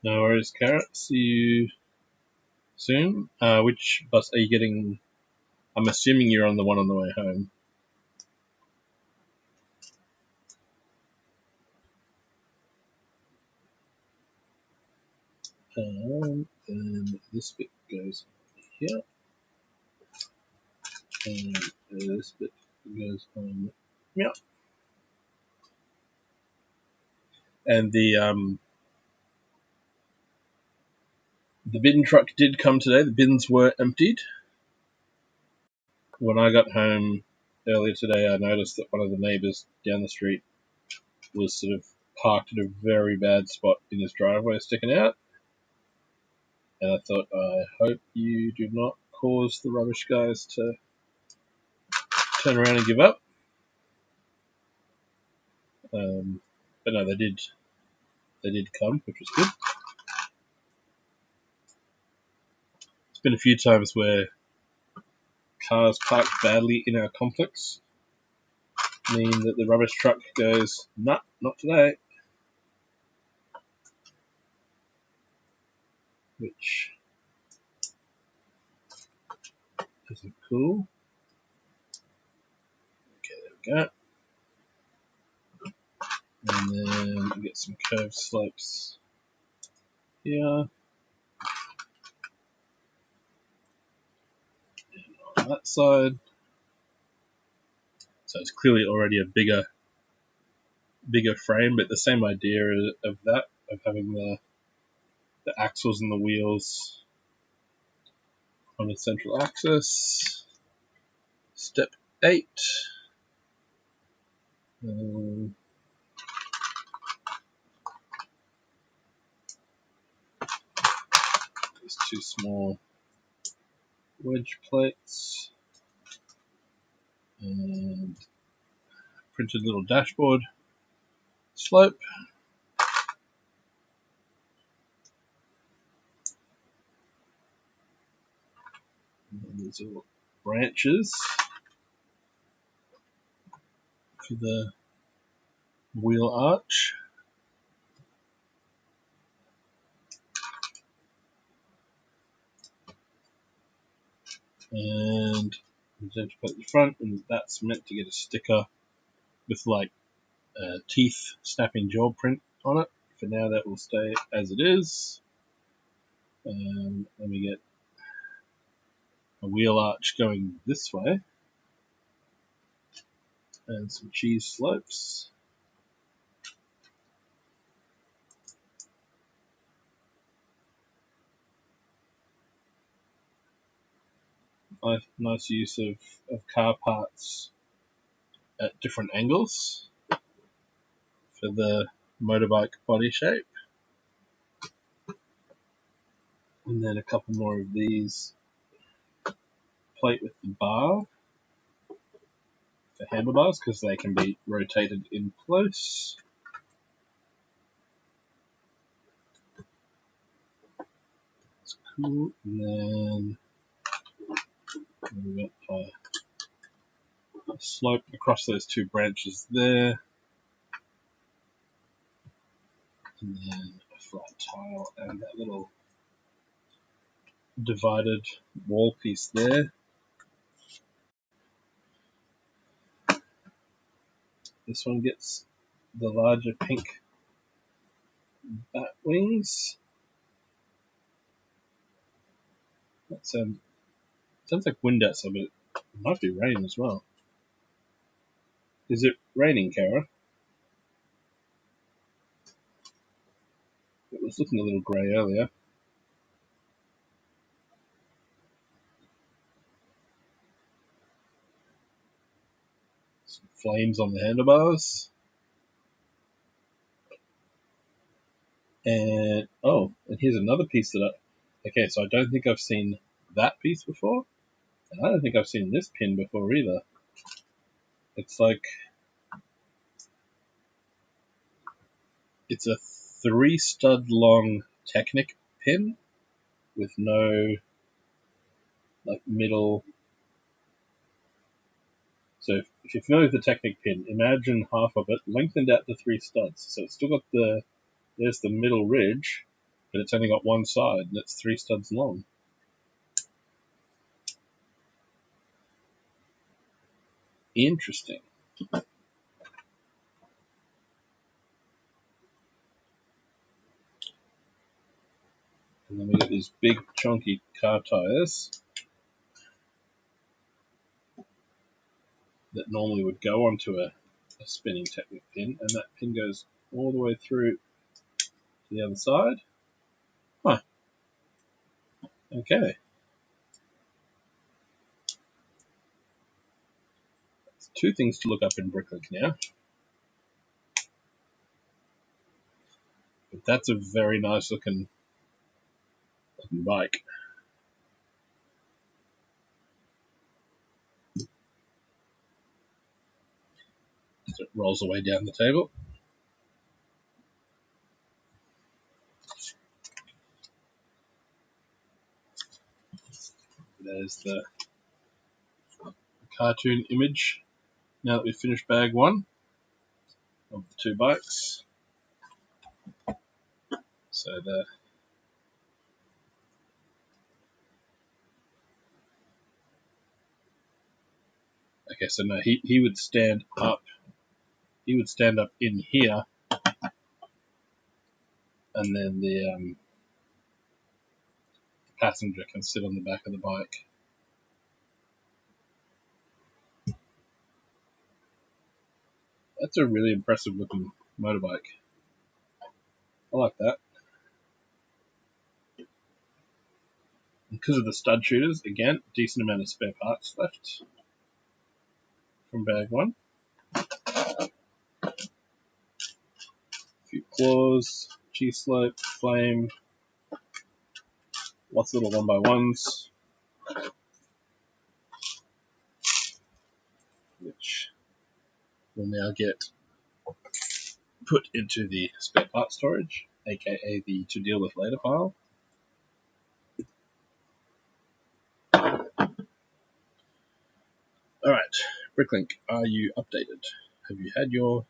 No worries, Carrot. See you soon. Which bus are you getting? I'm assuming you're on the one on the way home. And this bit goes here. And this bit goes on here. And the bin truck did come today. The bins were emptied. When I got home earlier today, I noticed that one of the neighbours down the street was sort of parked at a very bad spot in his driveway sticking out. And I thought, I hope you do not cause the rubbish guys to turn around and give up. But no, they did come, which was good. It's been a few times where cars parked badly in our complex mean that the rubbish truck goes, nah, not today. Which isn't cool. Okay, there we go. And then we get some curved slopes here. And on that side. So it's clearly already a bigger frame, but the same idea of that, of having the axles and the wheels on a central axis. Step 8. These two small wedge plates and printed little dashboard slope. And these little branches for the wheel arch. And then put at the front, and that's meant to get a sticker with like teeth snapping jaw print on it. For now, that will stay as it is. Then we get a wheel arch going this way, and some cheese slopes. Nice use of car parts at different angles for the motorbike body shape. And then a couple more of these plate with the bar for handlebars because they can be rotated in place. That's cool. And then we've got a slope across those two branches there. And then a flat tile and that little divided wall piece there. This one gets the larger pink Bat wings. That sounds like wind outside, but it might be rain as well. Is it raining, Kara? It was looking a little grey earlier. Some flames on the handlebars. And here's another piece that okay, so I don't think I've seen that piece before, and I don't think I've seen this pin before either. It's like it's a 3-stud long Technic pin with no like middle. So if you're familiar with the Technic pin, imagine half of it lengthened out to 3 studs. So it's still got there's the middle ridge, but it's only got one side and it's 3 studs long. Interesting. And then we got these big chunky car tires that normally would go onto a spinning Technic pin, and that pin goes all the way through to the other side. Huh. Okay. That's 2 things to look up in Bricklink now. But that's a very nice looking bike. So it rolls away down the table. There's the cartoon image. Now that we've finished bag 1 of the 2 bikes. So so no, he would stand up. He would stand up in here, and then the passenger can sit on the back of the bike. That's a really impressive looking motorbike. I like that. Because of the stud shooters, again, decent amount of spare parts left from bag 1. A few claws, G-slope, flame, lots of little 1x1s, which will now get put into the spare part storage, aka the to deal with later pile. Alright, Bricklink, are you updated? Have you had your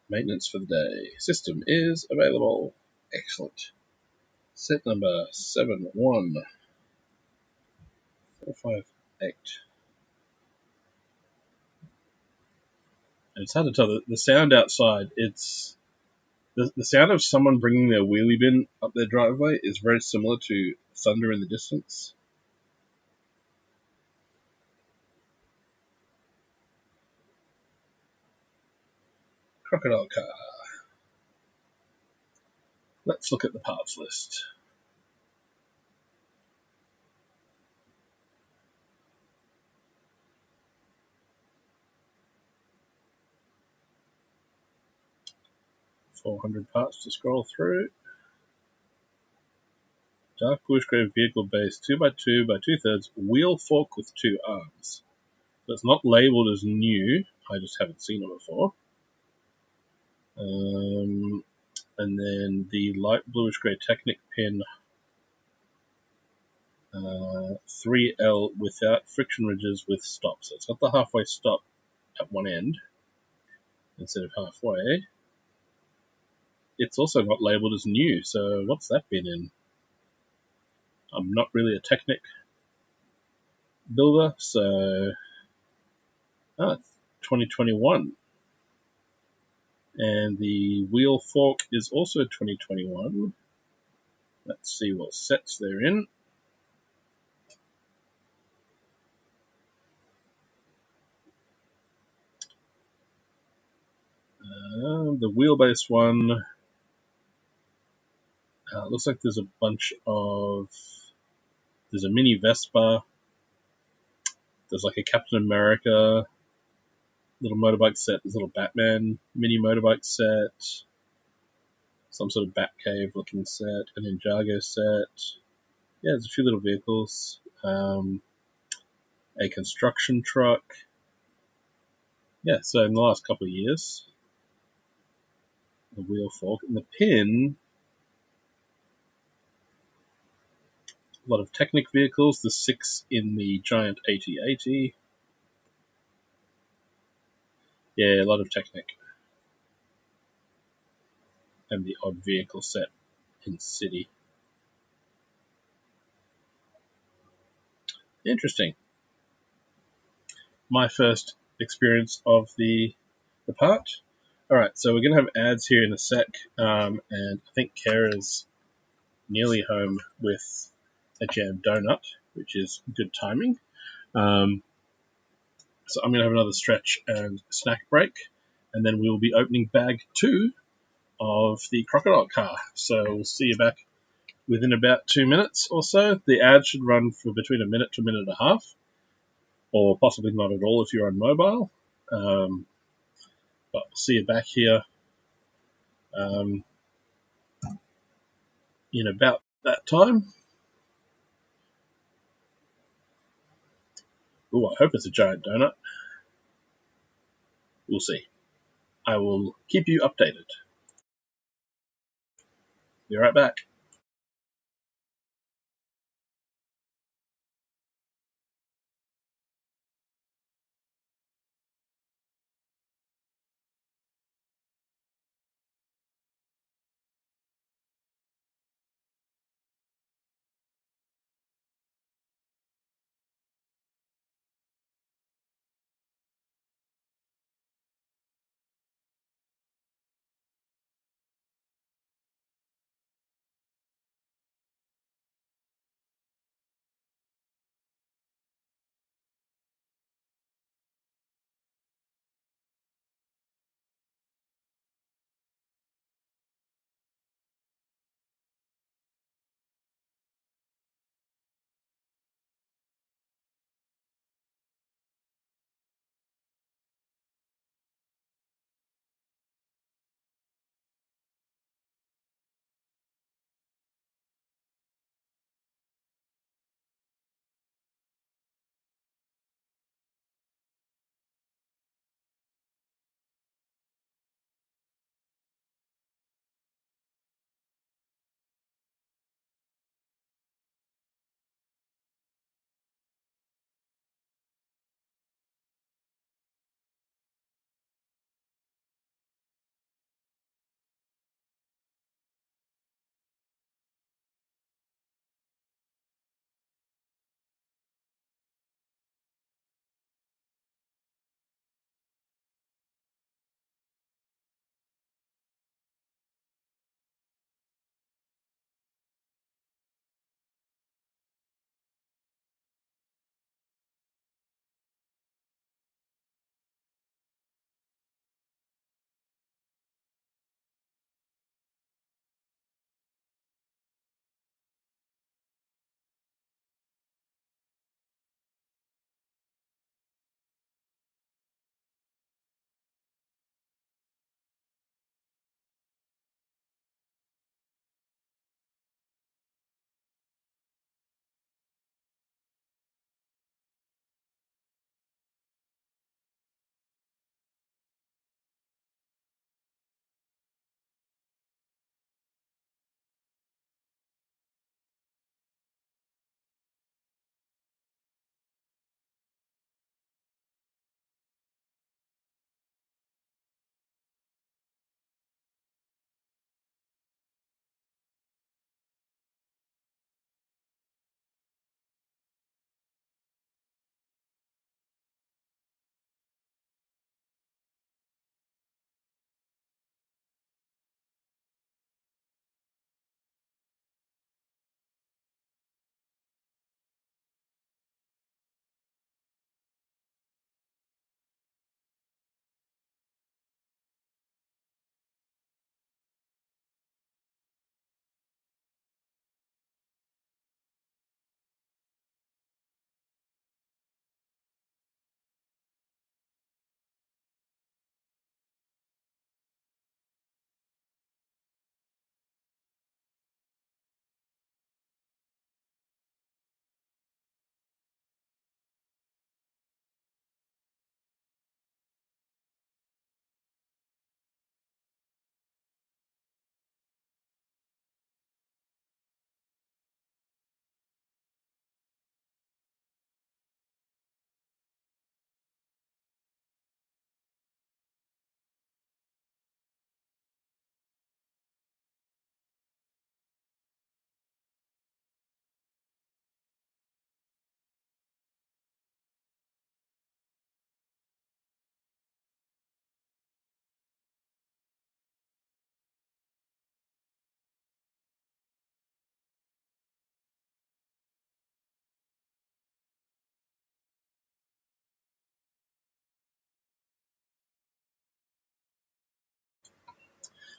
maintenance for the day? System is available. Excellent. Set number 71458. And it's hard to tell. The sound outside, it's the sound of someone bringing their wheelie bin up their driveway is very similar to thunder in the distance. Crocodile car. Let's look at the parts list. $400 parts to scroll through. Dark bluish grey vehicle base 2x2 by 2/3 wheel fork with 2 arms. So it's not labelled as new. I just haven't seen it before. And then the light bluish grey Technic pin 3L without friction ridges with stop. So it's got the halfway stop at one end instead of halfway. It's also not labelled as new, so what's that been in? I'm not really a Technic builder, so it's 2021. And the wheel fork is also 2021. Let's see what sets they're in. The wheelbase one, looks like there's a bunch of... There's a mini Vespa. There's like a Captain America little motorbike set. There's a little Batman mini motorbike set. Some sort of Batcave looking set. A Ninjago set. Yeah, there's a few little vehicles. A construction truck. Yeah, so in the last couple of years, the wheel fork and the pin. A lot of Technic vehicles. The 6 in the giant 8080. Yeah, a lot of Technic. And the odd vehicle set in City. Interesting. My first experience of the part. Alright, so we're going to have ads here in a sec, and I think Kara's nearly home with a jam donut, which is good timing. So I'm going to have another stretch and snack break, and then we will be opening bag 2 of the crocodile car. So we'll see you back within about 2 minutes or so. The ad should run for between a minute to a minute and a half, or possibly not at all if you're on mobile. But we'll see you back here in about that time. Ooh, I hope it's a giant donut. We'll see. I will keep you updated. Be right back.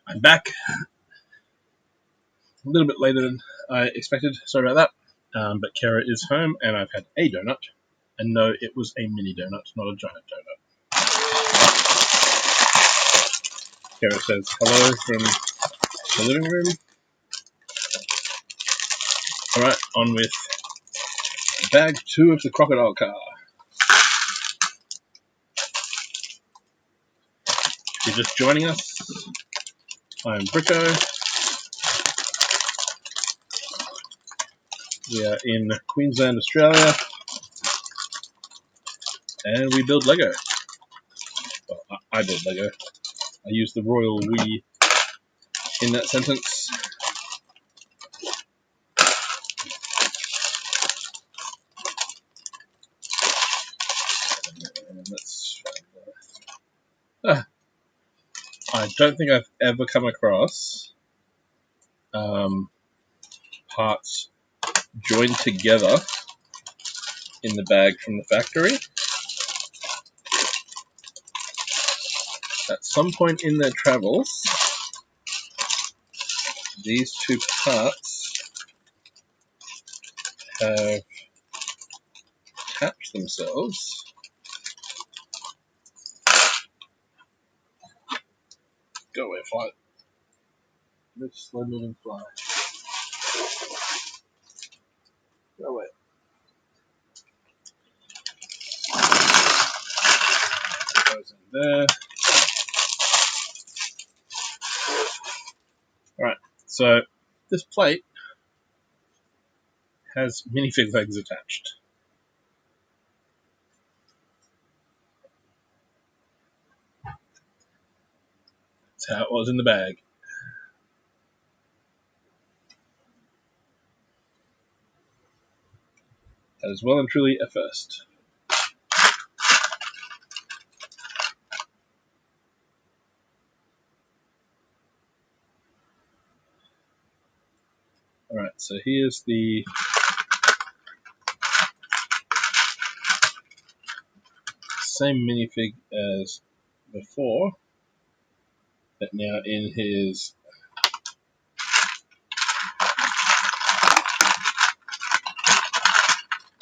I'm back a little bit later than I expected. Sorry about that. But Kara is home, and I've had a donut. And no, it was a mini donut, not a giant donut. Kara says hello from the living room. Alright, on with bag 2 of the crocodile car. If you're just joining us, I'm Bricko. We are in Queensland, Australia, and we build Lego. Well, I build Lego. I use the royal we in that sentence. And let's I don't think I've ever come across parts joined together in the bag from the factory. At some point in their travels, these two parts have attached themselves. Go away, fly. This slow moving fly. Go away. Goes in there. Alright, so this plate has minifig legs attached. That's how it was in the bag. That is well and truly a first. Alright, so here's the same minifig as before, but now in his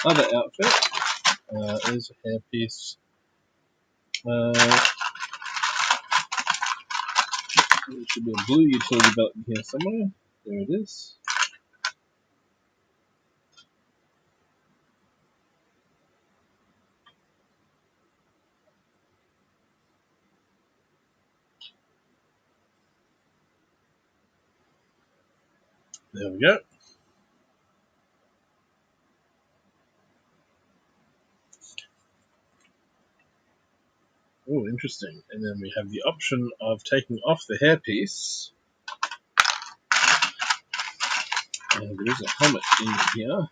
other outfit. There's a hairpiece. There should be a blue utility belt in here somewhere. There it is. There we go. Oh, interesting. And then we have the option of taking off the hairpiece. And there is a helmet in here.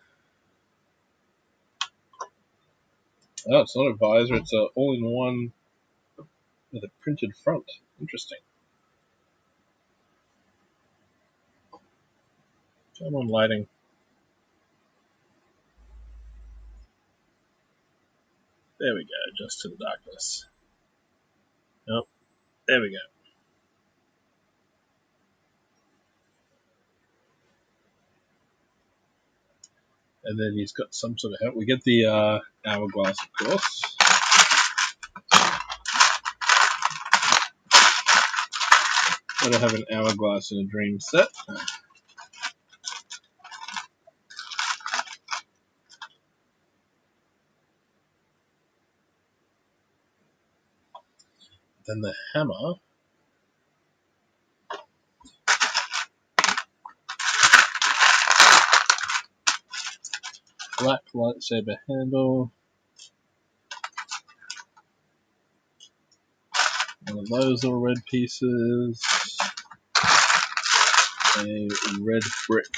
Oh, it's not a visor, it's an all-in-one with a printed front. Interesting. Come on, lighting. There we go, just to the darkness. Nope, there we go. And then he's got some sort of helmet. We get the hourglass, of course. Gotta have an hourglass in a dream set. Then the hammer. Black lightsaber handle. One of those are red pieces. A red brick.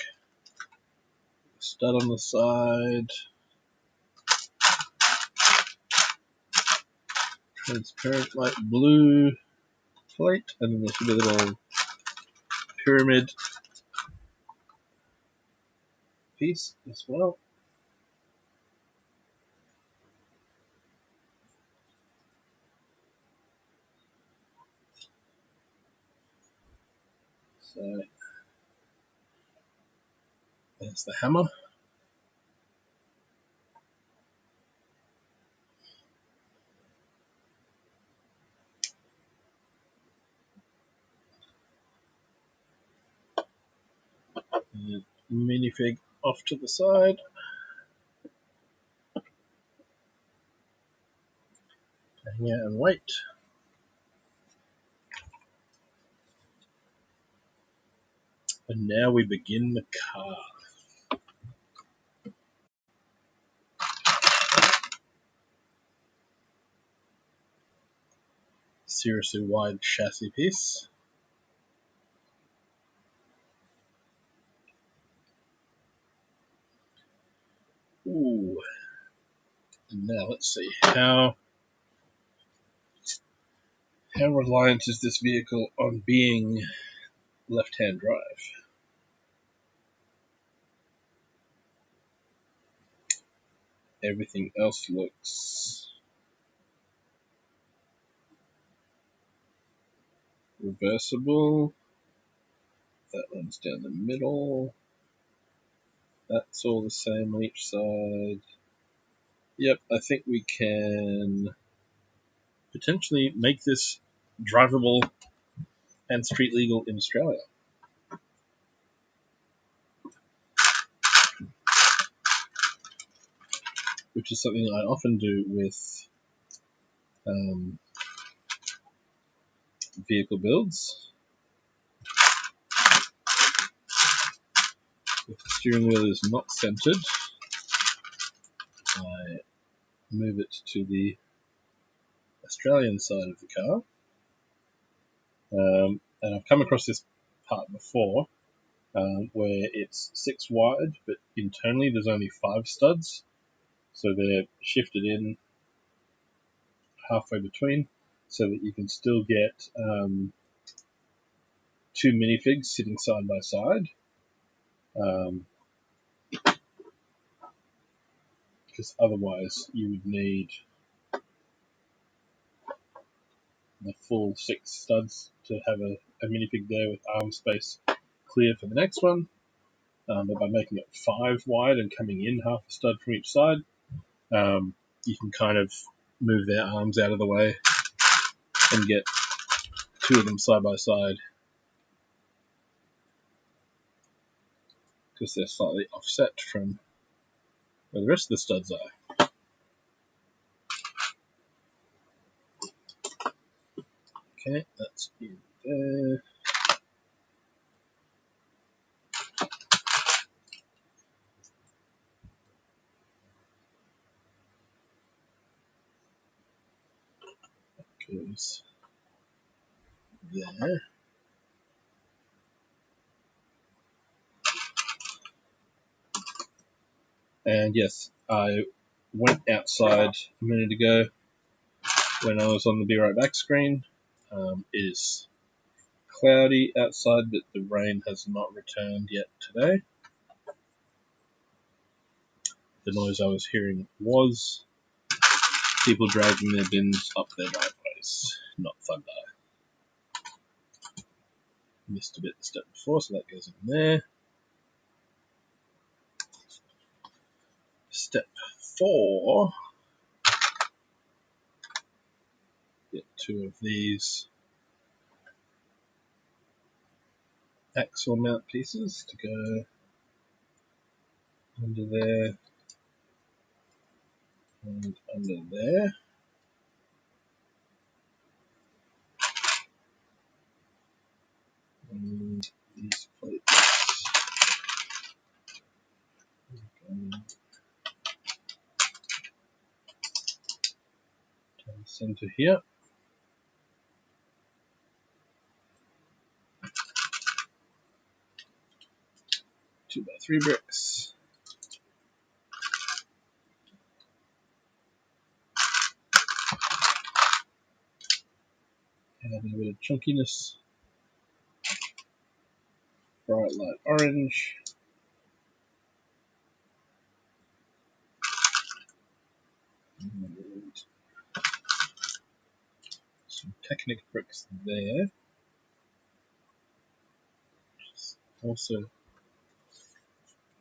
Stud on the side. Transparent light blue plate. And then there should be a little pyramid piece as well. So there's the hammer. And minifig off to the side. Hang out and wait. And now we begin the car. Seriously wide chassis piece. Ooh. And now let's see how reliant is this vehicle on being left-hand drive? Everything else looks reversible. That one's down the middle. That's all the same on each side. Yep, I think we can potentially make this drivable and street legal in Australia. Which is something I often do with vehicle builds. If the steering wheel is not centered, I move it to the Australian side of the car. And I've come across this part before where it's 6 wide, but internally there's only 5 studs. So they're shifted in halfway between so that you can still get 2 minifigs sitting side by side. Because otherwise you would need the full 6 studs to have a minifig there with arm space clear for the next one. But by making it 5 wide and coming in half a stud from each side, you can kind of move their arms out of the way and get 2 of them side by side because they're slightly offset from where the rest of the studs are. Okay, that's in there. Goes there. And yes, I went outside a minute ago when I was on the Be Right Back screen. It is cloudy outside, but the rain has not returned yet today. The noise I was hearing was people dragging their bins up their driveways, not thunder. Missed a bit the step before, so that goes in there. Step 4, get 2 of these axle mount pieces to go under there and under there. And these plates go down the center here. 2x3 bricks. Adding a bit of chunkiness. Bright light orange. And some Technic bricks there. Also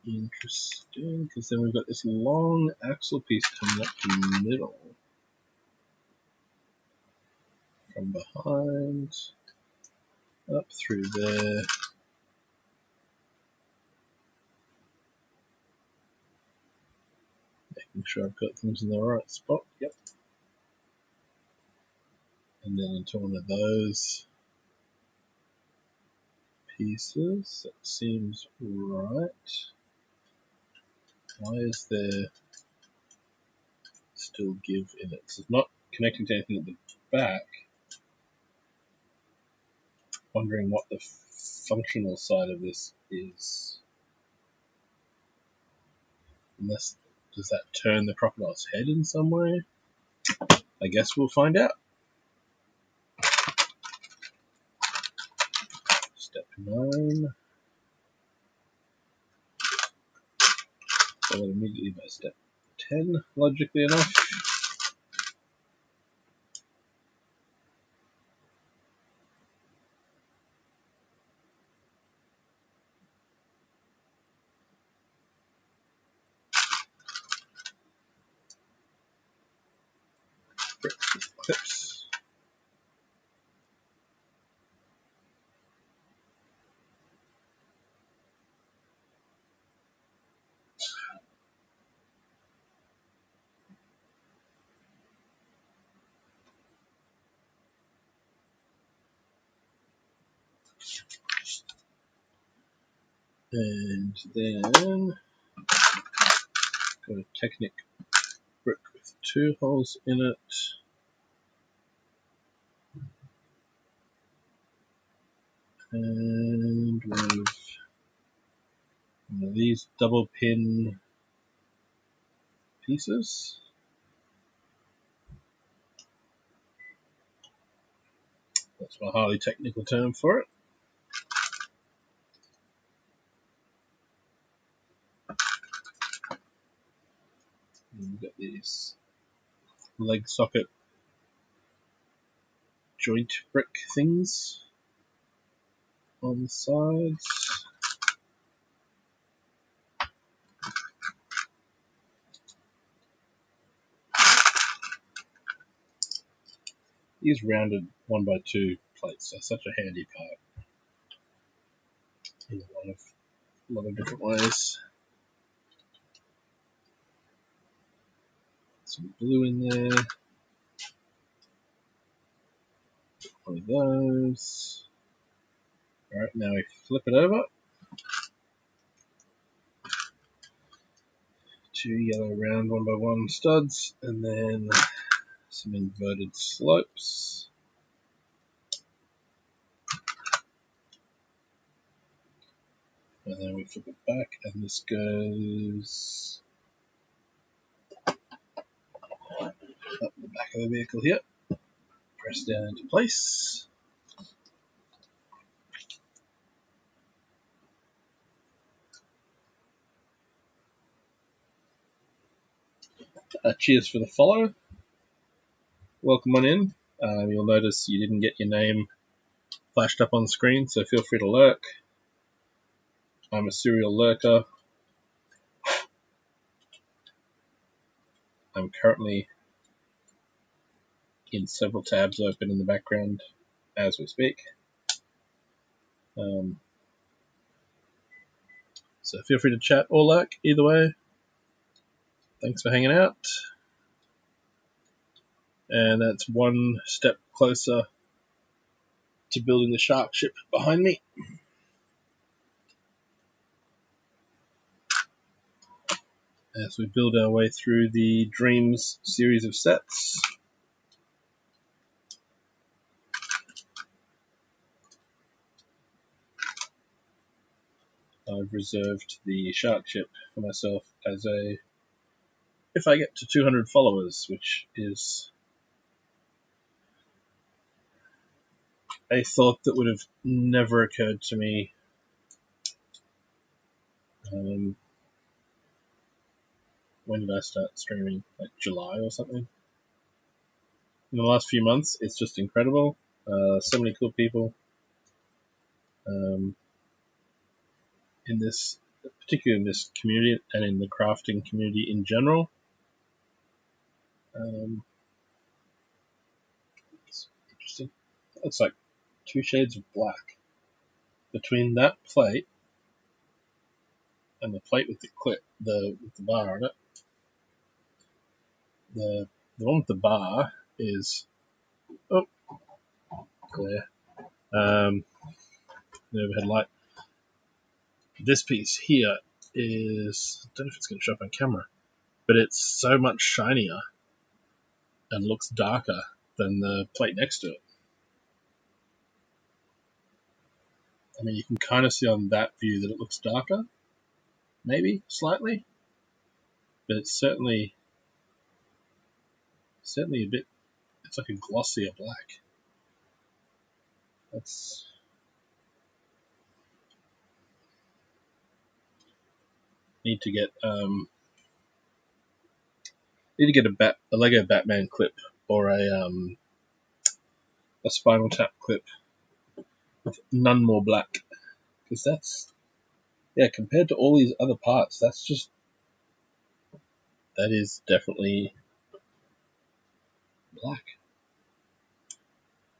interesting, because then we've got this long axle piece coming up the middle from behind up through there. Making sure I've got things in the right spot. Yep. And then into one of those pieces. That seems right. Why is there still give in it? So it's not connecting to anything at the back. Wondering what the functional side of this is. Unless, does that turn the crocodile's head in some way? I guess we'll find out. Step 9. Followed immediately by step 10, logically enough. Bricks with clips. And then got a Technic brick with 2 holes in it. And one of these double pin pieces. That's my highly technical term for it. And we've got these leg socket joint brick things on the sides. These rounded 1x2 plates are such a handy part in a lot of different ways. Some blue in there. One of those. Alright, now we flip it over. 2 yellow round 1x1 studs, and then some inverted slopes. And then we flip it back, and this goes up the back of the vehicle here. Press down into place. Cheers for the follow. Welcome on in. You'll notice you didn't get your name flashed up on screen, so feel free to lurk. I'm a serial lurker. I'm currently in several tabs open in the background as we speak. So feel free to chat or lurk, either way. Thanks for hanging out. And that's one step closer to building the shark ship behind me. As we build our way through the Dreamzzz series of sets. I've reserved the shark ship for myself as a, if I get to 200 followers, which is a thought that would have never occurred to me when did I start streaming? Like July or something? In the last few months, it's just incredible. So many cool people. in this, particularly in this community and in the crafting community in general. It's interesting. It's like 2 shades of black between that plate and the plate with the clip, with the bar on it. The one with the bar is clear. The overhead light. This piece here is, I don't know if it's going to show up on camera, but it's so much shinier and looks darker than the plate next to it. I mean, you can kind of see on that view that it looks darker, maybe slightly, but it's certainly a bit. It's like a glossier black. That's need to get a Lego Batman clip or a Spinal Tap clip with none more black, because that's, yeah, compared to all these other parts, that is definitely black.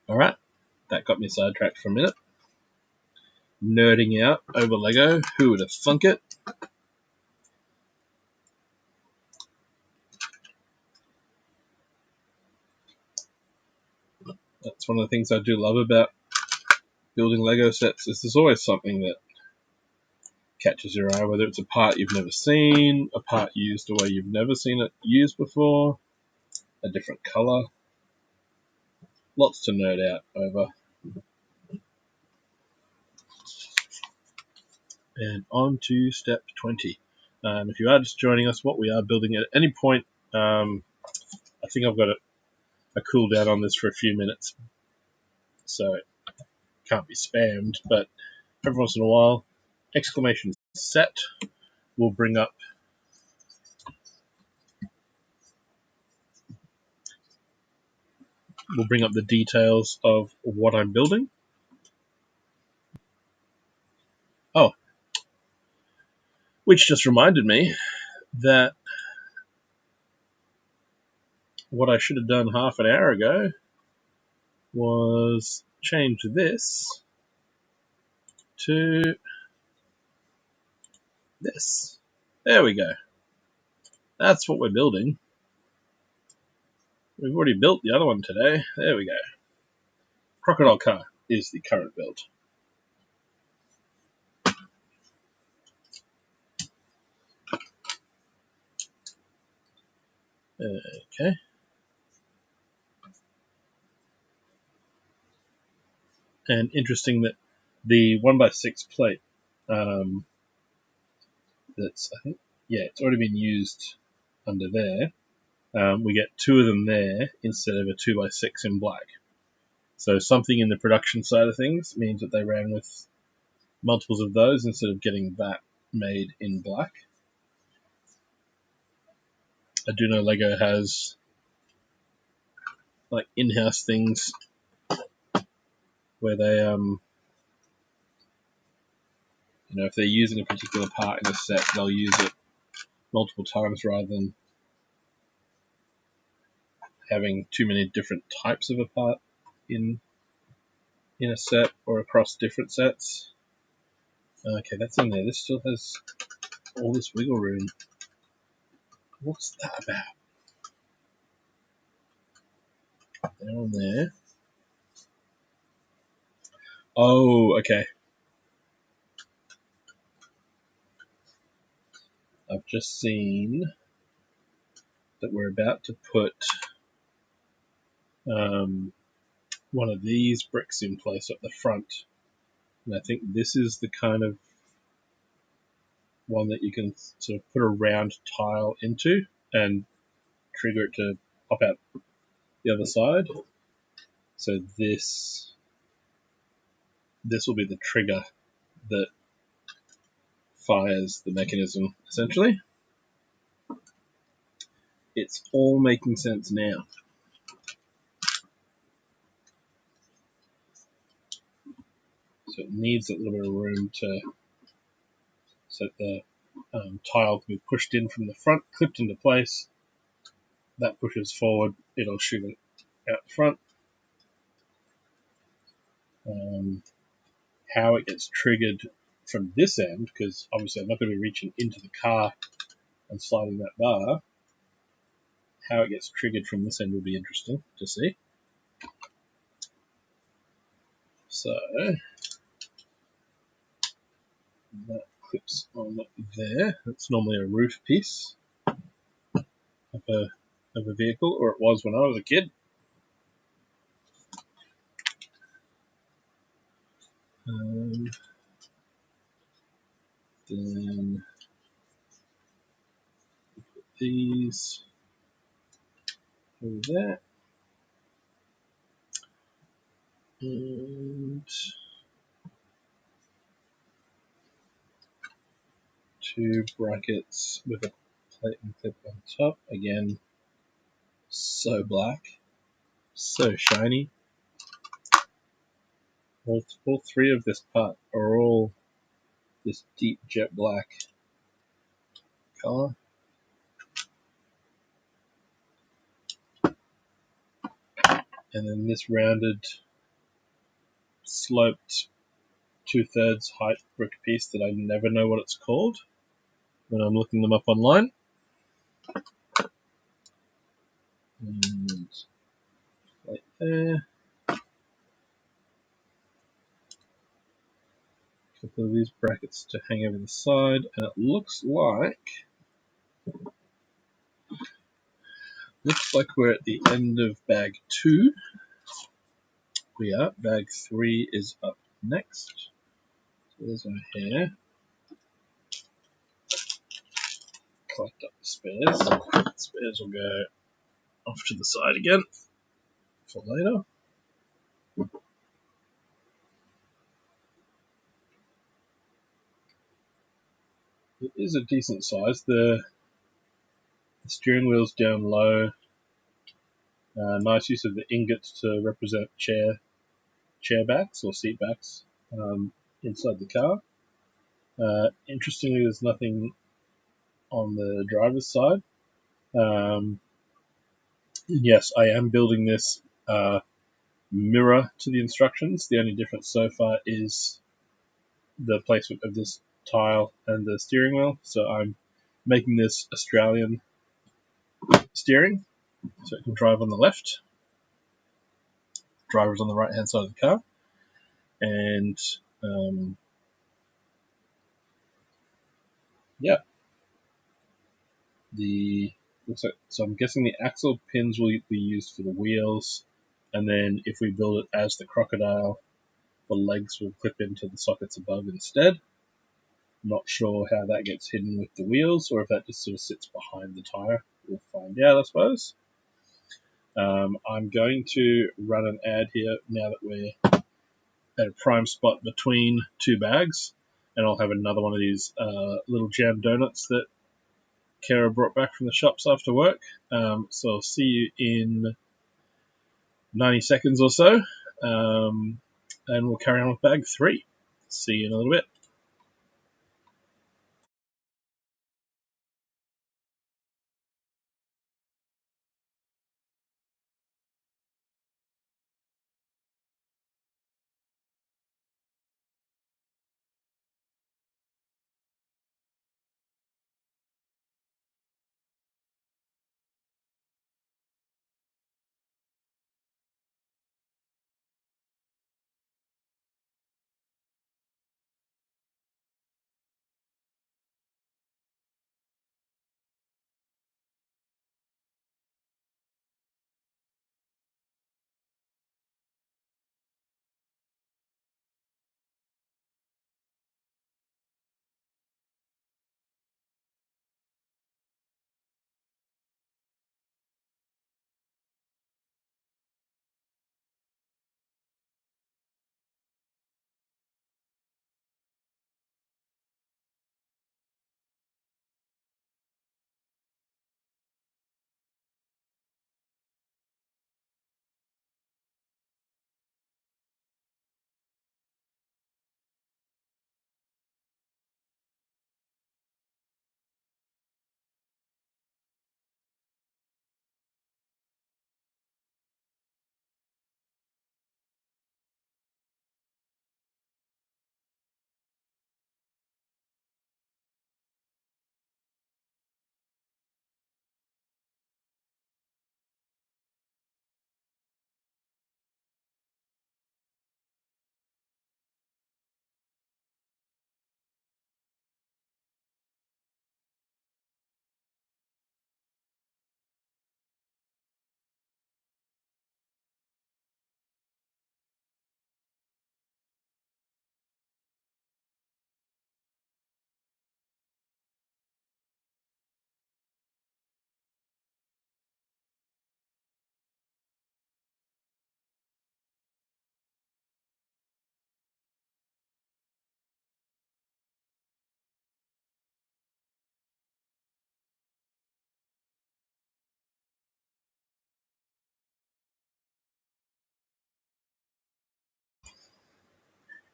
Alright, that got me sidetracked for a minute. Nerding out over Lego, who would have thunk it? That's one of the things I do love about building Lego sets, is there's always something that catches your eye, whether it's a part you've never seen, a part used a way you've never seen it used before, a different color. Lots to nerd out over. And on to step 20. If you are just joining us, what we are building at any point, I think I've got a cooldown on this for a few minutes, so it can't be spammed, but every once in a while, exclamation set will bring up the details of what I'm building. Oh, which just reminded me that what I should have done half an hour ago was change this to this. There we go. That's what we're building. We've already built the other one today. There we go. Crocodile car is the current build. Okay. And interesting that the 1x6 plate, that's, I think, yeah, it's already been used under there. We get 2 of them there instead of a 2x6 in black. So something in the production side of things means that they ran with multiples of those instead of getting that made in black. I do know Lego has like in-house things where they, if they're using a particular part in a set, they'll use it multiple times rather than having too many different types of a part in a set or across different sets. Okay, that's in there. This still has all this wiggle room. What's that about? Down there. Oh, okay. I've just seen that we're about to put one of these bricks in place at the front. And I think this is the kind of one that you can sort of put a round tile into and trigger it to pop out the other side. So this will be the trigger that fires the mechanism, essentially. It's all making sense now. So it needs a little bit of room to so the tile can be pushed in from the front, clipped into place. That pushes forward, it'll shoot it out the front. How it gets triggered from this end, because obviously I'm not going to be reaching into the car and sliding that bar. How it gets triggered from this end will be interesting to see. So that clips on there. That's normally a roof piece of a vehicle, or it was when I was a kid. Then put these over there, and 2 brackets with a plate and clip on top. Again, so black, so shiny. All 3 of this part are all this deep jet black color. And then this rounded, sloped 2/3 height brick piece that I never know what it's called when I'm looking them up online. And right there. A couple of these brackets to hang over the side, and it looks like we're at the end of bag 2. We are. Bag 3 is up next. So there's our hair. Collect up the spares. The spares will go off to the side again for later. It is a decent size. The steering wheel's down low. Nice use of the ingots to represent chair backs or seat backs inside the car. Interestingly, there's nothing on the driver's side. Yes, I am building this mirror to the instructions. The only difference so far is the placement of this tile and the steering wheel. So I'm making this Australian steering, so it can drive on the left. Driver's on the right hand side of the car, and yeah, so I'm guessing the axle pins will be used for the wheels, and then if we build it as the crocodile, the legs will clip into the sockets above instead. Not sure how that gets hidden with the wheels, or if that just sort of sits behind the tire. We'll find out, I suppose. I'm going to run an ad here now that we're at a prime spot between 2 bags, and I'll have another one of these little jam donuts that Kara brought back from the shops after work. So I'll see you in 90 seconds or so, and we'll carry on with bag 3. See you in a little bit.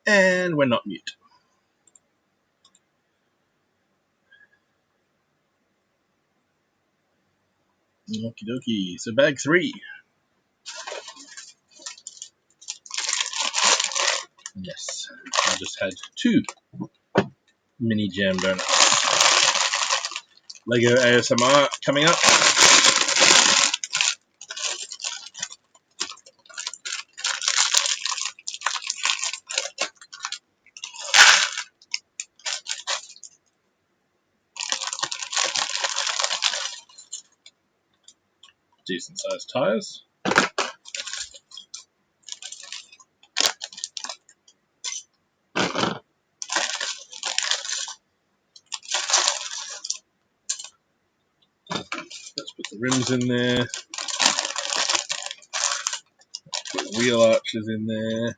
And we're not mute. Okie dokie. So bag 3. Yes, I just had 2 mini jam donuts. Lego ASMR coming up. Decent sized tires. Let's put the rims in there. Put the wheel arches in there.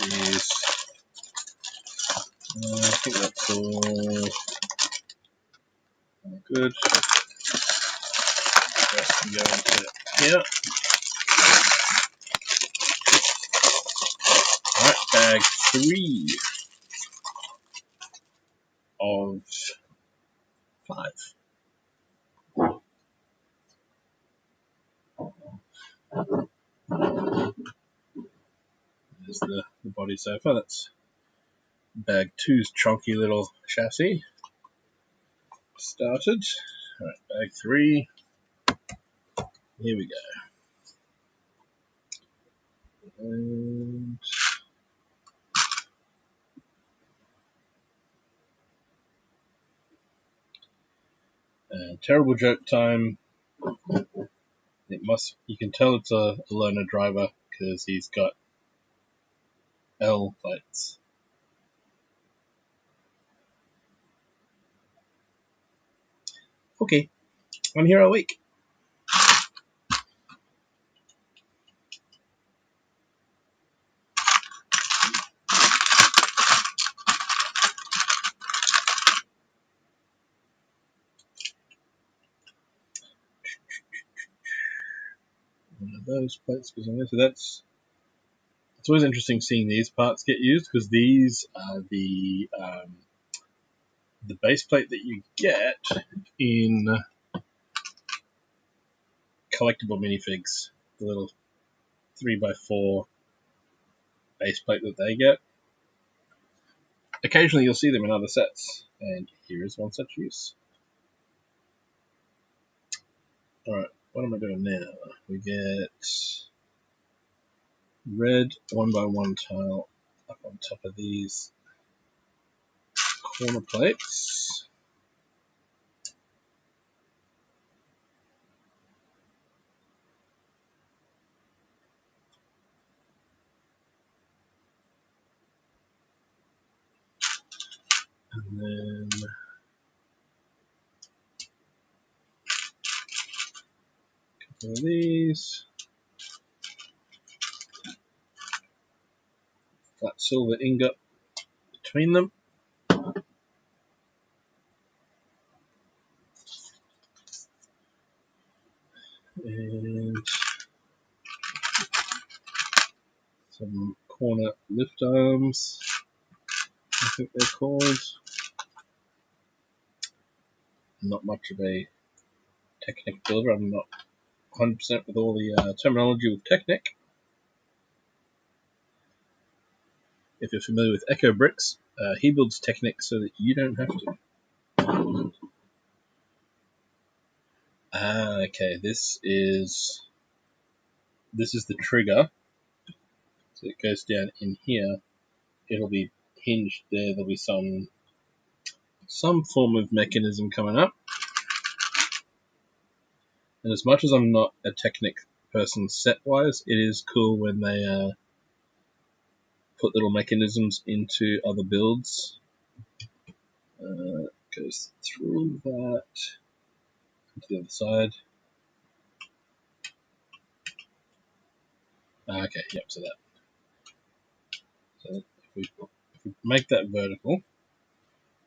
These. I think that's all good. The rest can go into here. Alright, bag 3 of 5. There's the body sofa. That's bag 2's chunky little chassis. Started. Alright, bag 3. Here we go. And terrible joke time. You can tell it's a learner driver because he's got L plates. Okay, I'm here all week. One of those plates goes on there. So it's always interesting seeing these parts get used because these are the base plate that you get in collectible minifigs. The little 3x4 base plate that they get. Occasionally you'll see them in other sets, and here is one such use. Alright, what am I doing now? We get red 1x1 tile up on top of these corner plates. And then a couple of these. Flat silver ingot between them. And some corner lift arms, I think they're called. Not much of a Technic builder. I'm not 100% with all the terminology with Technic. If you're familiar with Echo Bricks, he builds Technic so that you don't have to. Okay, this is the trigger. So it goes down in here. It'll be hinged there. There'll be some form of mechanism coming up. And as much as I'm not a Technic person set-wise, it is cool when they put little mechanisms into other builds. Goes through that to the other side. Okay, yep, so if we make that vertical,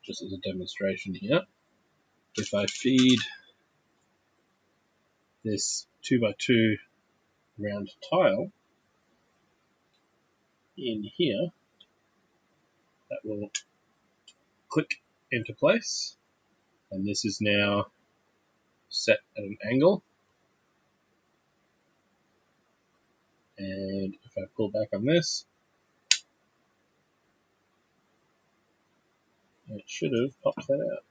just as a demonstration here, if I feed this 2x2 round tile in here that will click into place, and this is now set at an angle. And if I pull back on this, it should have popped that out.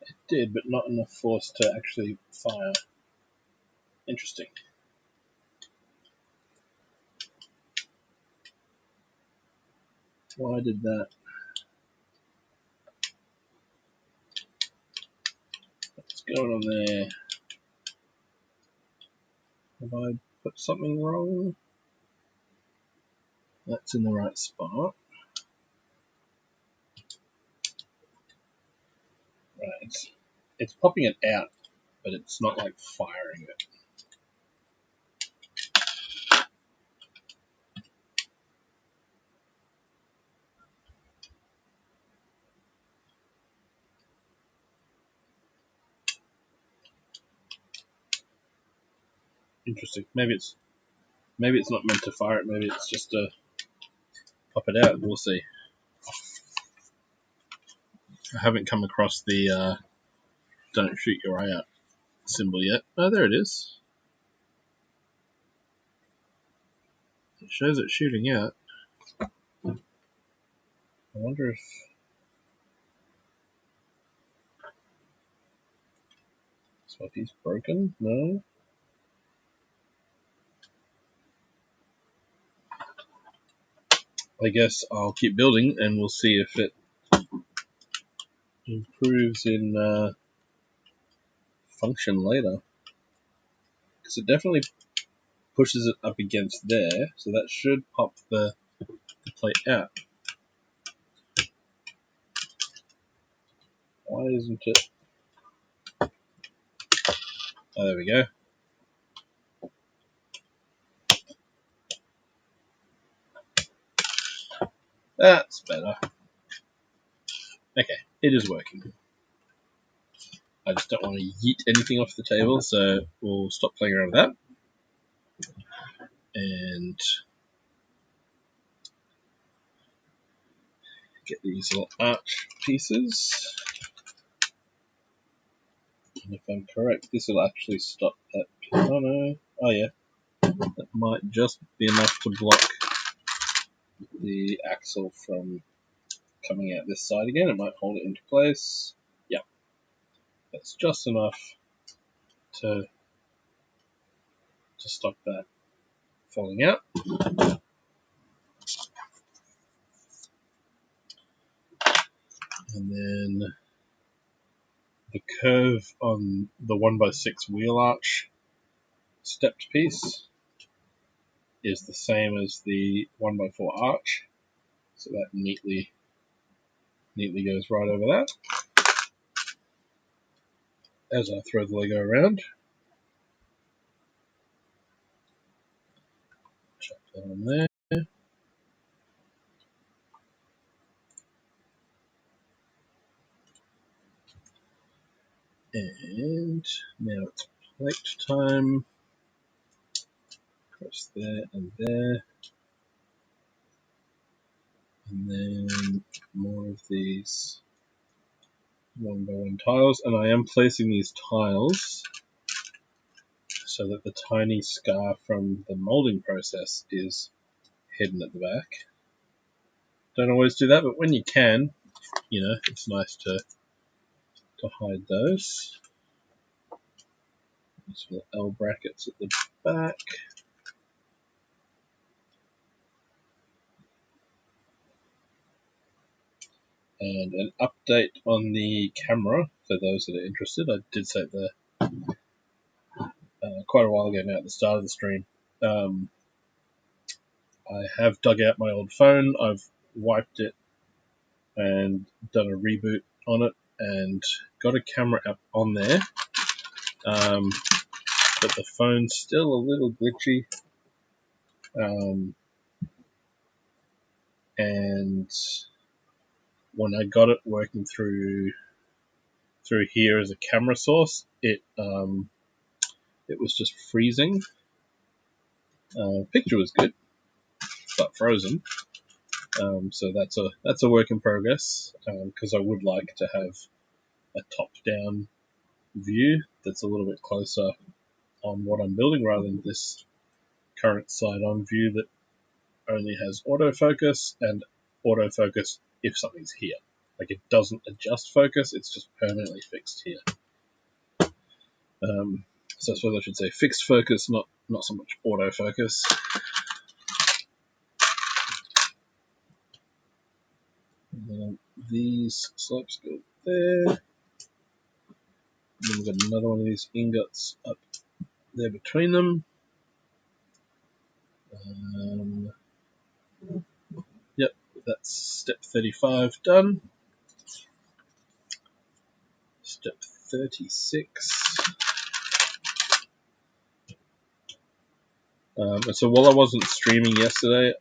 It did, but not enough force to actually fire. Interesting. Why did that? What's going on there? Have I put something wrong? That's in the right spot. Right, it's popping it out, but it's not like firing it. Interesting. Maybe it's not meant to fire it. Maybe it's just to pop it out. We'll see. I haven't come across the "Don't shoot your eye out" symbol yet. Oh, there it is. It shows it shooting out. I wonder if Swapy's broken. No. I guess I'll keep building and we'll see if it improves in function later. Because it definitely pushes it up against there, so that should pop the plate out. Why isn't it? Oh, there we go. That's better. Okay, it is working. I just don't want to yeet anything off the table, so we'll stop playing around with that. And get these little arch pieces. And if I'm correct, this will actually stop that. Oh no. Oh yeah. That might just be enough to block the axle from coming out this side again. It might hold it into place. Yeah. That's just enough to stop that falling out. And then the curve on the 1x6 wheel arch stepped piece is the same as the 1x4 arch, so that neatly goes right over that. As I throw the Lego around, chuck that on there. And now it's plate time. Press there and there. And then more of these 1x1 tiles. And I am placing these tiles so that the tiny scar from the molding process is hidden at the back. Don't always do that, but when you can, you know, it's nice to hide those. These little L brackets at the back. And an update on the camera for those that are interested. I did say it quite a while ago now at the start of the stream. I have dug out my old phone. I've wiped it and done a reboot on it and got a camera app on there. But the phone's still a little glitchy. And when I got it working through through here as a camera source, it was just freezing. Picture was good, but frozen. So that's a work in progress, because I would like to have a top-down view that's a little bit closer on what I'm building rather than this current side-on view that only has autofocus and autofocus if something's here. Like, it doesn't adjust focus, it's just permanently fixed here. So I suppose I should say fixed focus, not so much autofocus. These slopes go there. And then we've got another one of these ingots up there between them. Yep, that's step 35 done. Step 36. And so while I wasn't streaming yesterday,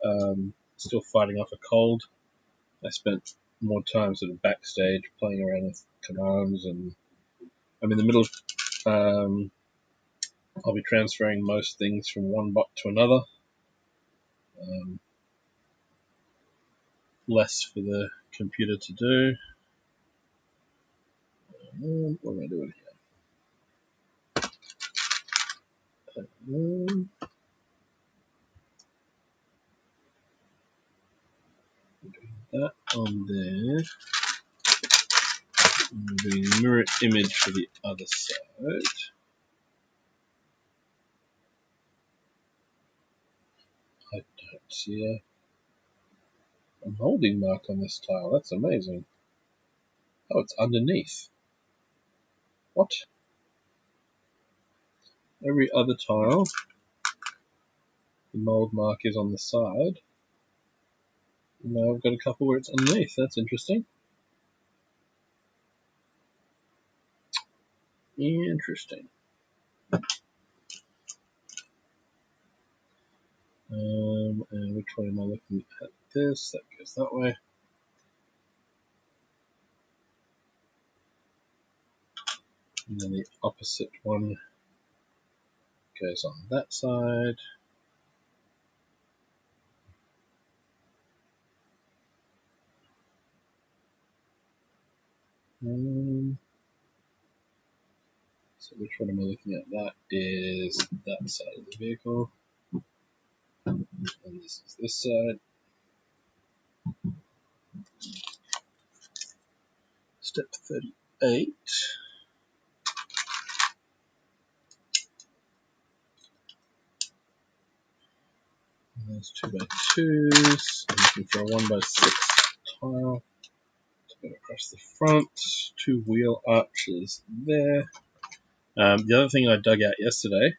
still fighting off a cold, I spent more time sort of backstage playing around with commands, and I'm in the middle of, I'll be transferring most things from one bot to another. Less for the computer to do. What am I doing here? That on there. I'm doing mirror image for the other side. I don't see a molding mark on this tile. That's amazing. Oh, it's underneath. What? Every other tile, the mold mark is on the side. Now I've got a couple where it's underneath. That's interesting. Interesting. And which way am I looking at this? That goes that way. And then the opposite one goes on that side. So which one am I looking at? That is that side of the vehicle. And this is this side. Step 38. And there's 2x2s. I'm looking for a 1x6 tile to go across the front. 2 wheel arches there. The other thing I dug out yesterday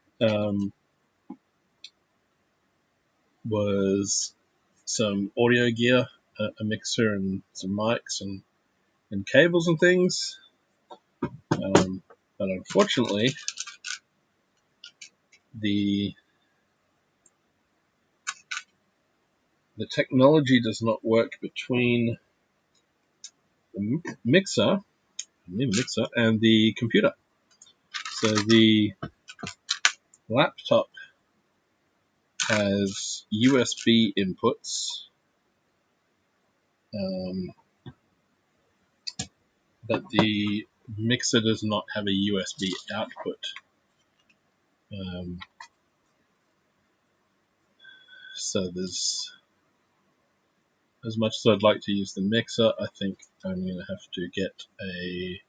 was some audio gear, a mixer and some mics and cables and things. But unfortunately, the technology does not work between the mixer and the computer. So the laptop has USB inputs, but the mixer does not have a USB output. So there's, as much as I'd like to use the mixer, I think I'm going to have to get a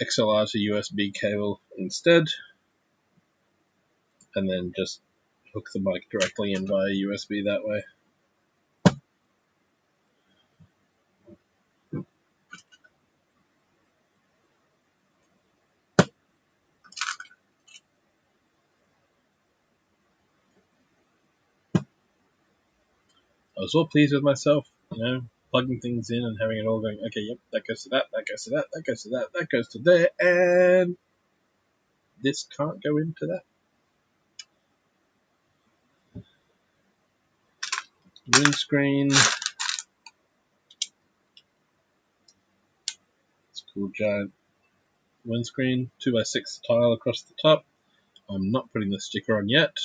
XLR to USB cable instead, and then just hook the mic directly in via USB that way. I was all pleased with myself, plugging things in and having it all going, okay, yep, that goes to that, that goes to that, that goes to that, that goes to there, and this can't go into that. Windscreen. Cool giant windscreen, 2x6 tile across the top. I'm not putting the sticker on yet.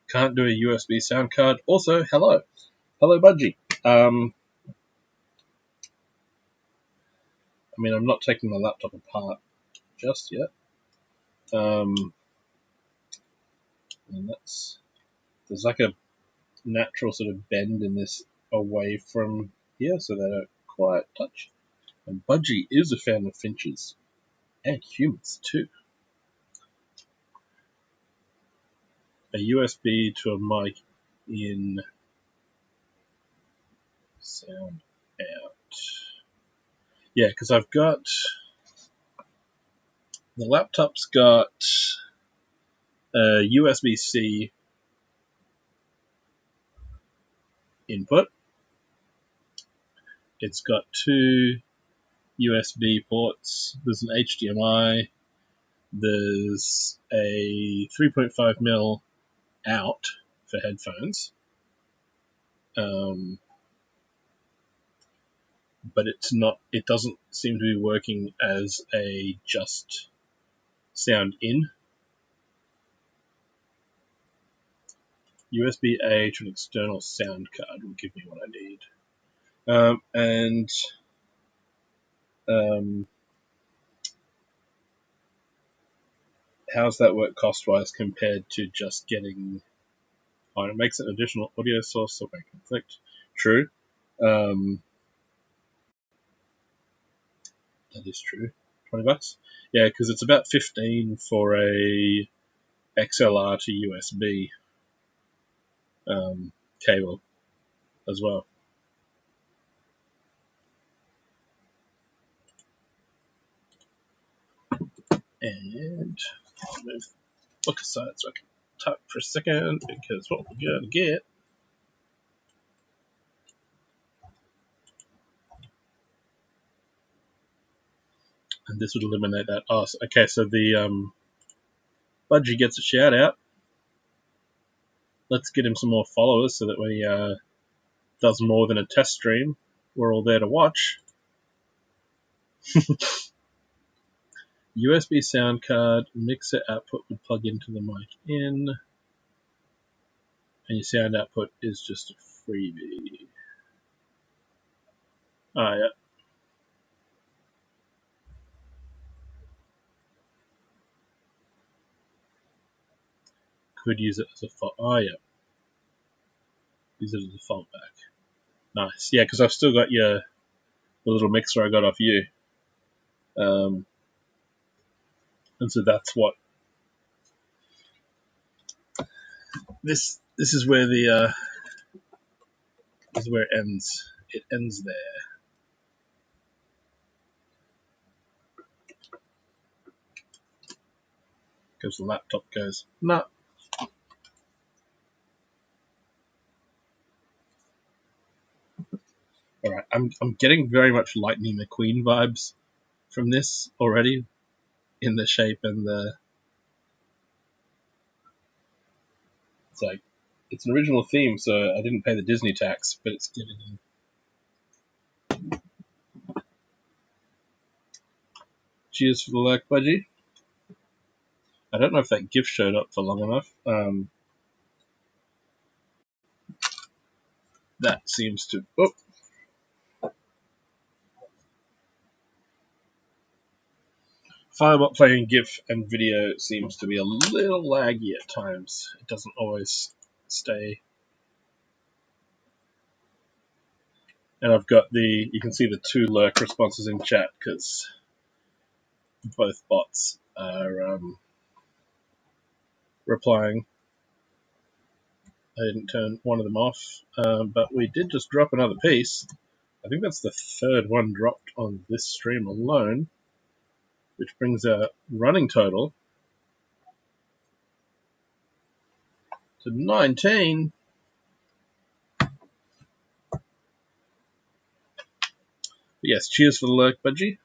Can't do a USB sound card. Also, hello Budgie. I mean, I'm not taking the laptop apart just yet. And there's like a natural sort of bend in this away from here, so they don't quite touch. And Budgie is a fan of finches and humans too. A USB to a mic in, sound out. Yeah, because I've got the laptop's got a USB-C input. It's got two USB ports. There's an HDMI. There's a 3.5mm out for headphones. But it doesn't seem to be working as a just sound in. USB-A to an external sound card will give me what I need. How's that work cost-wise compared to just getting... Oh, it makes an additional audio source so I can conflict. True. That is true. $20? Yeah, because it's about 15 for a XLR to USB cable as well. And I'll move the book aside so I can type for a second, because what we're going to get... And this would eliminate that. Oh, okay, so the Budgie gets a shout out. Let's get him some more followers so that when he does more than a test stream, we're all there to watch. USB sound card, mixer output would plug into the mic in, and your sound output is just a freebie. Oh, yeah. Could use it as a fault. Oh, yeah. Use it as a fallback. Nice. Yeah, because I've still got the little mixer I got off you. And so that's what... This is where the... this is where it ends. It ends there. Because the laptop goes, nah. Alright, I'm getting very much Lightning McQueen vibes from this already, in the shape and the... It's like, it's an original theme, so I didn't pay the Disney tax, but it's giving... Cheers for the lurk, Budgie. I don't know if that GIF showed up for long enough. That seems to... Oh! Firebot playing GIF and video seems to be a little laggy at times. It doesn't always stay. And I've got you can see the two lurk responses in chat because both bots are replying. I didn't turn one of them off, but we did just drop another piece. I think that's the third one dropped on this stream alone, which brings our running total to 19. But yes, cheers for the lurk, Budgie.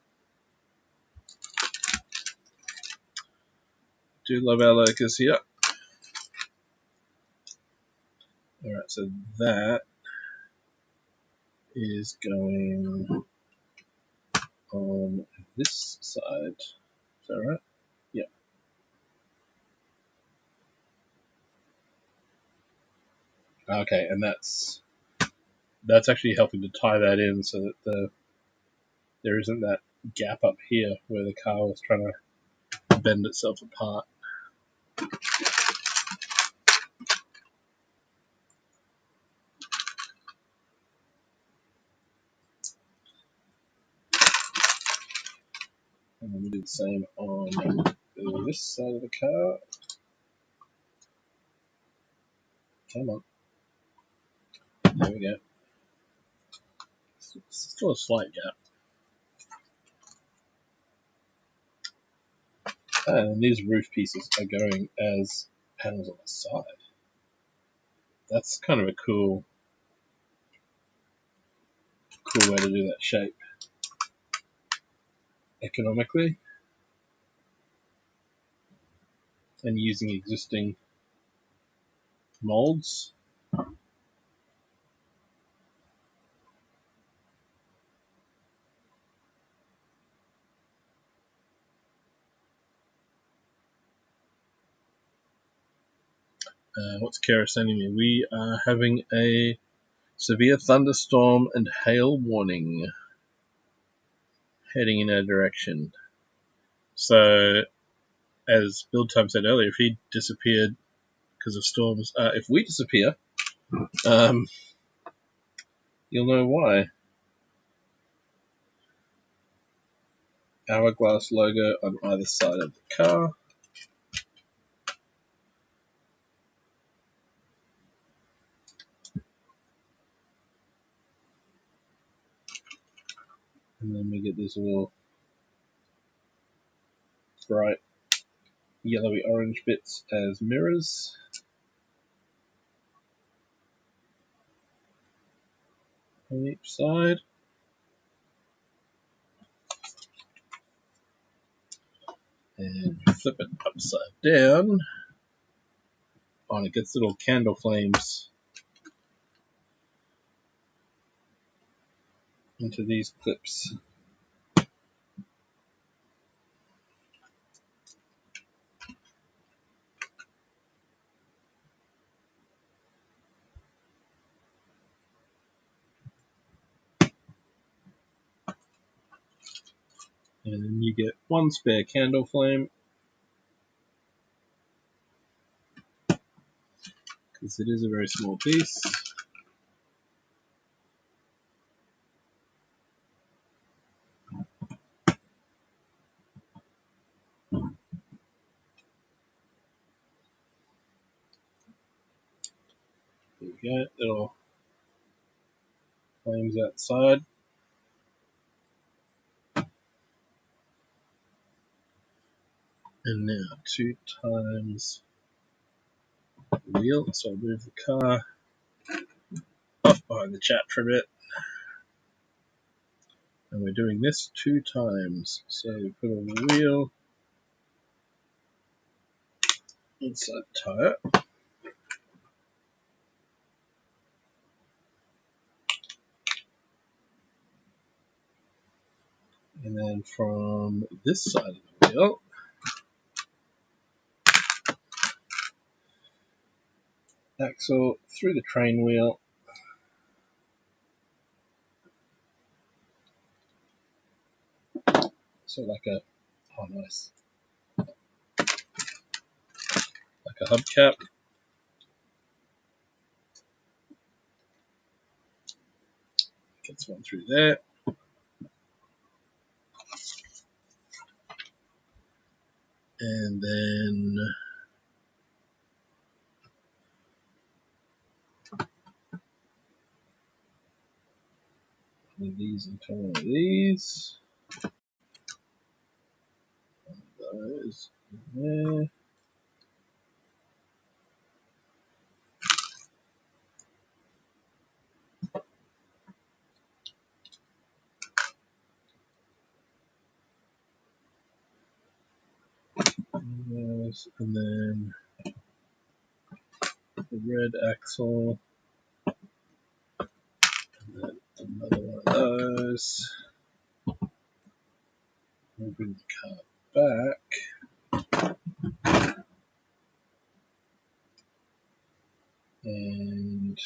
Do love our lurkers here. Alright, so that is going on this side. Is that right? Yeah. Okay, and that's actually helping to tie that in so that there isn't that gap up here where the car was trying to bend itself apart. And then we do the same on this side of the car. Come on. There we go. Still a slight gap. And these roof pieces are going as panels on the side. That's kind of a cool way to do that shape. Economically. And using existing molds. What's Kara sending me? We are having a severe thunderstorm and hail warning heading in our direction. So, as Build Time said earlier, if he disappeared because of storms, if we disappear, you'll know why. Hourglass logo on either side of the car. And then we get these little bright yellowy orange bits as mirrors. On each side. And flip it upside down. Oh, and it gets little candle flames into these clips. And then you get one spare candle flame, because it is a very small piece. There we go, little flames outside. And now 2 times the wheel. So I'll move the car off behind the chat for a bit. And we're doing this 2 times. So we put a wheel inside the tire. And then from this side of the wheel, axle through the train wheel. So like a, oh nice, like a hubcap. Gets one through there. And then these into one of these. Those in there. And then the red axle. And then another one of those. bring the car back. And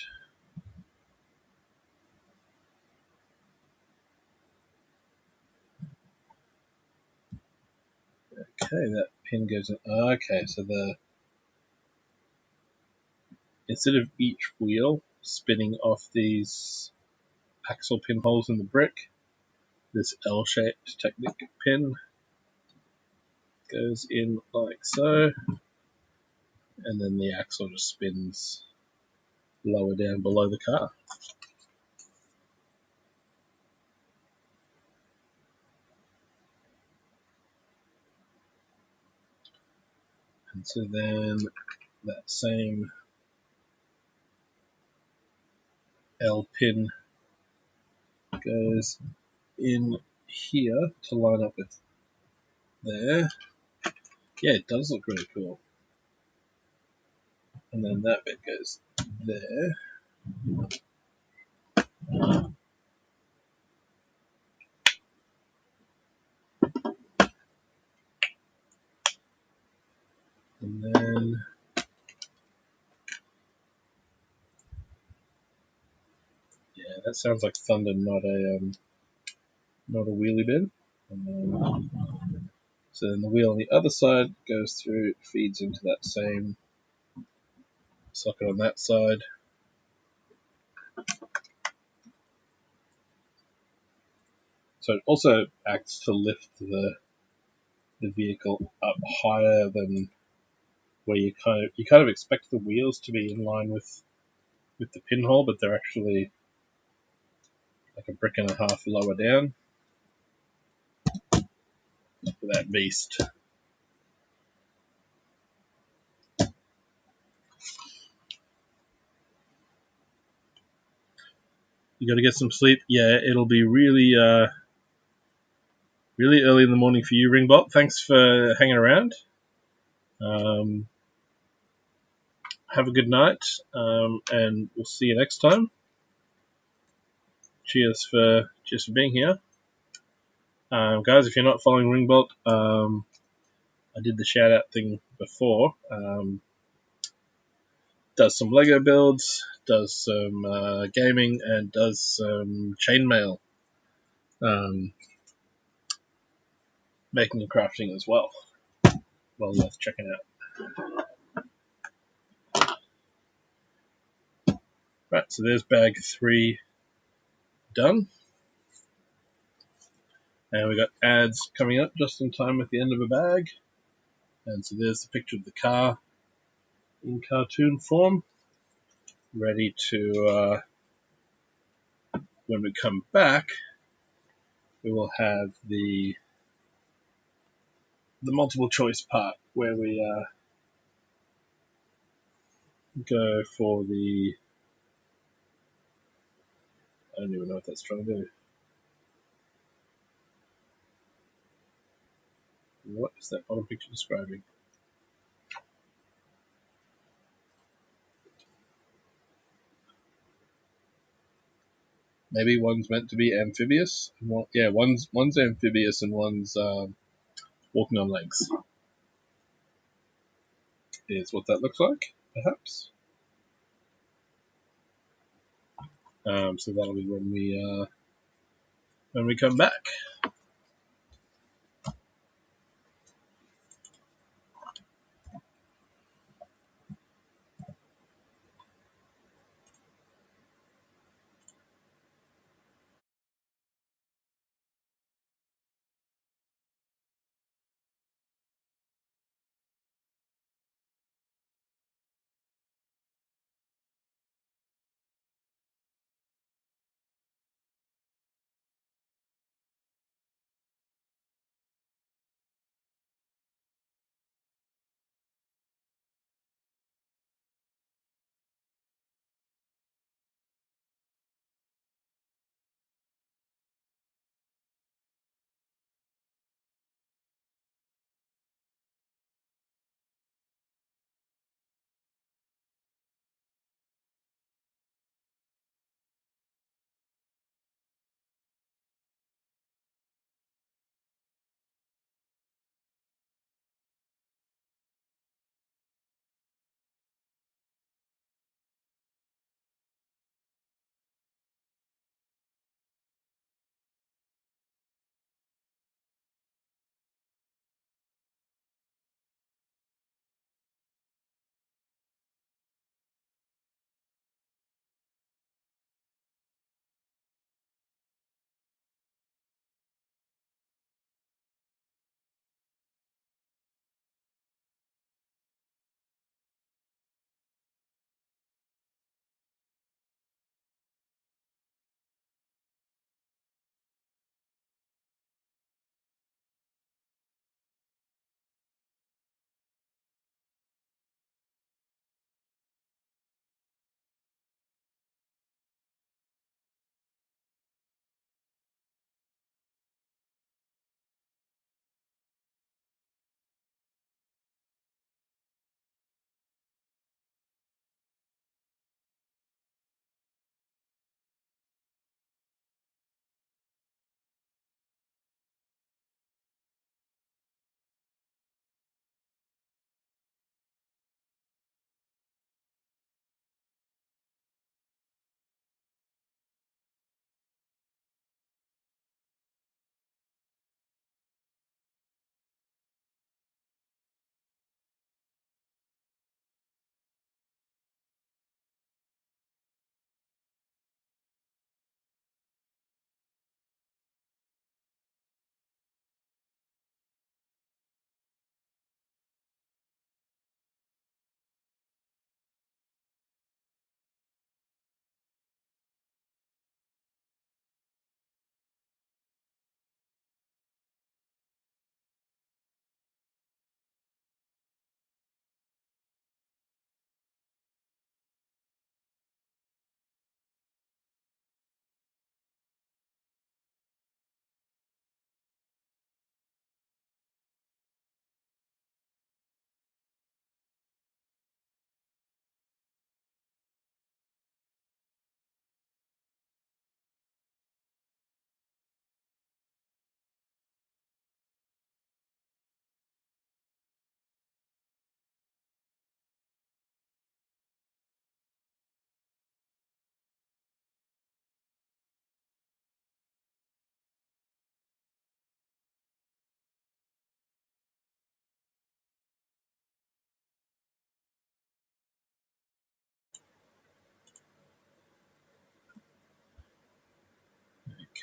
okay, that pin goes in. Okay, so instead of each wheel spinning off these axle pinholes in the brick, this L-shaped Technic pin goes in like so, and then the axle just spins lower down below the car. And so then that same L pin goes in here to line up with there. Yeah, it does look really cool. And then that bit goes there. And then yeah, that sounds like thunder, not a wheelie bin. And then, so then the wheel on the other side goes through, feeds into that same socket on that side. So it also acts to lift the vehicle up higher than where you kind of expect the wheels to be in line with the pinhole, but they're actually like a brick and a half lower down for that beast. You got to get some sleep. Yeah, it'll be really really early in the morning for you, Ringbot. Thanks for hanging around. Have a good night, and we'll see you next time. Cheers for being here. Guys, if you're not following Ringbot, I did the shout out thing before. Does some Lego builds, does some gaming, and does some chainmail making and crafting as well. Well worth checking out. Right, so there's bag 3 done. And we got ads coming up just in time at the end of a bag. And so there's the picture of the car in cartoon form, ready to, when we come back, we will have the multiple choice part where we go for the, I don't even know what that's trying to do. What is that bottom picture describing? Maybe one's meant to be amphibious. Yeah, one's amphibious and one's walking on legs. Is what that looks like, perhaps. So that'll be when we come back.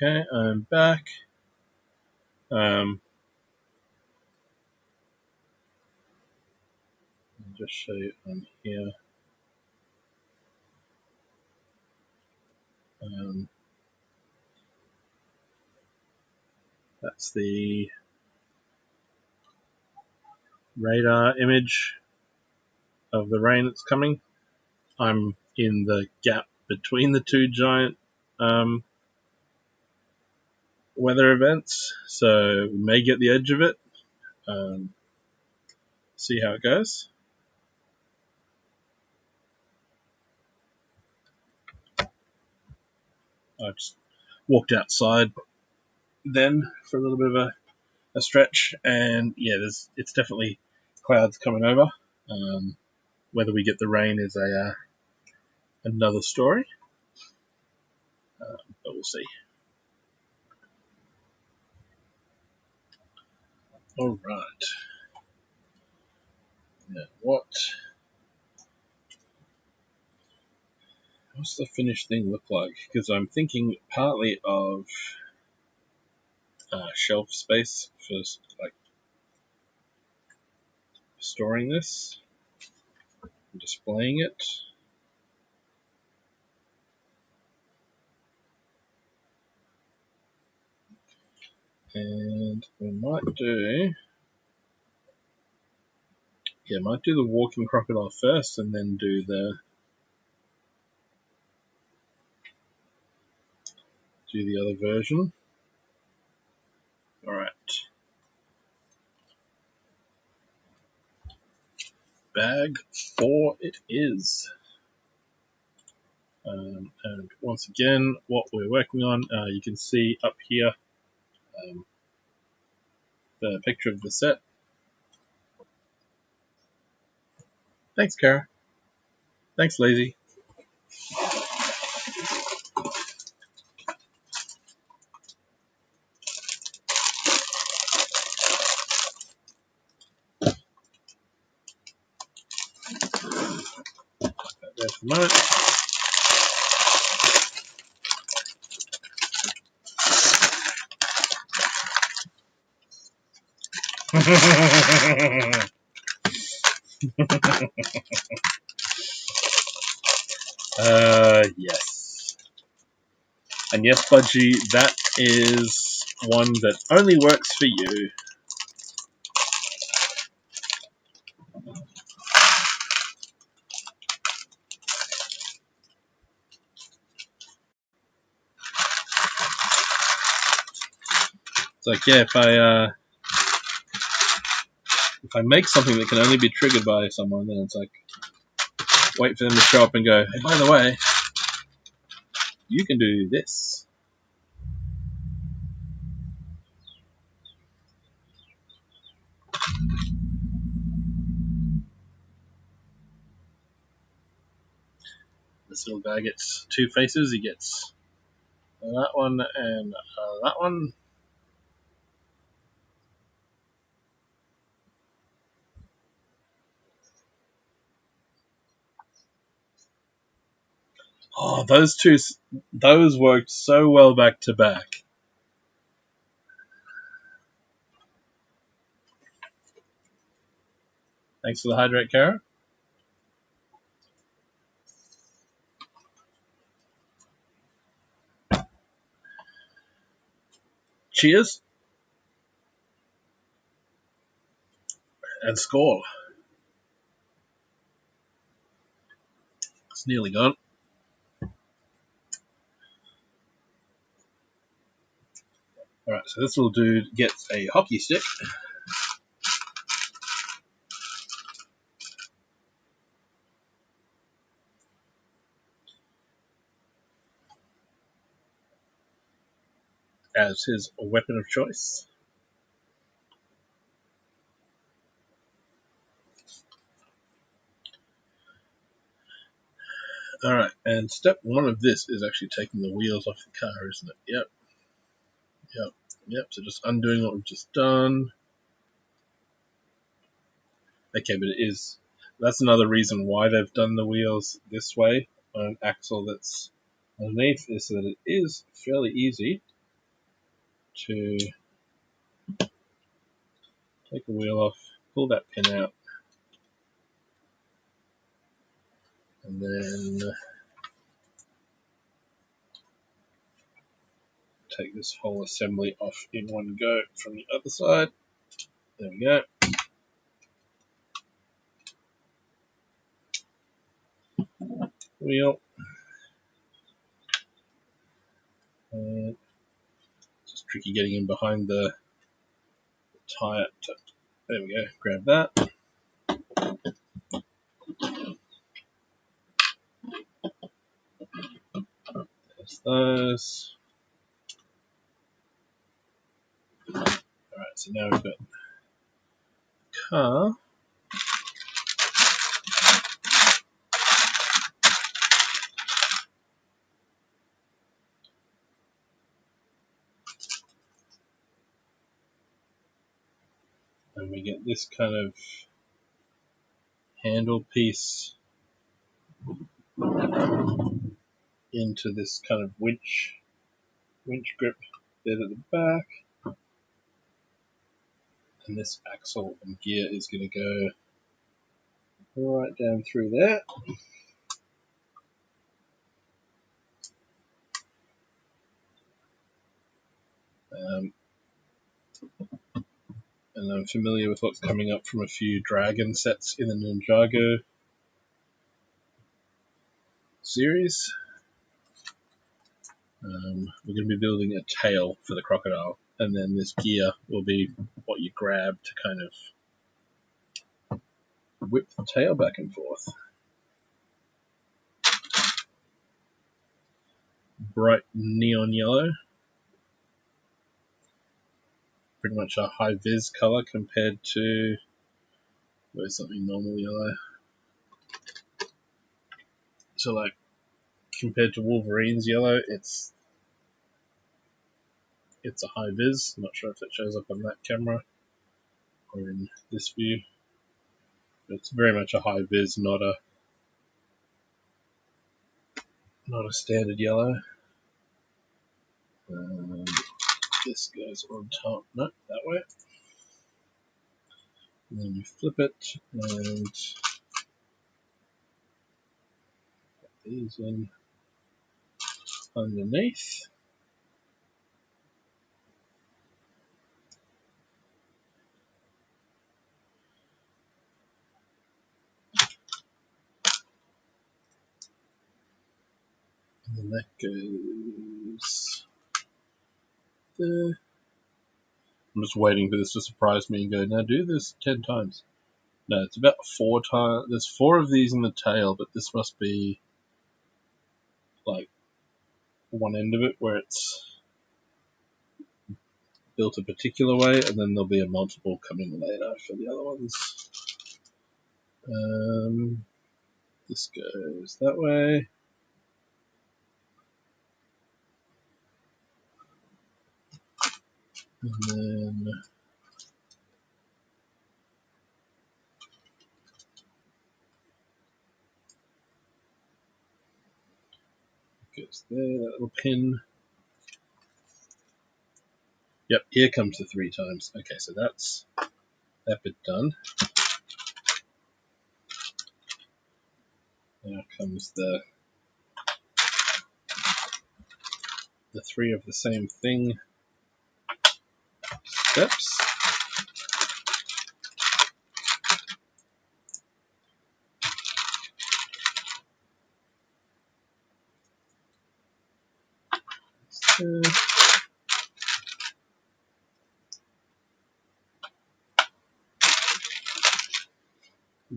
Okay, I'm back. I'll just show you on here. That's the radar image of the rain that's coming. I'm in the gap between the two giant weather events, so we may get the edge of it. See how it goes. I just walked outside then for a little bit of a stretch, and yeah, it's definitely clouds coming over. Whether we get the rain is another story, but we'll see. All right. Now, what's the finished thing look like? Because I'm thinking partly of shelf space for like storing this and displaying it. And we might do the walking crocodile first, and then do the other version. All right. Bag 4 it is. And once again, what we're working on, you can see up here the picture of the set. Thanks, Kara. Thanks, Lazy. There for a moment. Yes. And yes, Budgie, that is one that only works for you. It's like, yeah, if I make something that can only be triggered by someone, then it's like, wait for them to show up and go, hey, by the way, you can do this. This little guy gets two faces. He gets that one and that one. Oh, those worked so well back to back. Thanks for the hydrate, Kara. Cheers and score. It's nearly gone. Alright, so this little dude gets a hockey stick. As his weapon of choice. Alright, and step one of this is actually taking the wheels off the car, isn't it? Yep. So just undoing what we've just done. Okay, but that's another reason why they've done the wheels this way on an axle that's underneath, is so that it is fairly easy to take the wheel off, pull that pin out, and then take this whole assembly off in one go from the other side. There we go. Wheel. And it's just tricky getting in behind the tire. There we go. Grab that. There's those. Alright, so now we've got car. And we get this kind of handle piece into this kind of winch grip bit at the back. And this axle and gear is going to go right down through there. And I'm familiar with what's coming up from a few Dragon sets in the Ninjago series. We're going to be building a tail for the crocodile, and then this gear will be what you grab to kind of whip the tail back and forth. Bright neon yellow. Pretty much a high-vis color compared to where's something normal yellow. So like compared to Wolverine's yellow, it's a high-vis. I'm not sure if it shows up on that camera or in this view. But it's very much a high-vis, not a standard yellow. This goes on top, no, that way. And then you flip it and put these in underneath. And then that goes there. I'm just waiting for this to surprise me and go, now do this 10 times. No, it's about 4 times. There's 4 of these in the tail, but this must be like one end of it where it's built a particular way, and then there'll be a multiple coming later for the other ones. This goes that way. And then goes there, that little pin. Yep, here comes the 3 times. Okay, so that's that bit done. Now comes the 3 of the same thing steps.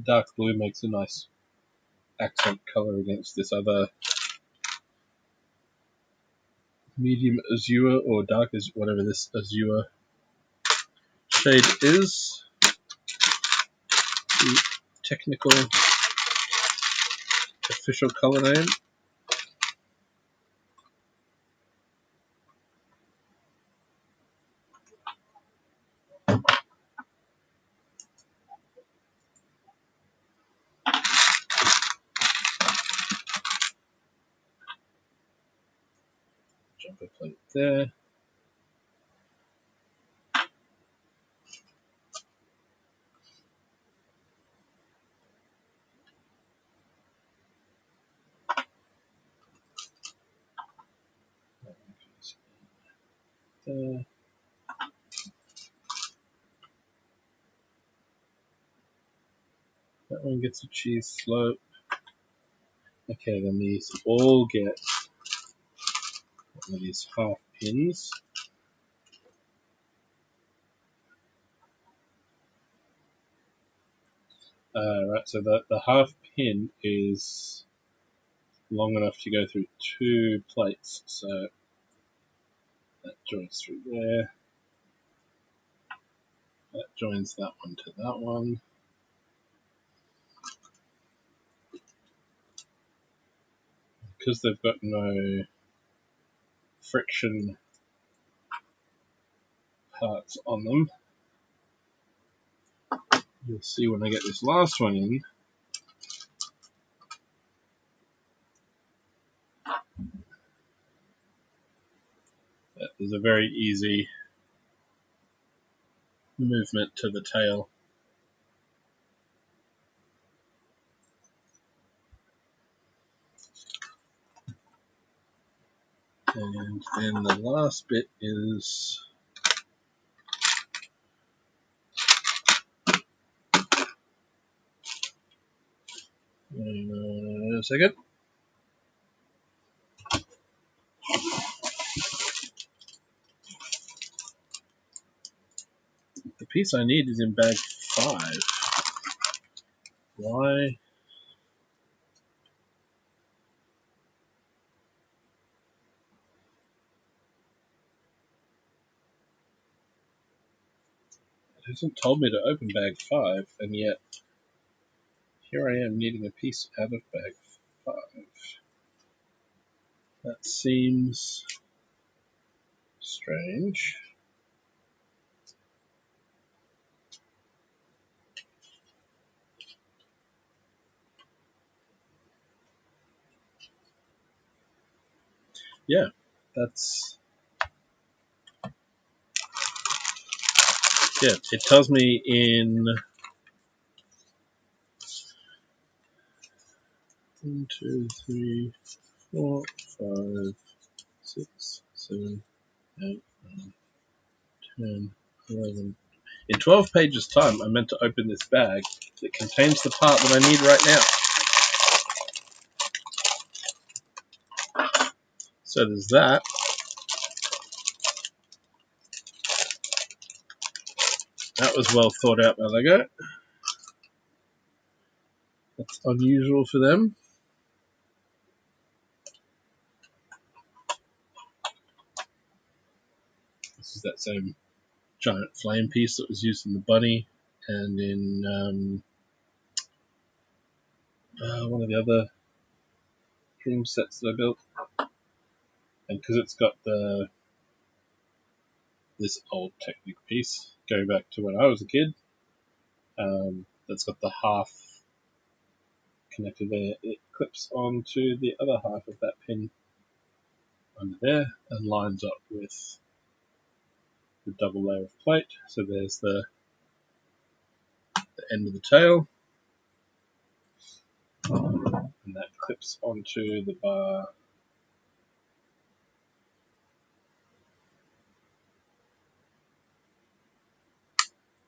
Dark blue makes a nice accent color against this other medium azure or dark as whatever this azure shade is. The technical official color name. Jumper plate there. there. That one gets a cheese slope. Okay, then these all get one of these half pins. Right, so the half pin is long enough to go through 2 plates, so that joins through there. That joins that one to that one. Because they've got no friction parts on them, you'll see when I get this last one in, that there's a very easy movement to the tail. And then the last bit is a second. The piece I need is in bag 5. Why? It hasn't told me to open bag 5, and yet here I am needing a piece out of bag 5. That seems strange. Yeah, that's... Yeah, it tells me in 1, 2, 3, 4, 5, 6, 7, 8, 9, 10, 11. In 12 pages time, I'm meant to open this bag that contains the part that I need right now. So there's that. That was well thought out by Lego. That's unusual for them. This is that same giant flame piece that was used in the bunny and in one of the other dream sets that I built. And because it's got this old Technic piece going back to when I was a kid, that's got the half connected there, it clips onto the other half of that pin under there and lines up with the double layer of plate. So there's the end of the tail, and that clips onto the bar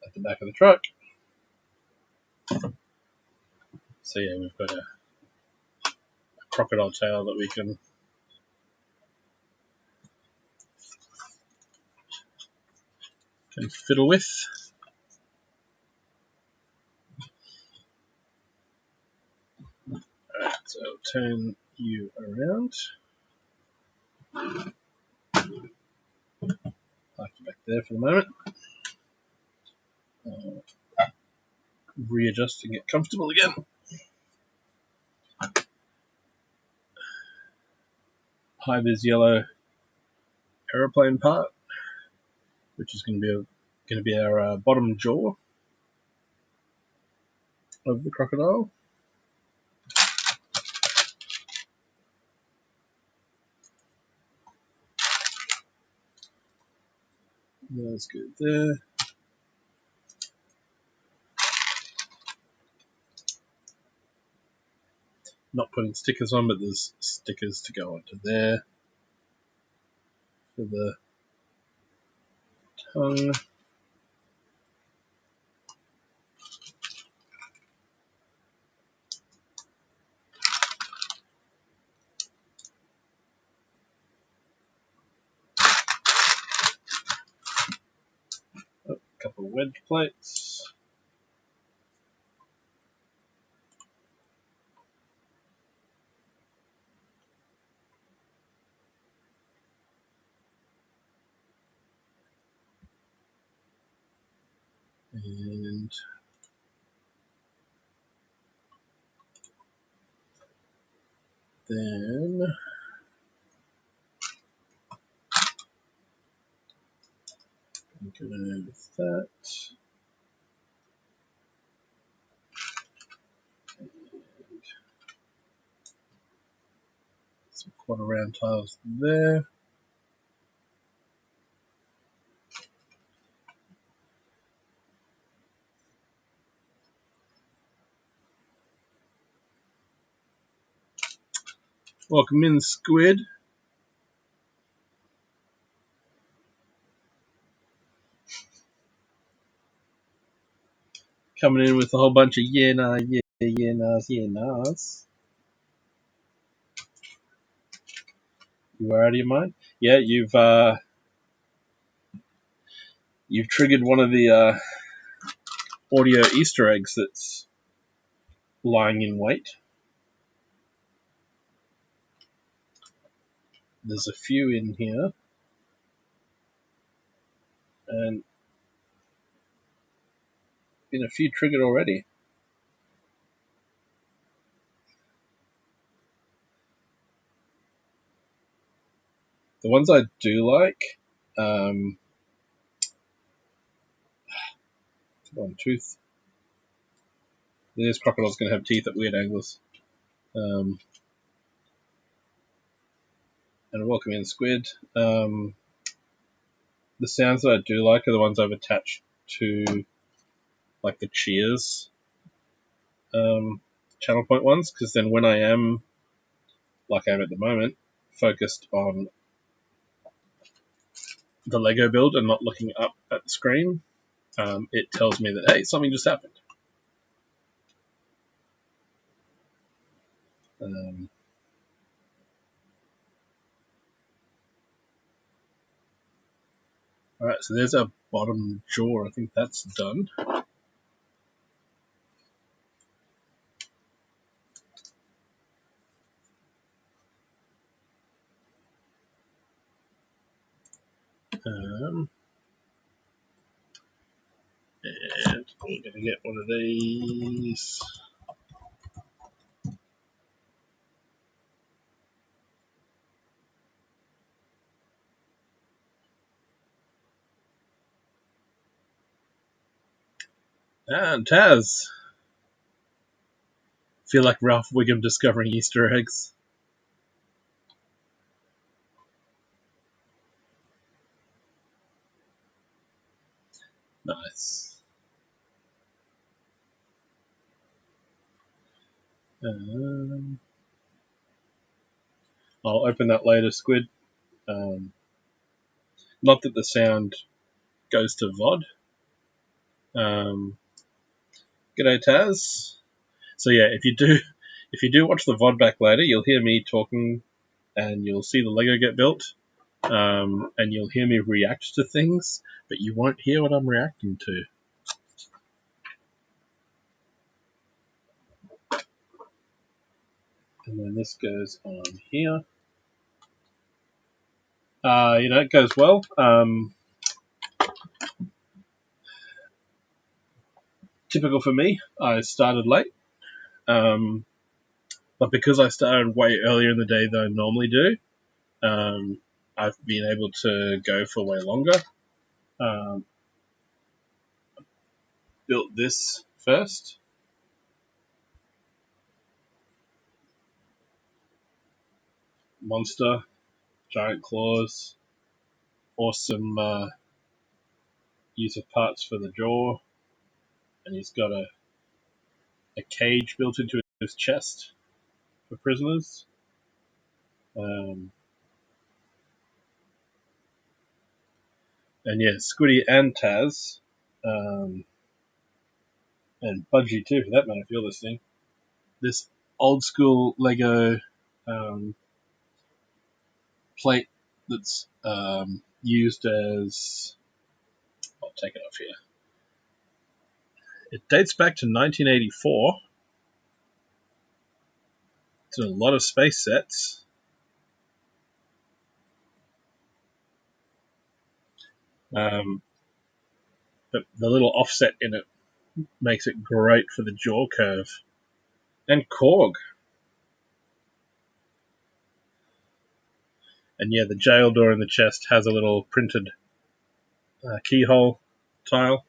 at the back of the truck. So yeah, we've got a crocodile tail that we can fiddle with. Alright, so I'll turn you around. Park you back there for the moment. Readjust and get comfortable again. High-vis yellow aeroplane part, which is going to be our bottom jaw of the crocodile. That's good there. Not putting stickers on, but there's stickers to go onto there for the hung. A couple of wedge plates. And then I'm going to with that. Some quarter round tiles there. Welcome in, Squid. Coming in with a whole bunch of yeah, nah, yeah, nahs, yeah, nahs. You are out of your mind? Yeah, you've triggered one of the audio Easter eggs that's lying in wait. There's a few in here, and been a few triggered already. The ones I do like, come on, tooth. This crocodile's going to have teeth at weird angles. And a welcome in, Squid. The sounds that I do like are the ones I've attached to, like the Cheers channel point ones, because then when I am, like I am at the moment, focused on the Lego build and not looking up at the screen, it tells me that, hey, something just happened. Alright, so there's our bottom jaw. I think that's done. And we're going to get one of these. And Taz. Feel like Ralph Wiggum discovering Easter eggs. Nice. I'll open that later, Squid. Not that the sound goes to VOD. G'day, Taz. So yeah, if you do watch the VOD back later, you'll hear me talking, and you'll see the Lego get built, and you'll hear me react to things, but you won't hear what I'm reacting to. And then this goes on here. It goes well. Typical for me, I started late. But because I started way earlier in the day than I normally do, I've been able to go for way longer. Built this first. Monster, giant claws, awesome use of parts for the jaw, and he's got a cage built into his chest for prisoners. And yeah, Squiddy and Taz, and Budgie too, for that matter, if you're listening. This old school Lego plate that's used as. I'll take it off here. It dates back to 1984. It's in a lot of space sets. But the little offset in it makes it great for the jaw curve. And Korg. And yeah, the jail door in the chest has a little printed keyhole tile.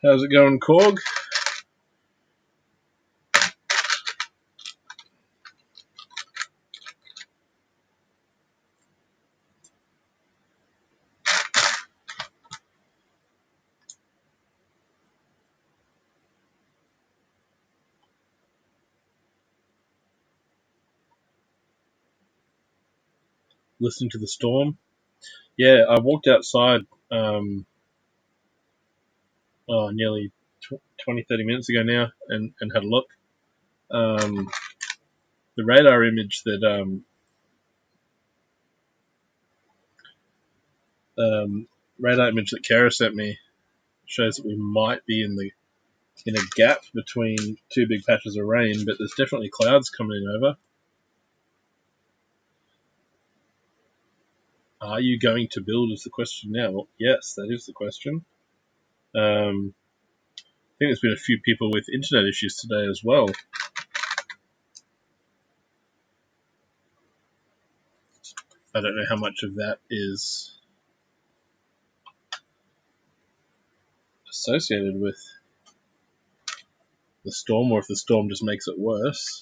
How's it going, Korg? Listening to the storm? Yeah, I walked outside nearly 20, 30 minutes ago now and had a look. The radar image that Kara sent me shows that we might be in a gap between two big patches of rain, but there's definitely clouds coming over. Are you going to build is the question now. Well, yes, that is the question. I think there's been a few people with internet issues today as well. I don't know how much of that is associated with the storm or if the storm just makes it worse.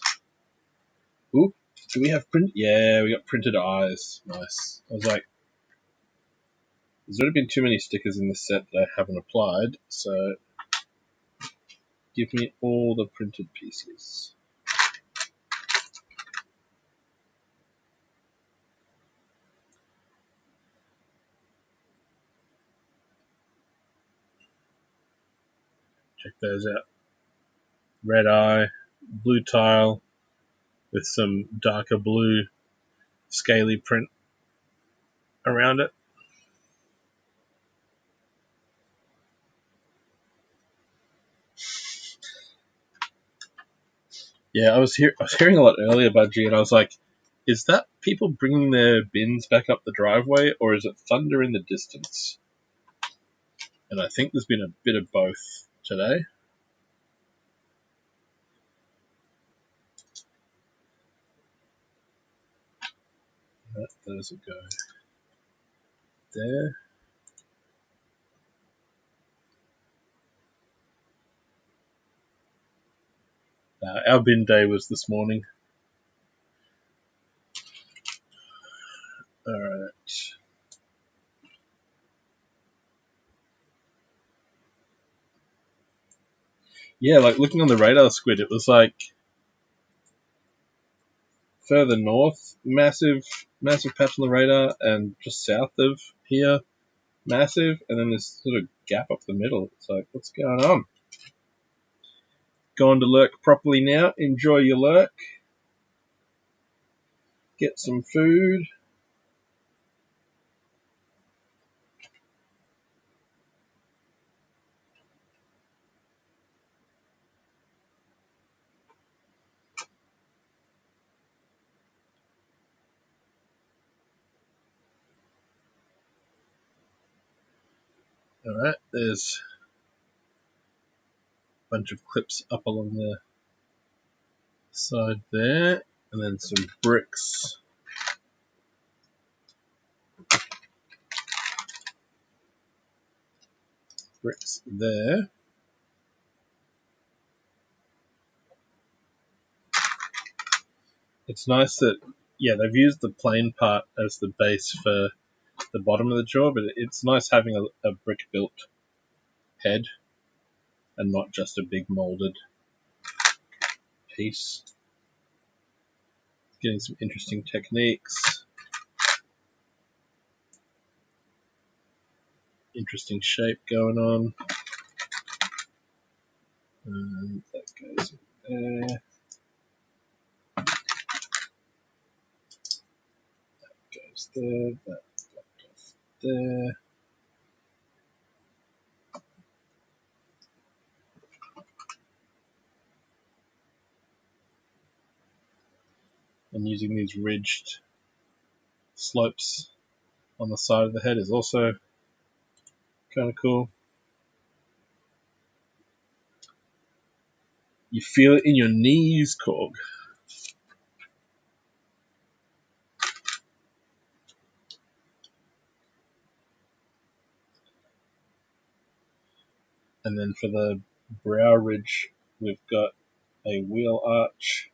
Ooh, do we have print? Yeah, we got printed eyes. Nice. I was like, there's already been too many stickers in this set that I haven't applied, so give me all the printed pieces. Check those out. Red eye, blue tile with some darker blue scaly print around it. Yeah, I was hearing a lot earlier, Budgie, and I was like, is that people bringing their bins back up the driveway, or is it thunder in the distance? And I think there's been a bit of both today. That doesn't go there. Our bin day was this morning. Alright. Yeah, like looking on the radar squid, it was like further north, massive patch on the radar, and just south of here, massive, and then this sort of gap up the middle. It's like, what's going on? Going to lurk properly now. Enjoy your lurk. Get some food. Alright, there's a bunch of clips up along the side there, and then some bricks. Bricks there. It's nice that, yeah, they've used the plain part as the base for the bottom of the jaw, but it's nice having a brick-built head and not just a big molded piece. Getting some interesting techniques, interesting shape going on. And that goes there. Goes there. That goes there. And using these ridged slopes on the side of the head is also kind of cool. You feel it in your knees, Korg. And then for the brow ridge, we've got a wheel arch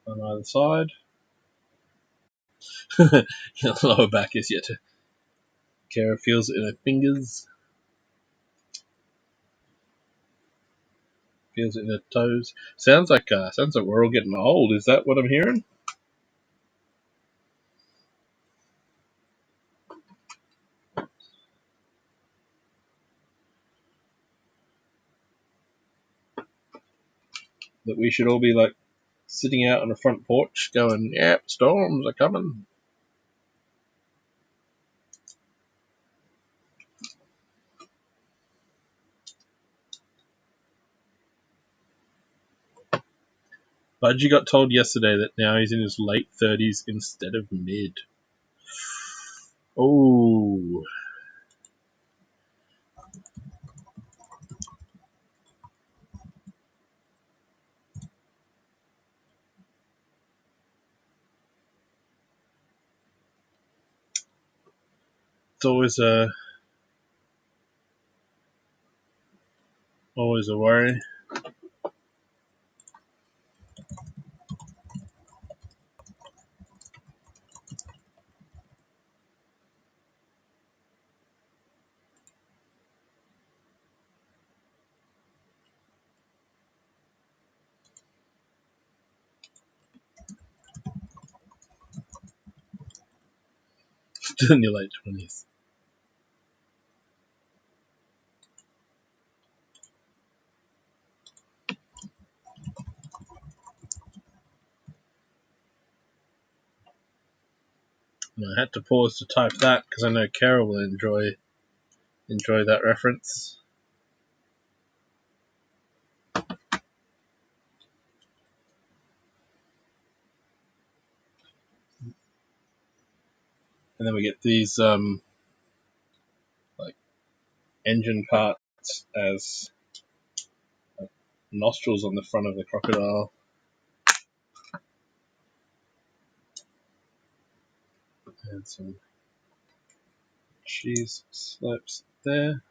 on either side. Your lower back is yet to. Kara feels it in her fingers, feels it in her toes. Sounds like we're all getting old. Is that what I'm hearing? That we should all be like sitting out on the front porch, going, "Yep, storms are coming." Budgie got told yesterday that now he's in his late 30s instead of mid. Oh. It's always a worry. Still in your late 20s. And I had to pause to type that because I know Kara will enjoy that reference. And then we get these like engine parts as nostrils on the front of the crocodile. And some cheese slopes there.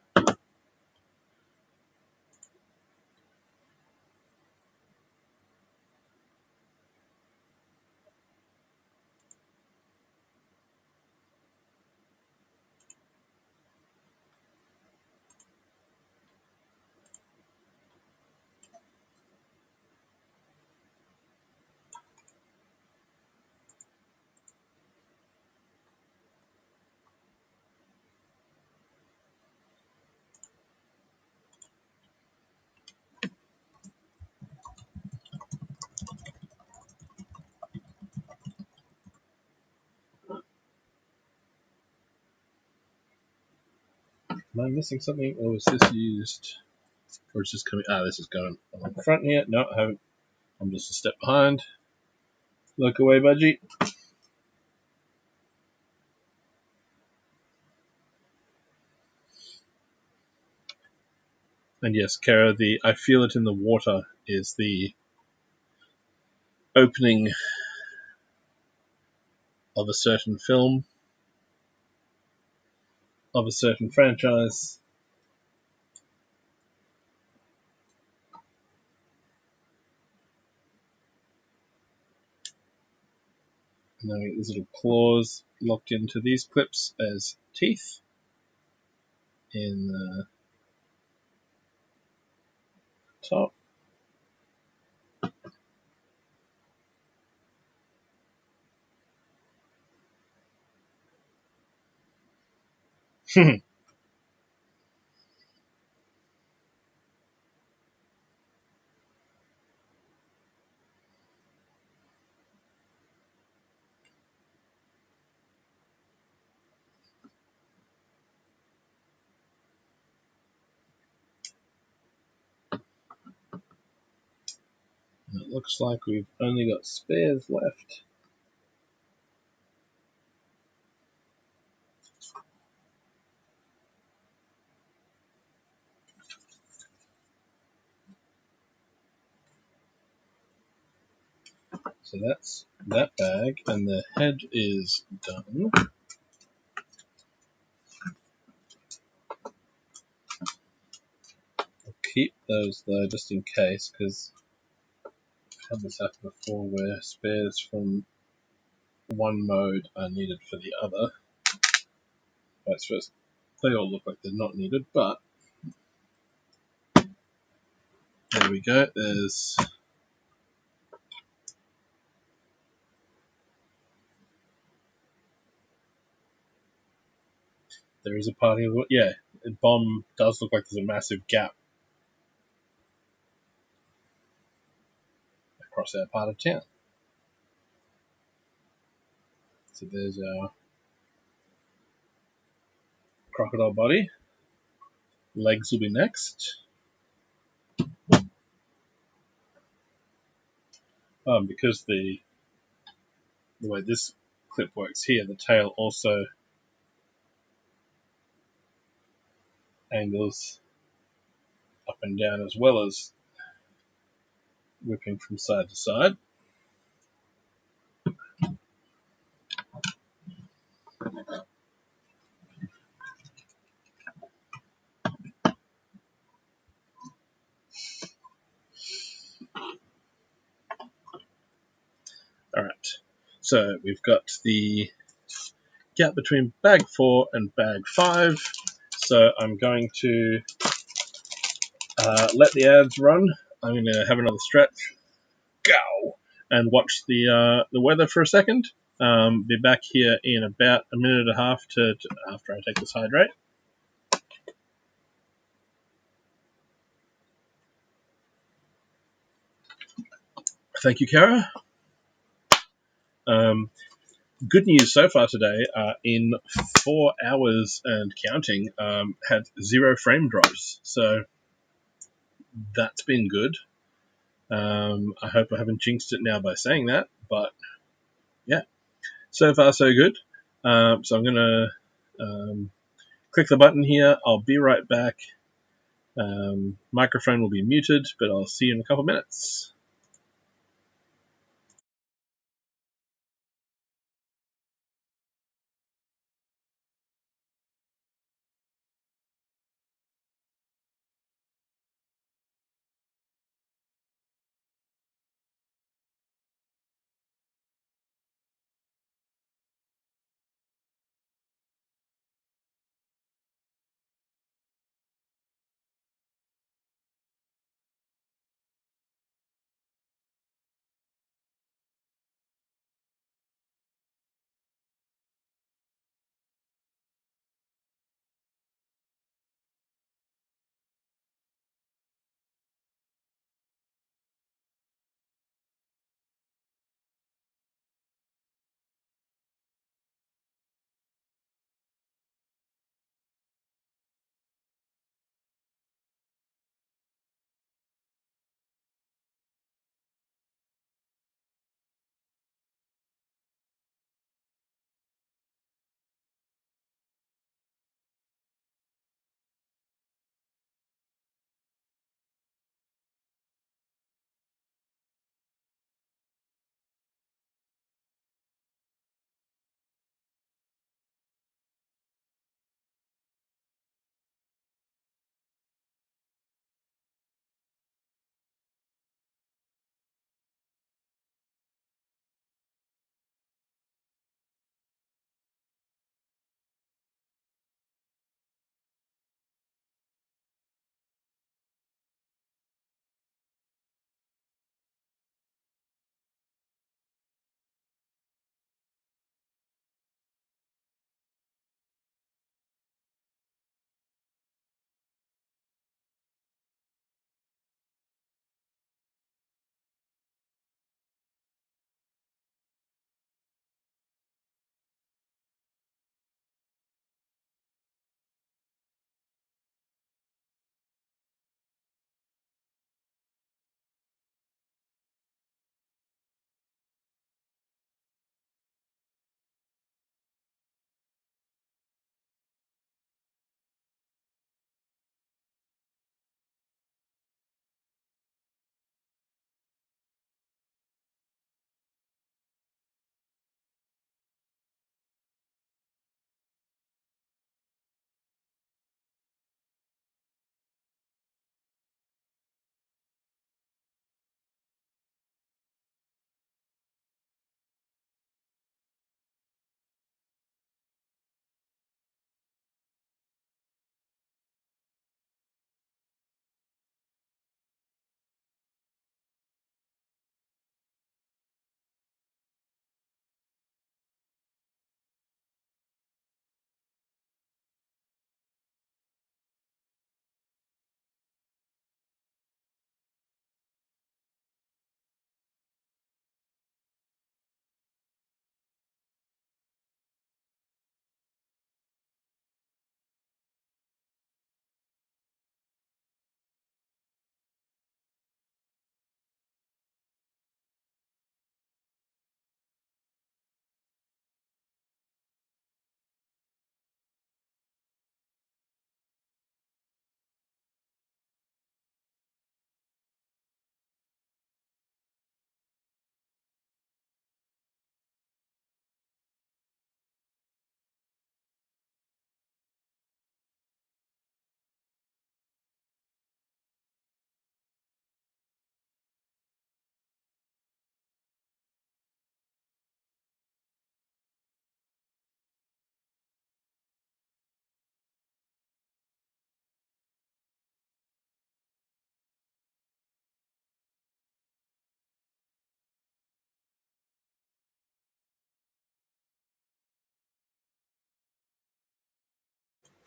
Am I missing something, or is this used? Or is this coming? This is going on the front here. No, I haven't. I'm just a step behind. Look away, Budgie. And yes, Kara, the I feel it in the water is the opening of a certain film, of a certain franchise. And then we get these little claws locked into these clips as teeth in the top. And it looks like we've only got spares left. So that's that bag, and the head is done. I'll keep those though, just in case, because I've had this happen before where spares from one mode are needed for the other. Vice versa. They all look like they're not needed, but there we go. There is a party of yeah. The bomb does look like there's a massive gap across our part of town. So there's our crocodile body. Legs will be next. Because the way this clip works here, the tail also angles up and down as well as whipping from side to side. Alright, so we've got the gap between bag 4 and bag 5, so I'm going to let the ads run. I'm going to have another stretch, go, and watch the weather for a second. Be back here in about a minute and a half after I take this hydrate. Thank you, Kara. Good news so far today. In 4 hours and counting, had 0 frame drops, so that's been good. I hope I haven't jinxed it now by saying that, but yeah, so far so good. So I'm gonna click the button here. I'll be right back. Microphone will be muted, but I'll see you in a couple minutes.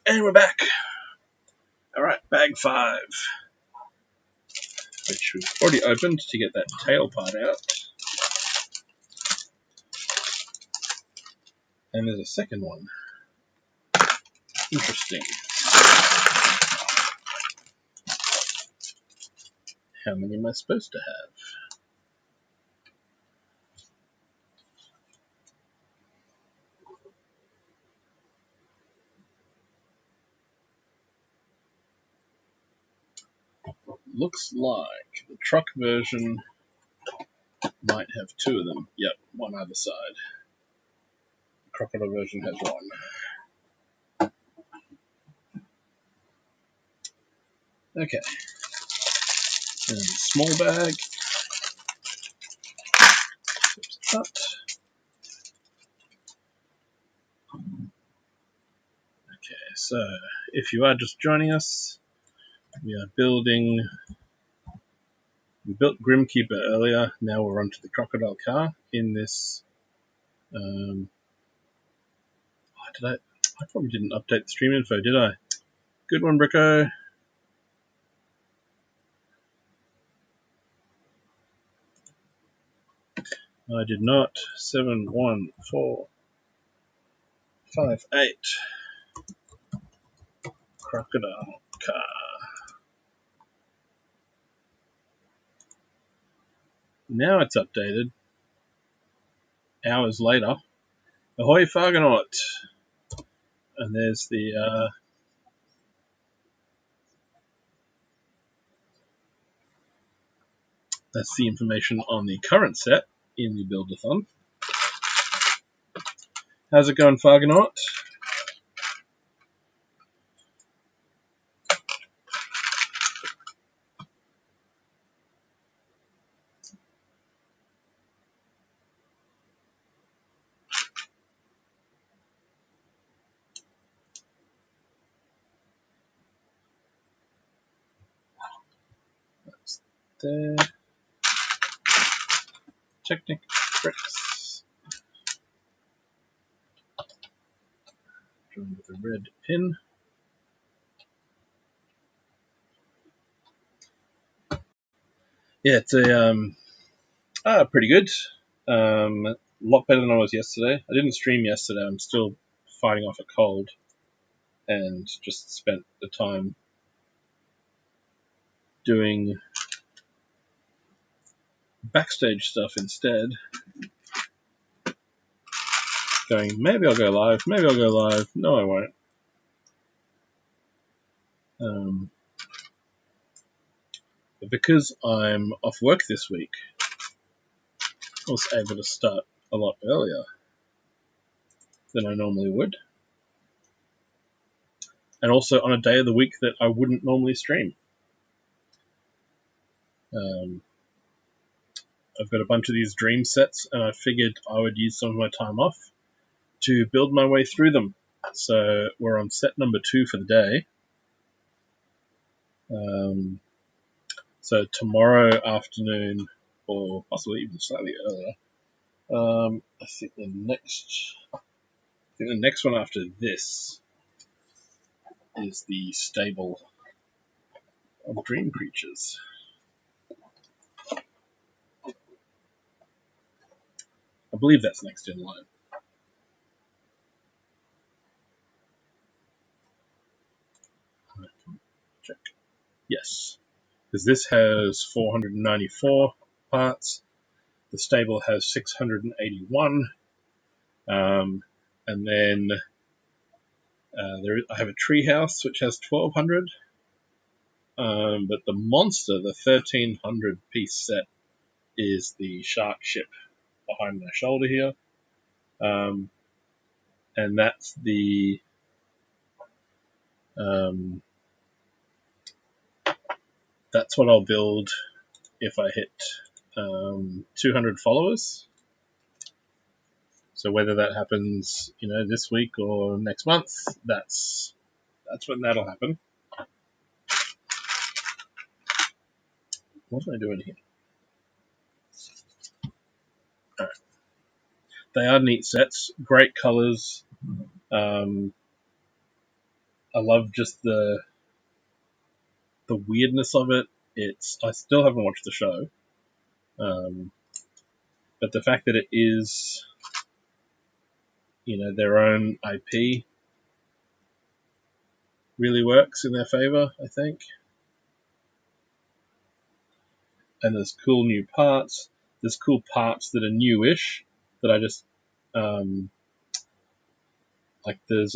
And we're back. Alright, bag 5. Which we've already opened to get that tail part out. And there's a second one. Interesting. How many am I supposed to have? Looks like the truck version might have 2 of them. Yep, one either side. The crocodile version has 1. Okay. And small bag. Cut. Okay, so if you are just joining us, we are building. We built Grimkeeper earlier. Now we're onto the crocodile car in this. I probably didn't update the stream info, did I? Good one, Bricko. I did not. 71458. Crocodile car. Now it's updated. Hours later. Ahoy, Fargonaut! And there's the. That's the information on the current set in the Buildathon. How's it going, Fargonaut? That's there. Technic bricks. Joined with a red pin. Yeah, it's pretty good. A lot better than I was yesterday. I didn't stream yesterday. I'm still fighting off a cold, and just spent the time doing backstage stuff instead. Going, maybe I'll go live. Maybe I'll go live. No, I won't. But because I'm off work this week, I was able to start a lot earlier than I normally would. And also on a day of the week that I wouldn't normally stream. I've got a bunch of these dream sets, and I figured I would use some of my time off to build my way through them. So we're on set number 2 for the day. So tomorrow afternoon, or possibly even slightly earlier, I think the next one after this is the stable of dream creatures. I believe that's next in line. Check. Yes, because this has 494 parts. The stable has 681. And then I have a treehouse which has 1,200. But the monster, the 1,300 piece set, is the shark ship behind my shoulder here. And that's the that's what I'll build if I hit 200 followers. So whether that happens, this week or next month, that's when that'll happen. What am I doing here? All right. They are neat sets, great colors. I love just the weirdness of it. I still haven't watched the show, but the fact that it is, their own IP really works in their favor, I think. And there's cool new parts. There's cool parts that are newish that I just like. There's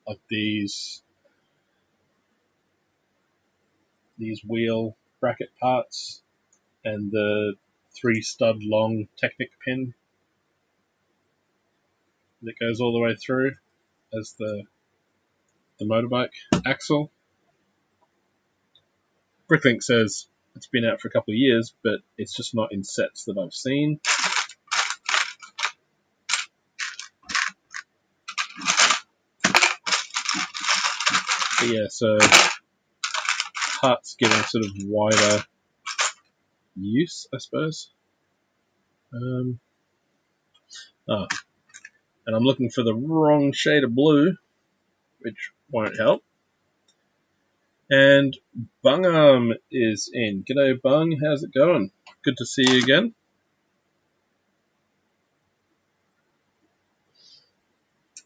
like these wheel bracket parts and the 3-stud long Technic pin that goes all the way through as the motorbike axle. Bricklink says it's been out for a couple of years, but it's just not in sets that I've seen. But yeah, so parts getting sort of wider use, I suppose. And I'm looking for the wrong shade of blue, which won't help. And Bungarm is in. G'day, Bung. How's it going? Good to see you again.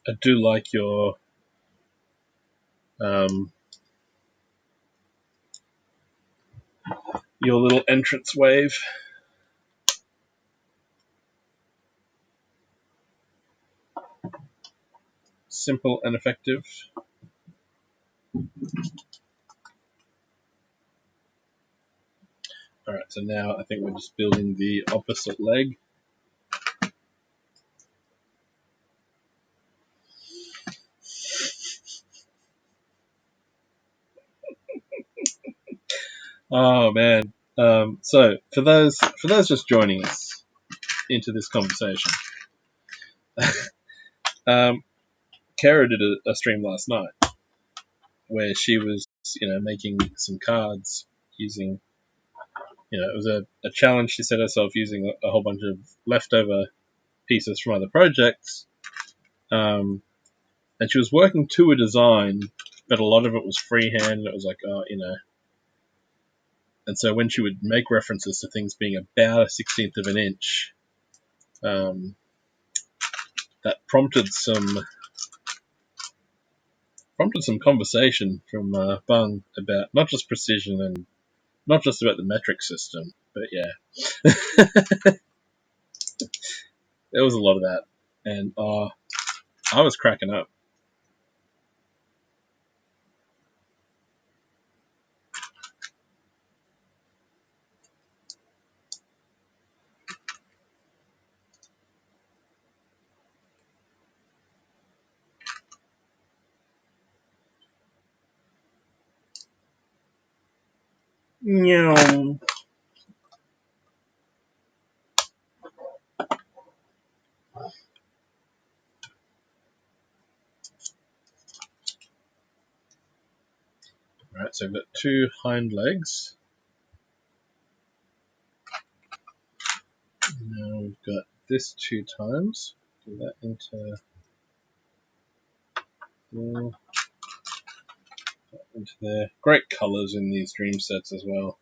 I do like your little entrance wave. Simple and effective. Alright, so now I think we're just building the opposite leg. Oh man. So for those just joining us into this conversation, Kara did a stream last night where she was, making some cards using, it was a challenge she set herself using a whole bunch of leftover pieces from other projects. And she was working to a design, but a lot of it was freehand. It was like, and so when she would make references to things being about a 16th of an inch, that prompted some conversation from Bung about not just precision and not just about the metric system, but yeah, there was a lot of that, and I was cracking up. Meow. Right, so I've got 2 hind legs. Now we've got this 2 times. Do that into there. Into there. Great colours in these dream sets as well.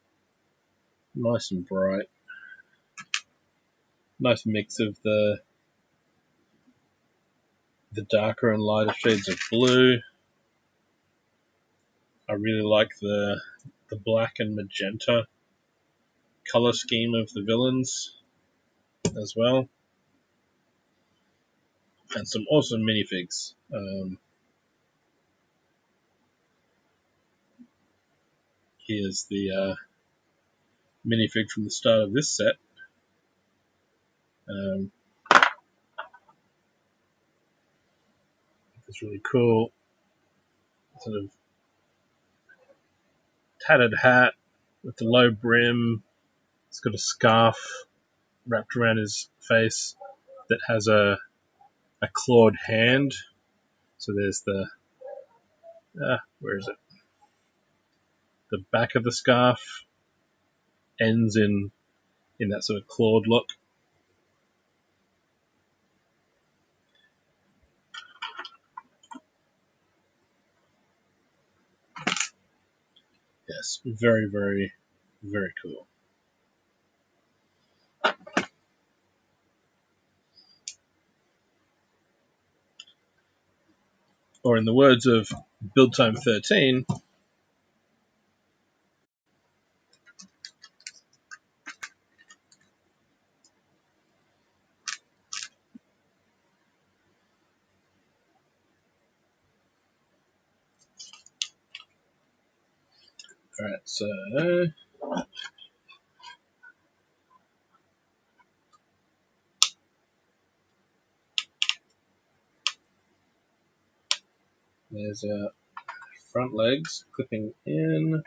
Nice and bright. Nice mix of the darker and lighter shades of blue. I really like the black and magenta color scheme of the villains as well. And some awesome minifigs. Here's the minifig from the start of this set. It's really cool. Sort of tattered hat with the low brim. It's got a scarf wrapped around his face that has a clawed hand. So there's the where is it? The back of the scarf ends in that sort of clawed look. Yes, very, very, very cool. Or in the words of Build Time 13, alright, so there's our front legs clipping in.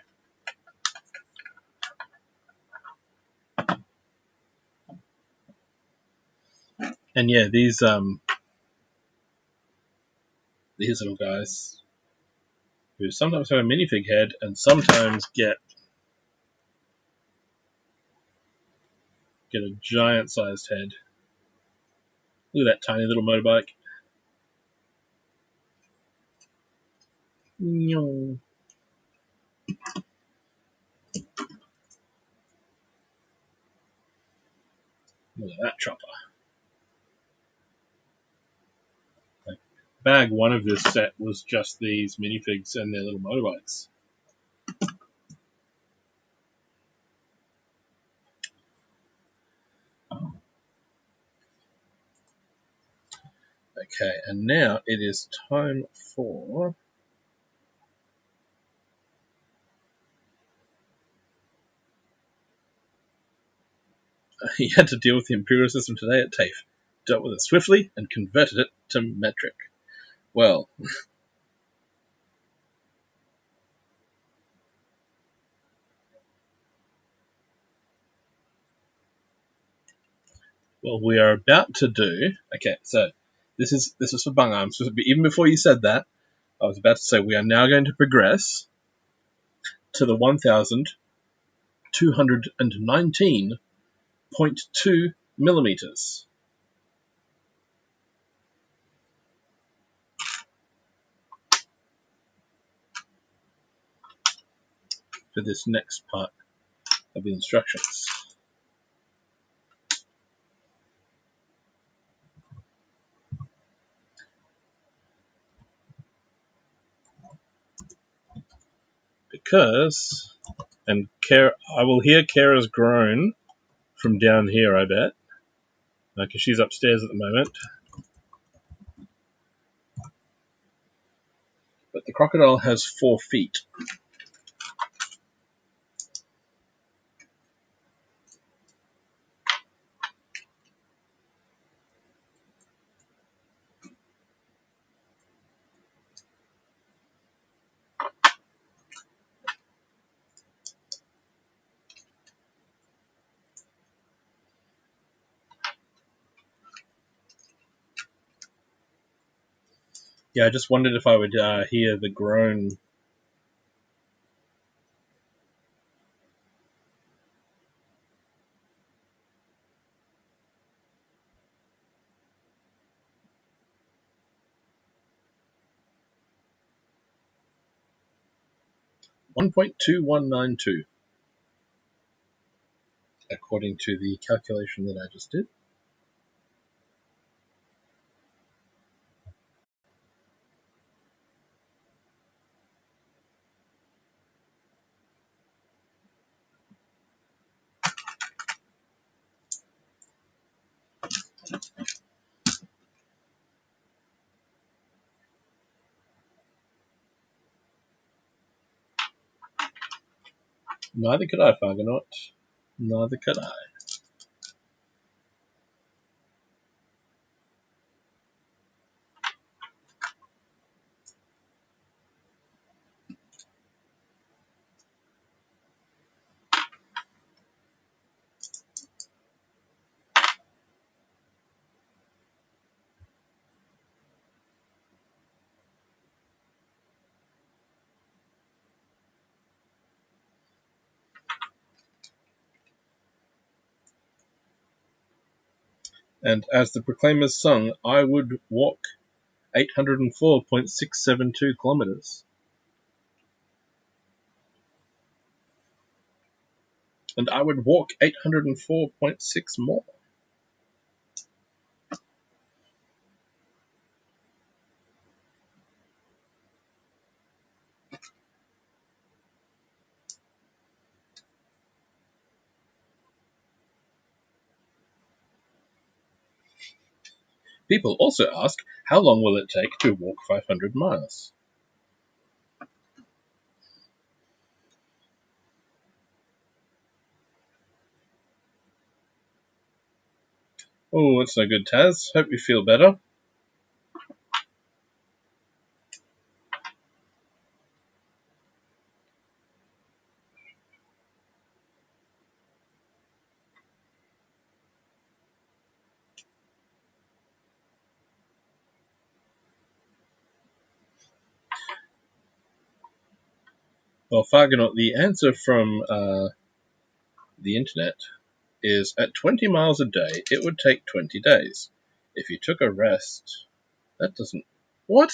And yeah, these little guys who sometimes have a minifig head and sometimes get a giant sized head. Look at that tiny little motorbike. No. Look at that chopper. Like, bag one of this set was just these minifigs and their little motorbikes. Okay, and now it is time for he had to deal with the imperial system today at TAFE. Dealt with it swiftly and converted it to metric. Well, we are about to do. Okay, so this is for bung arms. Even before you said that, I was about to say we are now going to progress to the 1,219.2 millimeters for this next part of the instructions. Because, and I will hear Kara's groan from down here, I bet, because she's upstairs at the moment. But the crocodile has 4 feet. Yeah, I just wondered if I would hear the groan. .2192, according to the calculation that I just did. Neither could I, Fargonaut. Neither could I. And as the Proclaimers sung, I would walk 804.672 kilometers. and I would walk 804.6 more. People also ask, how long will it take to walk 500 miles? Oh, that's no good, Taz. Hope you feel better. Well, Fargonaut, the answer from the internet is at 20 miles a day, it would take 20 days. If you took a rest, that doesn't... What?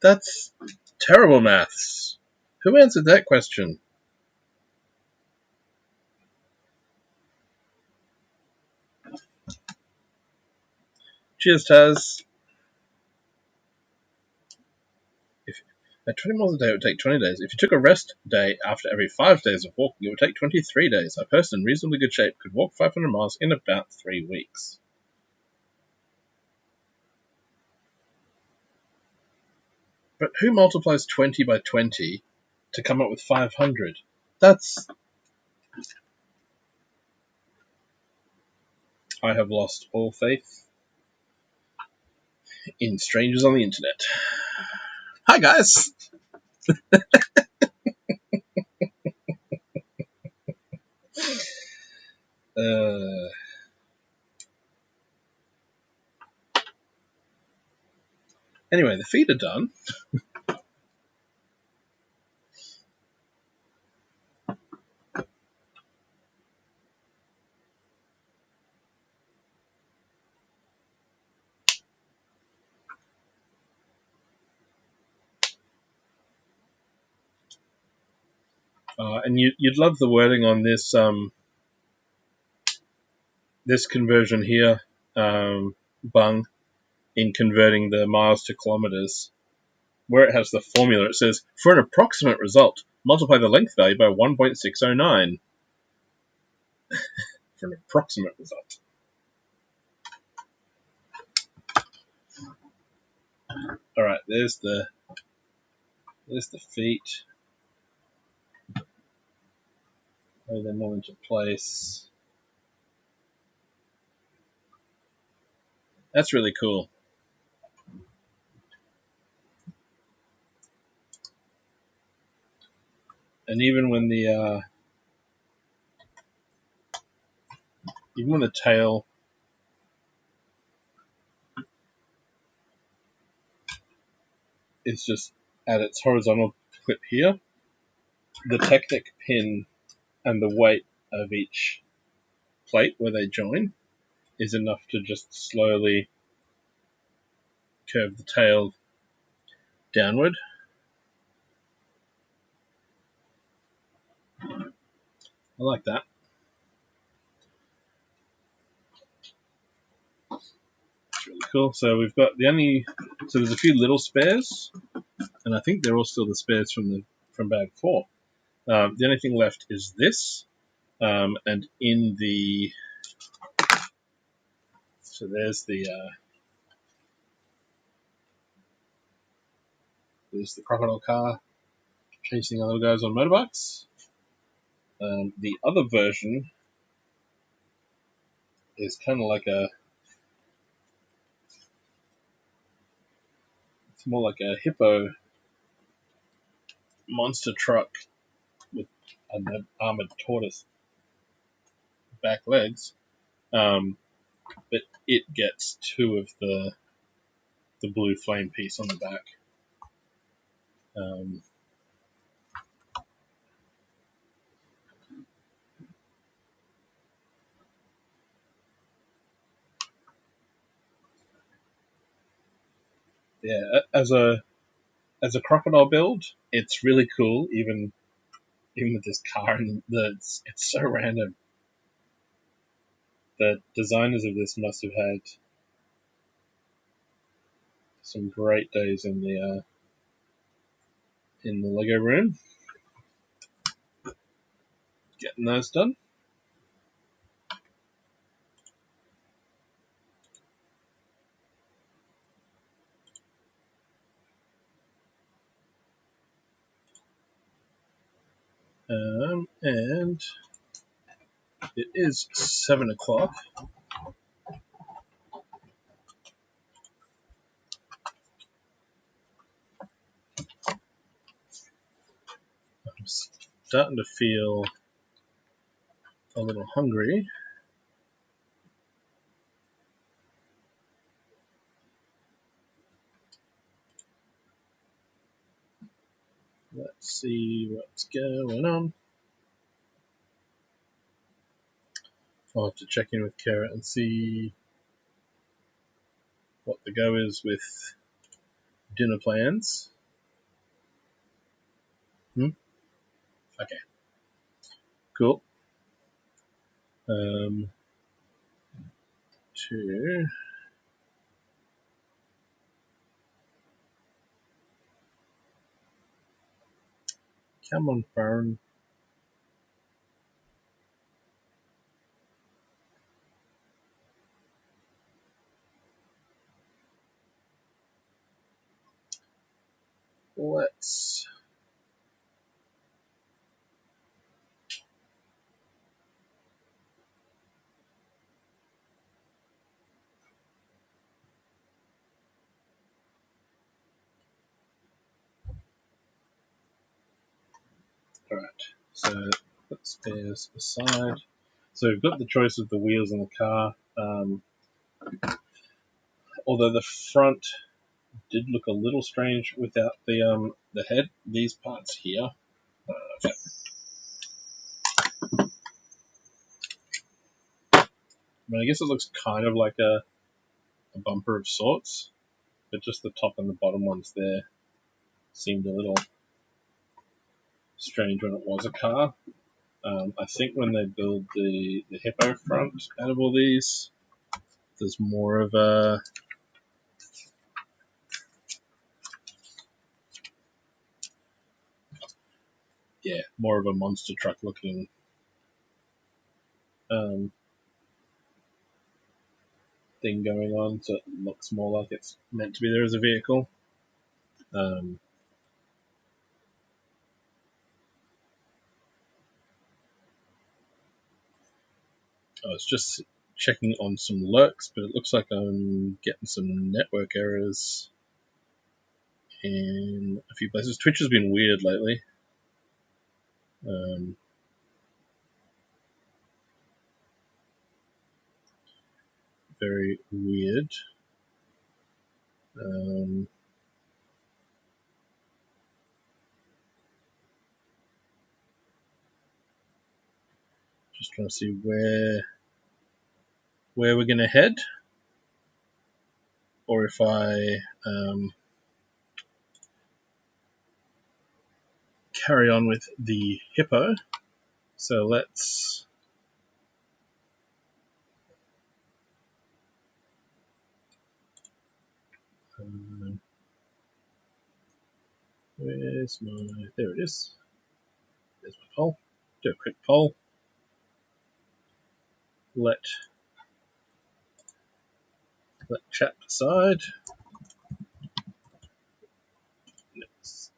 That's terrible maths. Who answered that question? Cheers, Taz. If, at 20 miles a day, it would take 20 days. If you took a rest day after every 5 days of walking, it would take 23 days. A person in reasonably good shape could walk 500 miles in about 3 weeks. But who multiplies 20 by 20 to come up with 500? That's... I have lost all faith in strangers on the internet. Hi, guys! Anyway, the feet are done. And you'd love the wording on this this conversion here, Bung, in converting the miles to kilometers. Where it has the formula, it says, for an approximate result, multiply the length value by 1.609. For an approximate result. Alright, there's the feet. Lay them all into place. That's really cool. And even when the tail is just at its horizontal clip here, the Technic pin and the weight of each plate where they join is enough to just slowly curve the tail downward. I like that. It's really cool. So we've got so there's a few little spares, and I think they're all still the spares from bag 4. The only thing left is this, and in the so there's the crocodile car chasing other guys on motorbikes. The other version is kind of like it's more like a hippo monster truck with an armored tortoise back legs, but it gets 2 of the blue flame piece on the back. Yeah, as a crocodile build, it's really cool. Even even with this car, and it's so random. The designers of this must have had some great days in the Lego room, getting those done. And it is 7 o'clock. I'm starting to feel a little hungry. Let's see what's going on. I'll have to check in with Kara and see what the go is with dinner plans. Okay. Cool. Two. Come on, phone. Let's Alright, so put spares aside. So we've got the choice of the wheels in the car. Although the front did look a little strange without the head. These parts here. Okay. I mean, I guess it looks kind of like a bumper of sorts, but just the top and the bottom ones there seemed a little strange when it was a car. I think when they build the hippo front out of all these, there's more of a monster truck looking thing going on, so it looks more like it's meant to be there as a vehicle. I was just checking on some lurks, but it looks like I'm getting some network errors in a few places. Twitch has been weird lately. Very weird. Just trying to see where we're going to head, or if I carry on with the hippo. So let's where's my, there it is. There's my poll. Do a quick poll. Let chat decide. Next.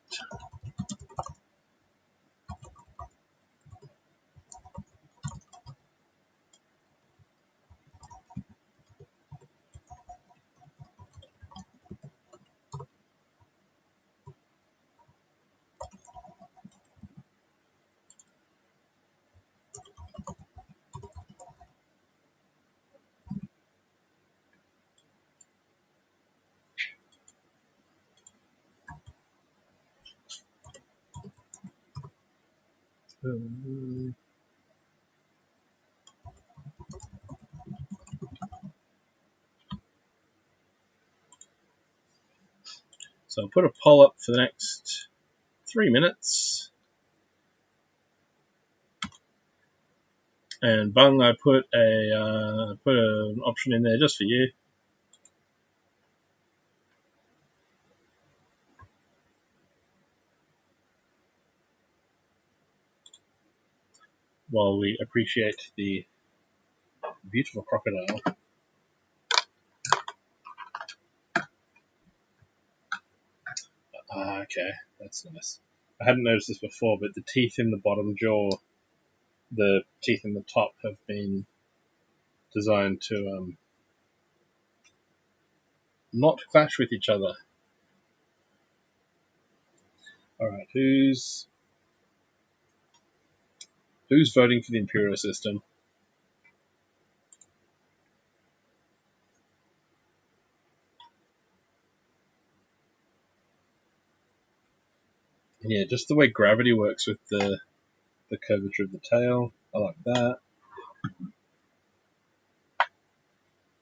So I'll put a poll up for the next 3 minutes. And Bung, I put an option in there just for you. While we appreciate the beautiful crocodile. Okay, that's nice. I hadn't noticed this before, but the teeth in the bottom jaw, the teeth in the top, have been designed to not clash with each other. All right, who's voting for the imperial system? Yeah, just the way gravity works with the curvature of the tail. I like that.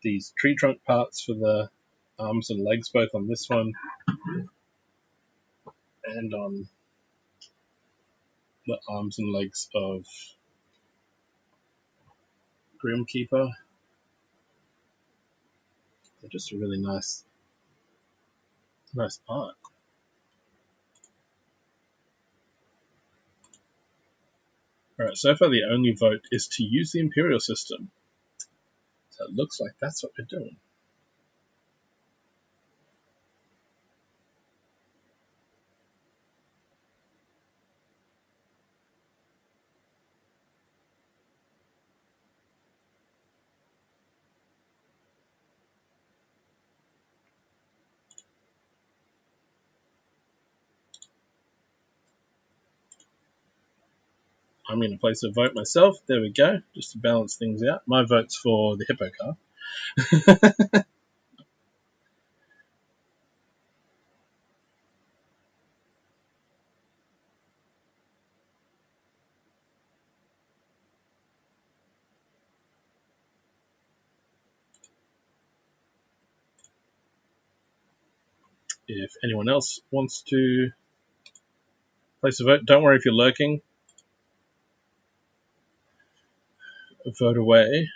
These tree trunk parts for the arms and legs, both on this one and on the arms and legs of Grimkeeper. They're just a really nice part. Alright, so far the only vote is to use the imperial system. So it looks like that's what we're doing. I'm going to place a vote myself. There we go, just to balance things out. My vote's for the hippo car. If anyone else wants to place a vote, don't worry if you're lurking. Vote away.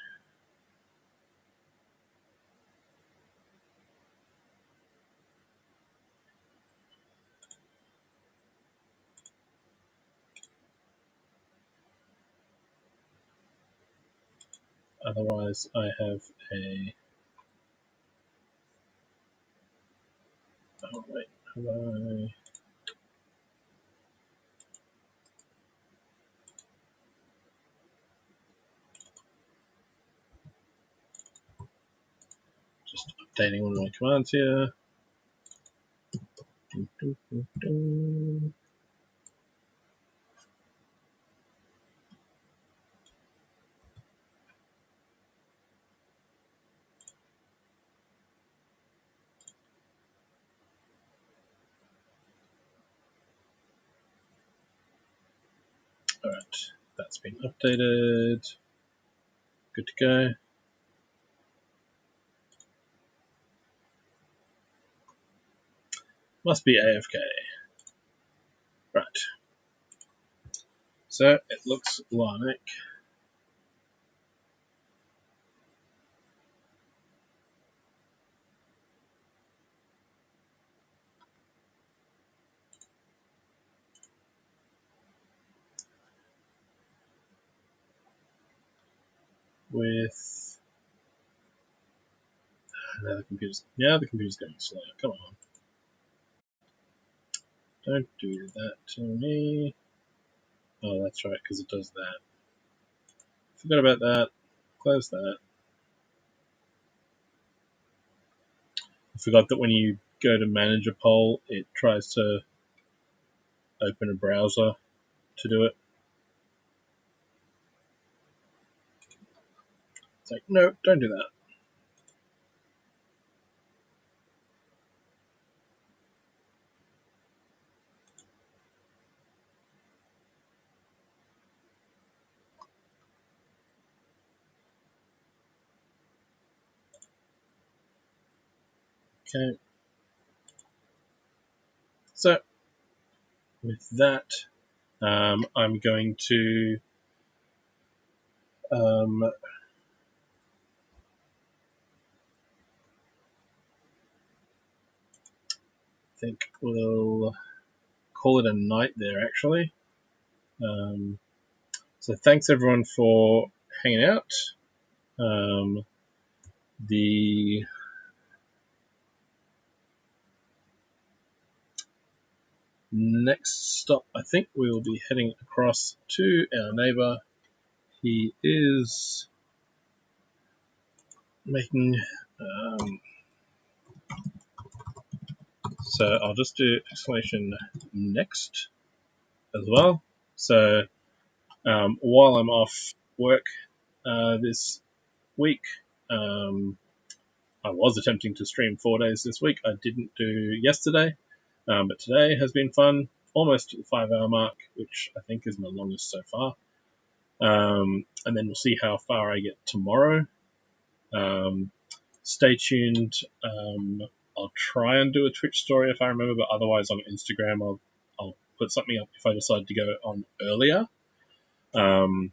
Otherwise, I have a... Oh, wait. Have I... Just updating one of my commands here. Alright, that's been updated. Good to go. Must be AFK. Right. So it looks like with the computer's going slow. Come on. Don't do that to me. Oh, that's right, because it does that. Forgot about that. Close that. I forgot that when you go to manage a poll, it tries to open a browser to do it. It's like, no, don't do that. Okay. So, with that, I'm going to I think we'll call it a night there, actually. So thanks everyone for hanging out. The next stop, I think we will be heading across to our neighbor. He is making, so I'll just do exclamation next as well. So while I'm off work this week, I was attempting to stream 4 days this week. I didn't do yesterday, but today has been fun. Almost to the 5-hour mark, which I think is my longest so far. And then we'll see how far I get tomorrow. Stay tuned. I'll try and do a Twitch story if I remember, but otherwise on Instagram I'll put something up if I decide to go on earlier. 9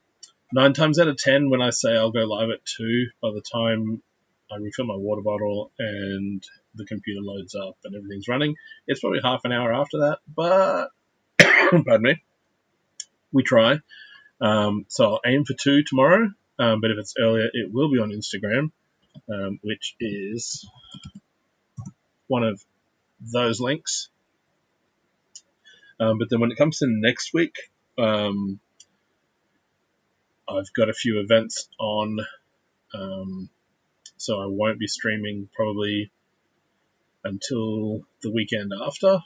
times out of 10, when I say I'll go live at 2, by the time I refill my water bottle and the computer loads up and everything's running, it's probably half an hour after that, but pardon me, we try. So I'll aim for 2 tomorrow, but if it's earlier, it will be on Instagram, which is one of those links. But then when it comes to next week, I've got a few events on, so I won't be streaming probably until the weekend after.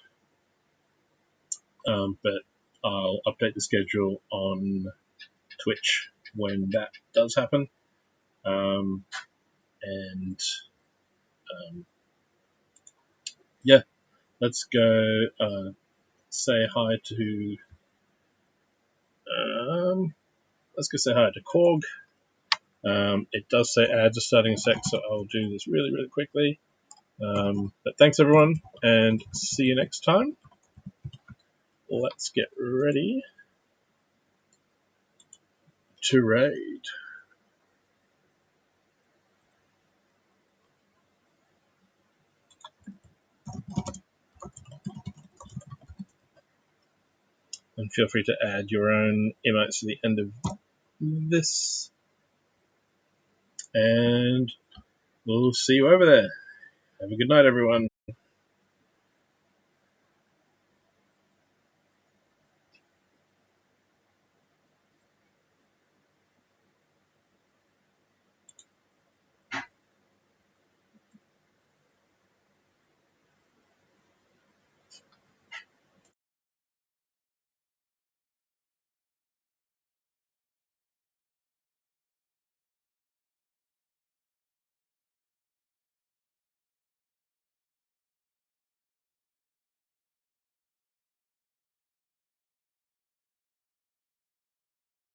But I'll update the schedule on Twitch when that does happen. Yeah, let's go say hi to Korg. It does say ads are starting a sec, so I'll do this really, really quickly. But thanks everyone, and see you next time. Let's get ready to raid. And feel free to add your own emotes to the end of this. And we'll see you over there. Have a good night, everyone.